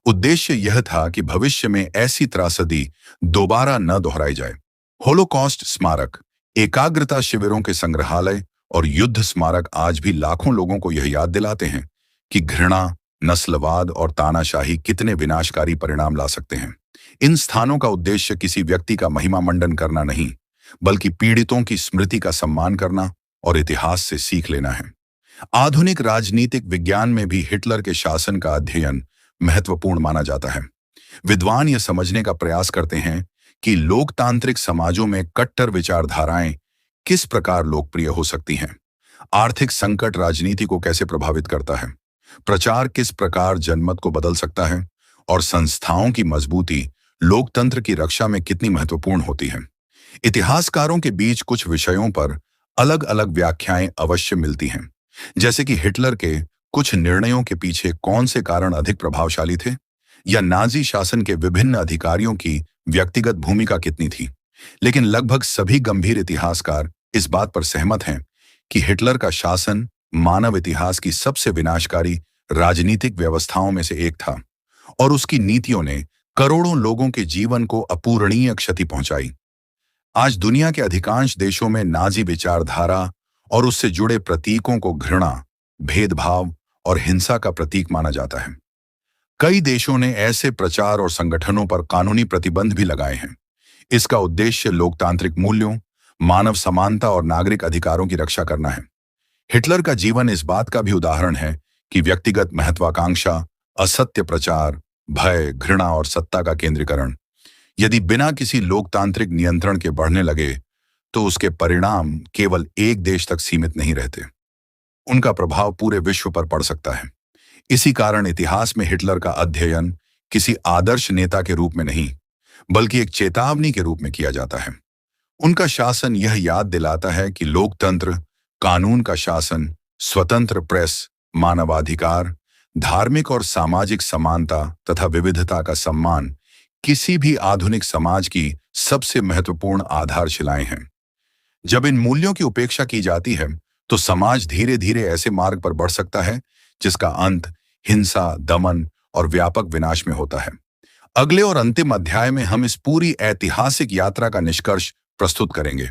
उद्देश्य यह था कि भविष्य में ऐसी त्रासदी दोबारा न दोहराई जाए। होलोकॉस्ट स्मारक, एकाग्रता शिविरों के संग्रहालय और युद्ध स्मारक आज भी लाखों लोगों को यह याद दिलाते हैं कि घृणा, नस्लवाद और तानाशाही कितने विनाशकारी परिणाम ला सकते हैं। इन स्थानों का उद्देश्य किसी व्यक्ति का महिमा मंडन करना नहीं, बल्कि पीड़ितों की स्मृति का सम्मान करना और इतिहास से सीख लेना है। आधुनिक राजनीतिक विज्ञान में भी हिटलर के शासन का अध्ययन महत्वपूर्ण माना जाता है। विद्वान यह समझने का प्रयास करते हैं कि लोकतांत्रिक समाजों में कट्टर विचारधाराएं किस प्रकार लोकप्रिय हो सकती हैं। आर्थिक संकट राजनीति को कैसे प्रभावित करता है, प्रचार किस प्रकार जनमत को बदल सकता है और संस्थाओं की मजबूती लोकतंत्र की रक्षा में कितनी महत्वपूर्ण होती है। इतिहासकारों के बीच कुछ विषयों पर अलग अलग व्याख्याएं अवश्य मिलती हैं, जैसे कि हिटलर के कुछ निर्णयों के पीछे कौन से कारण अधिक प्रभावशाली थे, या नाजी शासन के विभिन्न अधिकारियों की व्यक्तिगत भूमिका कितनी थी। लेकिन लगभग सभी गंभीर इतिहासकार इस बात पर सहमत हैं कि हिटलर का शासन मानव इतिहास की सबसे विनाशकारी राजनीतिक व्यवस्थाओं में से एक था और उसकी नीतियों ने करोड़ों लोगों के जीवन को अपूरणीय क्षति पहुंचाई। आज दुनिया के अधिकांश देशों में नाजी विचारधारा और उससे जुड़े प्रतीकों को घृणा, भेदभाव और हिंसा का प्रतीक माना जाता है। कई देशों ने ऐसे प्रचार और संगठनों पर कानूनी प्रतिबंध भी लगाए हैं। इसका उद्देश्य लोकतांत्रिक मूल्यों, मानव समानता और नागरिक अधिकारों की रक्षा करना है। हिटलर का जीवन इस बात का भी उदाहरण है कि व्यक्तिगत महत्वाकांक्षा, असत्य प्रचार, भय, घृणा और सत्ता का केंद्रीकरण यदि बिना किसी लोकतांत्रिक नियंत्रण के बढ़ने लगे तो उसके परिणाम केवल एक देश तक सीमित नहीं रहते। उनका प्रभाव पूरे विश्व पर पड़ सकता है। इसी कारण इतिहास में हिटलर का अध्ययन किसी आदर्श नेता के रूप में नहीं, बल्कि एक चेतावनी के रूप में किया जाता है। उनका शासन यह याद दिलाता है कि लोकतंत्र, कानून का शासन, स्वतंत्र प्रेस, मानवाधिकार, धार्मिक और सामाजिक समानता तथा विविधता का सम्मान किसी भी आधुनिक समाज की सबसे महत्वपूर्ण आधारशिलाएं हैं। जब इन मूल्यों की उपेक्षा की जाती है तो समाज धीरे धीरे ऐसे मार्ग पर बढ़ सकता है जिसका अंत हिंसा, दमन और व्यापक विनाश में होता है। अगले और अंतिम अध्याय में हम इस पूरी ऐतिहासिक यात्रा का निष्कर्ष प्रस्तुत करेंगे।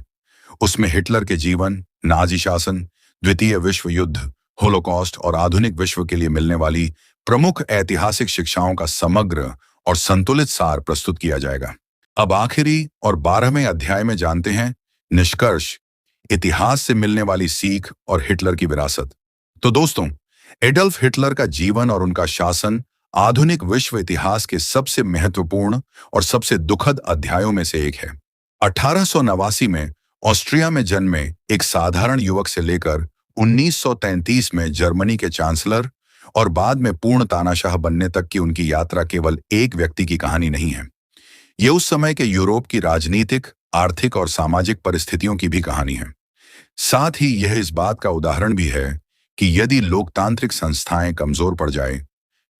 उसमें हिटलर के जीवन, नाजी शासन, द्वितीय विश्व युद्ध, होलोकॉस्ट और आधुनिक विश्व के लिए मिलने वाली प्रमुख ऐतिहासिक शिक्षाओं का समग्र और संतुलित सार प्रस्तुत किया जाएगा। अब आखिरी और 12वें अध्याय में जानते हैं निष्कर्ष, इतिहास से मिलने वाली सीख और हिटलर की विरासत। तो दोस्तों, एडल्फ हिटलर का जीवन और उनका शासन आधुनिक विश्व इतिहास के सबसे महत्वपूर्ण और सबसे दुखद अध्यायों में से एक है। 1889 में ऑस्ट्रिया में जन्मे एक साधारण युवक से लेकर 1933 में जर्मनी के चांसलर और बाद में पूर्ण तानाशाह बनने तक की उनकी यात्रा केवल एक व्यक्ति की कहानी नहीं है। ये उस समय के यूरोप की राजनीतिक, आर्थिक और सामाजिक परिस्थितियों की भी कहानी है। साथ ही यह इस बात का उदाहरण भी है कि यदि लोकतांत्रिक संस्थाएं कमजोर पड़ जाएं,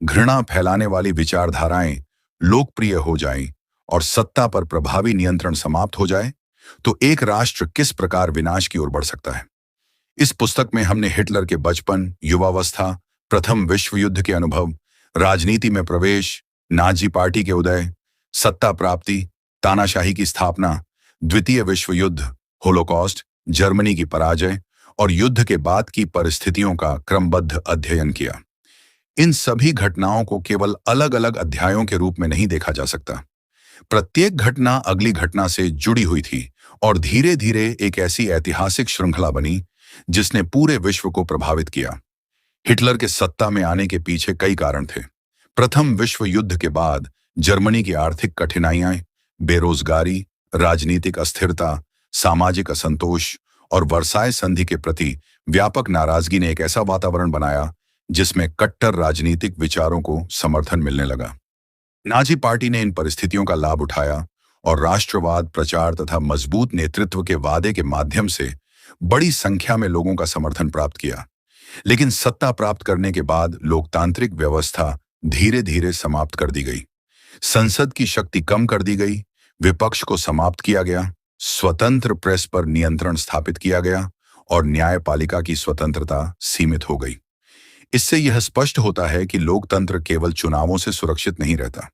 घृणा फैलाने वाली विचारधाराएं लोकप्रिय हो जाएं और सत्ता पर प्रभावी नियंत्रण समाप्त हो जाए, तो एक राष्ट्र किस प्रकार विनाश की ओर बढ़ सकता है। इस पुस्तक में हमने हिटलर के बचपन, युवावस्था, प्रथम विश्व युद्ध के अनुभव, राजनीति में प्रवेश, नाजी पार्टी के उदय, सत्ता प्राप्ति, तानाशाही की स्थापना, द्वितीय विश्व युद्ध, होलोकॉस्ट, जर्मनी की पराजय और युद्ध के बाद की परिस्थितियों का क्रमबद्ध अध्ययन किया। इन सभी घटनाओं को केवल अलग अलग अध्यायों के रूप में नहीं देखा जा सकता। प्रत्येक घटना अगली घटना से जुड़ी हुई थी और धीरे धीरे एक ऐसी ऐतिहासिक श्रृंखला बनी जिसने पूरे विश्व को प्रभावित किया। हिटलर के सत्ता में आने के पीछे कई कारण थे। प्रथम विश्व युद्ध के बाद जर्मनी की आर्थिक कठिनाइयां, बेरोजगारी, राजनीतिक अस्थिरता, सामाजिक असंतोष और वर्साय संधि के प्रति व्यापक नाराजगी ने एक ऐसा वातावरण बनाया जिसमें कट्टर राजनीतिक विचारों को समर्थन मिलने लगा। नाजी पार्टी ने इन परिस्थितियों का लाभ उठाया और राष्ट्रवाद प्रचार तथा मजबूत नेतृत्व के वादे के माध्यम से बड़ी संख्या में लोगों का समर्थन प्राप्त किया। लेकिन सत्ता प्राप्त करने के बाद लोकतांत्रिक व्यवस्था धीरे धीरे समाप्त कर दी गई। संसद की शक्ति कम कर दी गई, विपक्ष को समाप्त किया गया, स्वतंत्र प्रेस पर नियंत्रण स्थापित किया गया और न्यायपालिका की स्वतंत्रता सीमित हो गई। इससे यह स्पष्ट होता है कि लोकतंत्र केवल चुनावों से सुरक्षित नहीं रहता।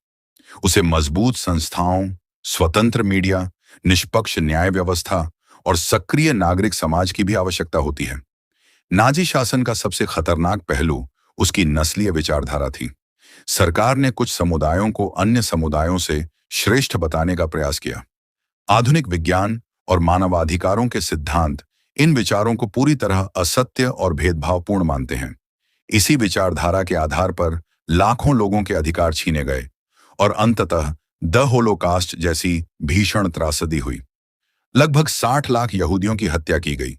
उसे मजबूत संस्थाओं, स्वतंत्र मीडिया, निष्पक्ष न्याय व्यवस्था और सक्रिय नागरिक समाज की भी आवश्यकता होती है। नाजी शासन का सबसे खतरनाक पहलू उसकी नस्लीय विचारधारा थी। सरकार ने कुछ समुदायों को अन्य समुदायों से श्रेष्ठ बताने का प्रयास किया। आधुनिक विज्ञान और मानवाधिकारों के सिद्धांत इन विचारों को पूरी तरह असत्य और भेदभावपूर्ण मानते हैं। इसी विचारधारा के आधार पर लाखों लोगों के अधिकार छीने गए और अंततः द होलोकास्ट जैसी भीषण त्रासदी हुई। लगभग 60 लाख यहूदियों की हत्या की गई।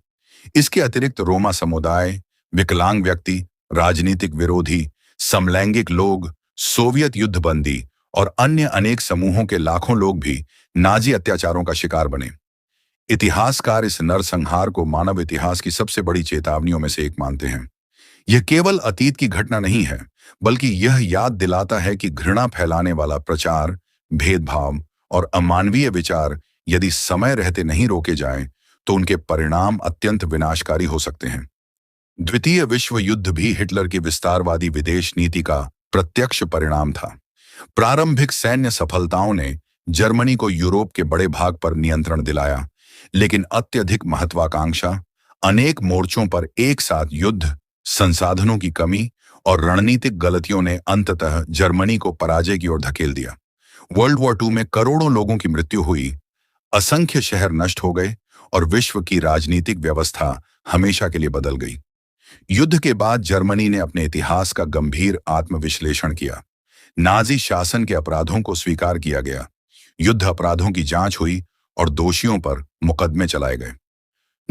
इसके अतिरिक्त रोमा समुदाय, विकलांग व्यक्ति, राजनीतिक विरोधी, समलैंगिक लोग, सोवियत युद्धबंदी और अन्य अनेक समूहों के लाखों लोग भी नाजी अत्याचारों का शिकार बने। इतिहासकार इस नरसंहार को मानव इतिहास की सबसे बड़ी चेतावनियों में से एक मानते हैं। यह केवल अतीत की घटना नहीं है, बल्कि यह याद दिलाता है कि घृणा फैलाने वाला प्रचार, भेदभाव और अमानवीय विचार यदि समय रहते नहीं रोके जाएं, तो उनके परिणाम अत्यंत विनाशकारी हो सकते हैं। द्वितीय विश्व युद्ध भी हिटलर की विस्तारवादी विदेश नीति का प्रत्यक्ष परिणाम था। प्रारंभिक सैन्य सफलताओं ने जर्मनी को यूरोप के बड़े भाग पर नियंत्रण दिलाया, लेकिन अत्यधिक महत्वाकांक्षा, अनेक मोर्चों पर एक साथ युद्ध, संसाधनों की कमी और रणनीतिक गलतियों ने अंततः जर्मनी को पराजय की ओर धकेल दिया। वर्ल्ड वॉर II में करोड़ों लोगों की मृत्यु हुई, असंख्य शहर नष्ट हो गए और विश्व की राजनीतिक व्यवस्था हमेशा के लिए बदल गई। युद्ध के बाद जर्मनी ने अपने इतिहास का गंभीर आत्मविश्लेषण किया। नाजी शासन के अपराधों को स्वीकार किया गया, युद्ध अपराधों की जांच हुई और दोषियों पर मुकदमे चलाए गए।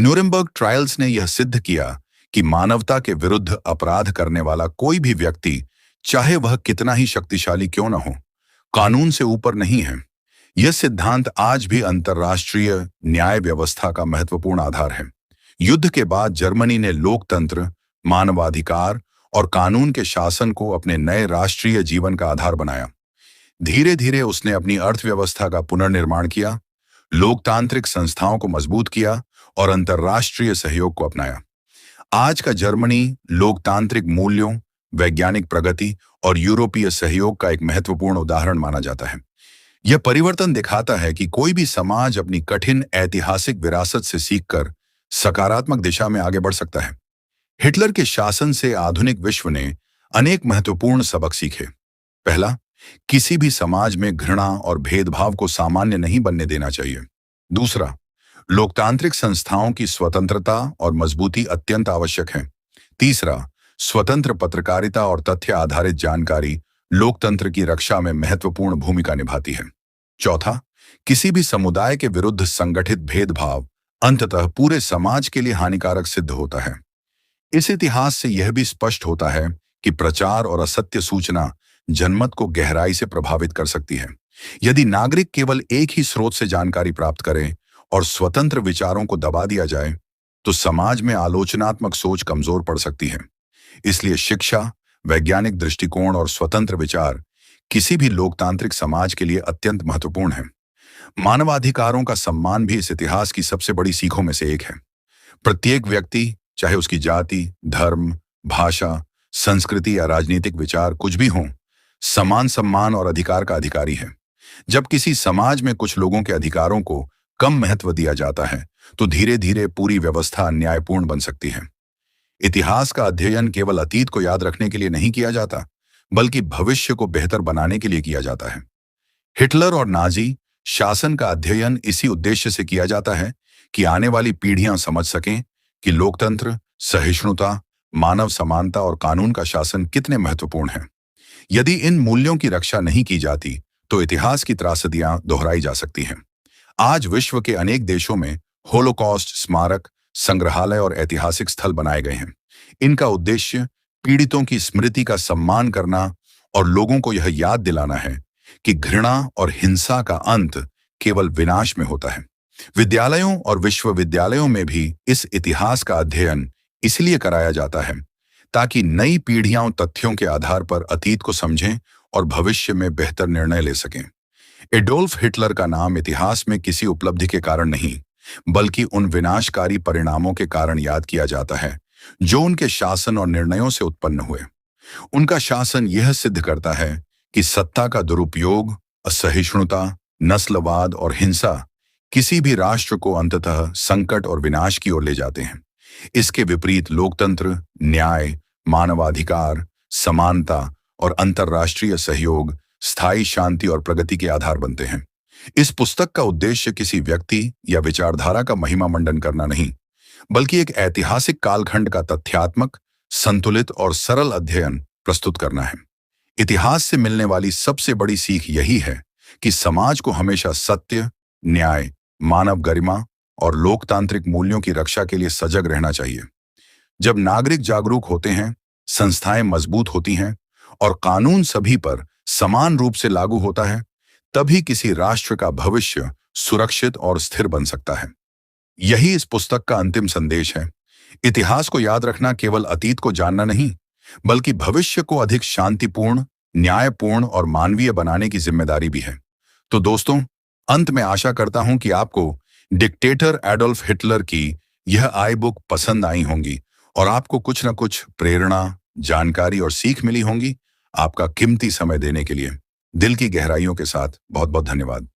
न्यूरेमबर्ग ट्रायल्स ने यह सिद्ध किया कि मानवता के विरुद्ध अपराध करने वाला कोई भी व्यक्ति, चाहे वह कितना ही शक्तिशाली क्यों न हो, कानून से ऊपर नहीं है। यह सिद्धांत आज भी अंतर्राष्ट्रीय न्याय व्यवस्था का महत्वपूर्ण आधार है। युद्ध के बाद जर्मनी ने लोकतंत्र, मानवाधिकार और कानून के शासन को अपने नए राष्ट्रीय जीवन का आधार बनाया। धीरे धीरे उसने अपनी अर्थव्यवस्था का पुनर्निर्माण किया, लोकतांत्रिक संस्थाओं को मजबूत किया और अंतर्राष्ट्रीय सहयोग को अपनाया। आज का जर्मनी लोकतांत्रिक मूल्यों, वैज्ञानिक प्रगति और यूरोपीय सहयोग का एक महत्वपूर्ण उदाहरण माना जाता है। यह परिवर्तन दिखाता है कि कोई भी समाज अपनी कठिन ऐतिहासिक विरासत से सीखकर सकारात्मक दिशा में आगे बढ़ सकता है। हिटलर के शासन से आधुनिक विश्व ने अनेक महत्वपूर्ण सबक सीखे। पहला, किसी भी समाज में घृणा और भेदभाव को सामान्य नहीं बनने देना चाहिए। दूसरा, लोकतांत्रिक संस्थाओं की स्वतंत्रता और मजबूती अत्यंत आवश्यक है। तीसरा, स्वतंत्र पत्रकारिता और तथ्य आधारित जानकारी लोकतंत्र की रक्षा में महत्वपूर्ण भूमिका निभाती है। चौथा, किसी भी समुदाय के विरुद्ध संगठित भेदभाव अंततः पूरे समाज के लिए हानिकारक सिद्ध होता है। इस इतिहास से यह भी स्पष्ट होता है कि प्रचार और असत्य सूचना जनमत को गहराई से प्रभावित कर सकती है। यदि नागरिक केवल एक ही स्रोत से जानकारी प्राप्त करें और स्वतंत्र विचारों को दबा दिया जाए, तो समाज में आलोचनात्मक सोच कमजोर पड़ सकती है। इसलिए शिक्षा, वैज्ञानिक दृष्टिकोण और स्वतंत्र विचार किसी भी लोकतांत्रिक समाज के लिए अत्यंत महत्वपूर्ण है। मानवाधिकारों का सम्मान भी इस इतिहास की सबसे बड़ी सीखों में से एक है। प्रत्येक व्यक्ति, चाहे उसकी जाति, धर्म, भाषा, संस्कृति या राजनीतिक विचार कुछ भी हो, समान सम्मान और अधिकार का अधिकारी है। जब किसी समाज में कुछ लोगों के अधिकारों को कम महत्व दिया जाता है, तो धीरे धीरे पूरी व्यवस्था अन्यायपूर्ण बन सकती है। इतिहास का अध्ययन केवल अतीत को याद रखने के लिए नहीं किया जाता, बल्कि भविष्य को बेहतर बनाने के लिए किया जाता है। हिटलर और नाजी शासन का अध्ययन इसी उद्देश्य से किया जाता है कि आने वाली पीढ़ियां समझ सकें कि लोकतंत्र, सहिष्णुता, मानव समानता और कानून का शासन कितने महत्वपूर्ण हैं। यदि इन मूल्यों की रक्षा नहीं की जाती, तो इतिहास की त्रासदियां दोहराई जा सकती हैं। आज विश्व के अनेक देशों में होलोकॉस्ट स्मारक, संग्रहालय और ऐतिहासिक स्थल बनाए गए हैं। इनका उद्देश्य पीड़ितों की स्मृति का सम्मान करना और लोगों को यह याद दिलाना है कि घृणा और हिंसा का अंत केवल विनाश में होता है। विद्यालयों और विश्वविद्यालयों में भी इस इतिहास का अध्ययन इसलिए कराया जाता है ताकि नई पीढ़ियां तथ्यों के आधार पर अतीत को समझें और भविष्य में बेहतर निर्णय ले सकें। एडोल्फ हिटलर का नाम इतिहास में किसी उपलब्धि के कारण नहीं, बल्कि उन विनाशकारी परिणामों के कारण याद किया जाता है जो उनके शासन और निर्णयों से उत्पन्न हुए। उनका शासन यह सिद्ध करता है कि सत्ता का दुरुपयोग, असहिष्णुता, नस्लवाद और हिंसा किसी भी राष्ट्र को अंततः संकट और विनाश की ओर ले जाते हैं। इसके विपरीत लोकतंत्र, न्याय, मानवाधिकार, समानता और अंतर्राष्ट्रीय सहयोग स्थायी शांति और प्रगति के आधार बनते हैं। इस पुस्तक का उद्देश्य किसी व्यक्ति या विचारधारा का महिमा मंडन करना नहीं, बल्कि एक ऐतिहासिक कालखंड का तथ्यात्मक, संतुलित और सरल अध्ययन प्रस्तुत करना है। इतिहास से मिलने वाली सबसे बड़ी सीख यही है कि समाज को हमेशा सत्य, न्याय, मानव गरिमा और लोकतांत्रिक मूल्यों की रक्षा के लिए सजग रहना चाहिए। जब नागरिक जागरूक होते हैं, संस्थाएं मजबूत होती हैं और कानून सभी पर समान रूप से लागू होता है, तभी किसी राष्ट्र का भविष्य सुरक्षित और स्थिर बन सकता है। यही इस पुस्तक का अंतिम संदेश है। इतिहास को याद रखना केवल अतीत को जानना नहीं, बल्कि भविष्य को अधिक शांतिपूर्ण, न्यायपूर्ण और मानवीय बनाने की जिम्मेदारी भी है। तो दोस्तों, अंत में आशा करता हूं कि आपको डिक्टेटर एडोल्फ हिटलर की यह आई बुक पसंद आई होंगी और आपको कुछ न कुछ प्रेरणा, जानकारी और सीख मिली होंगी। आपका कीमती समय देने के लिए दिल की गहराइयों के साथ बहुत बहुत धन्यवाद।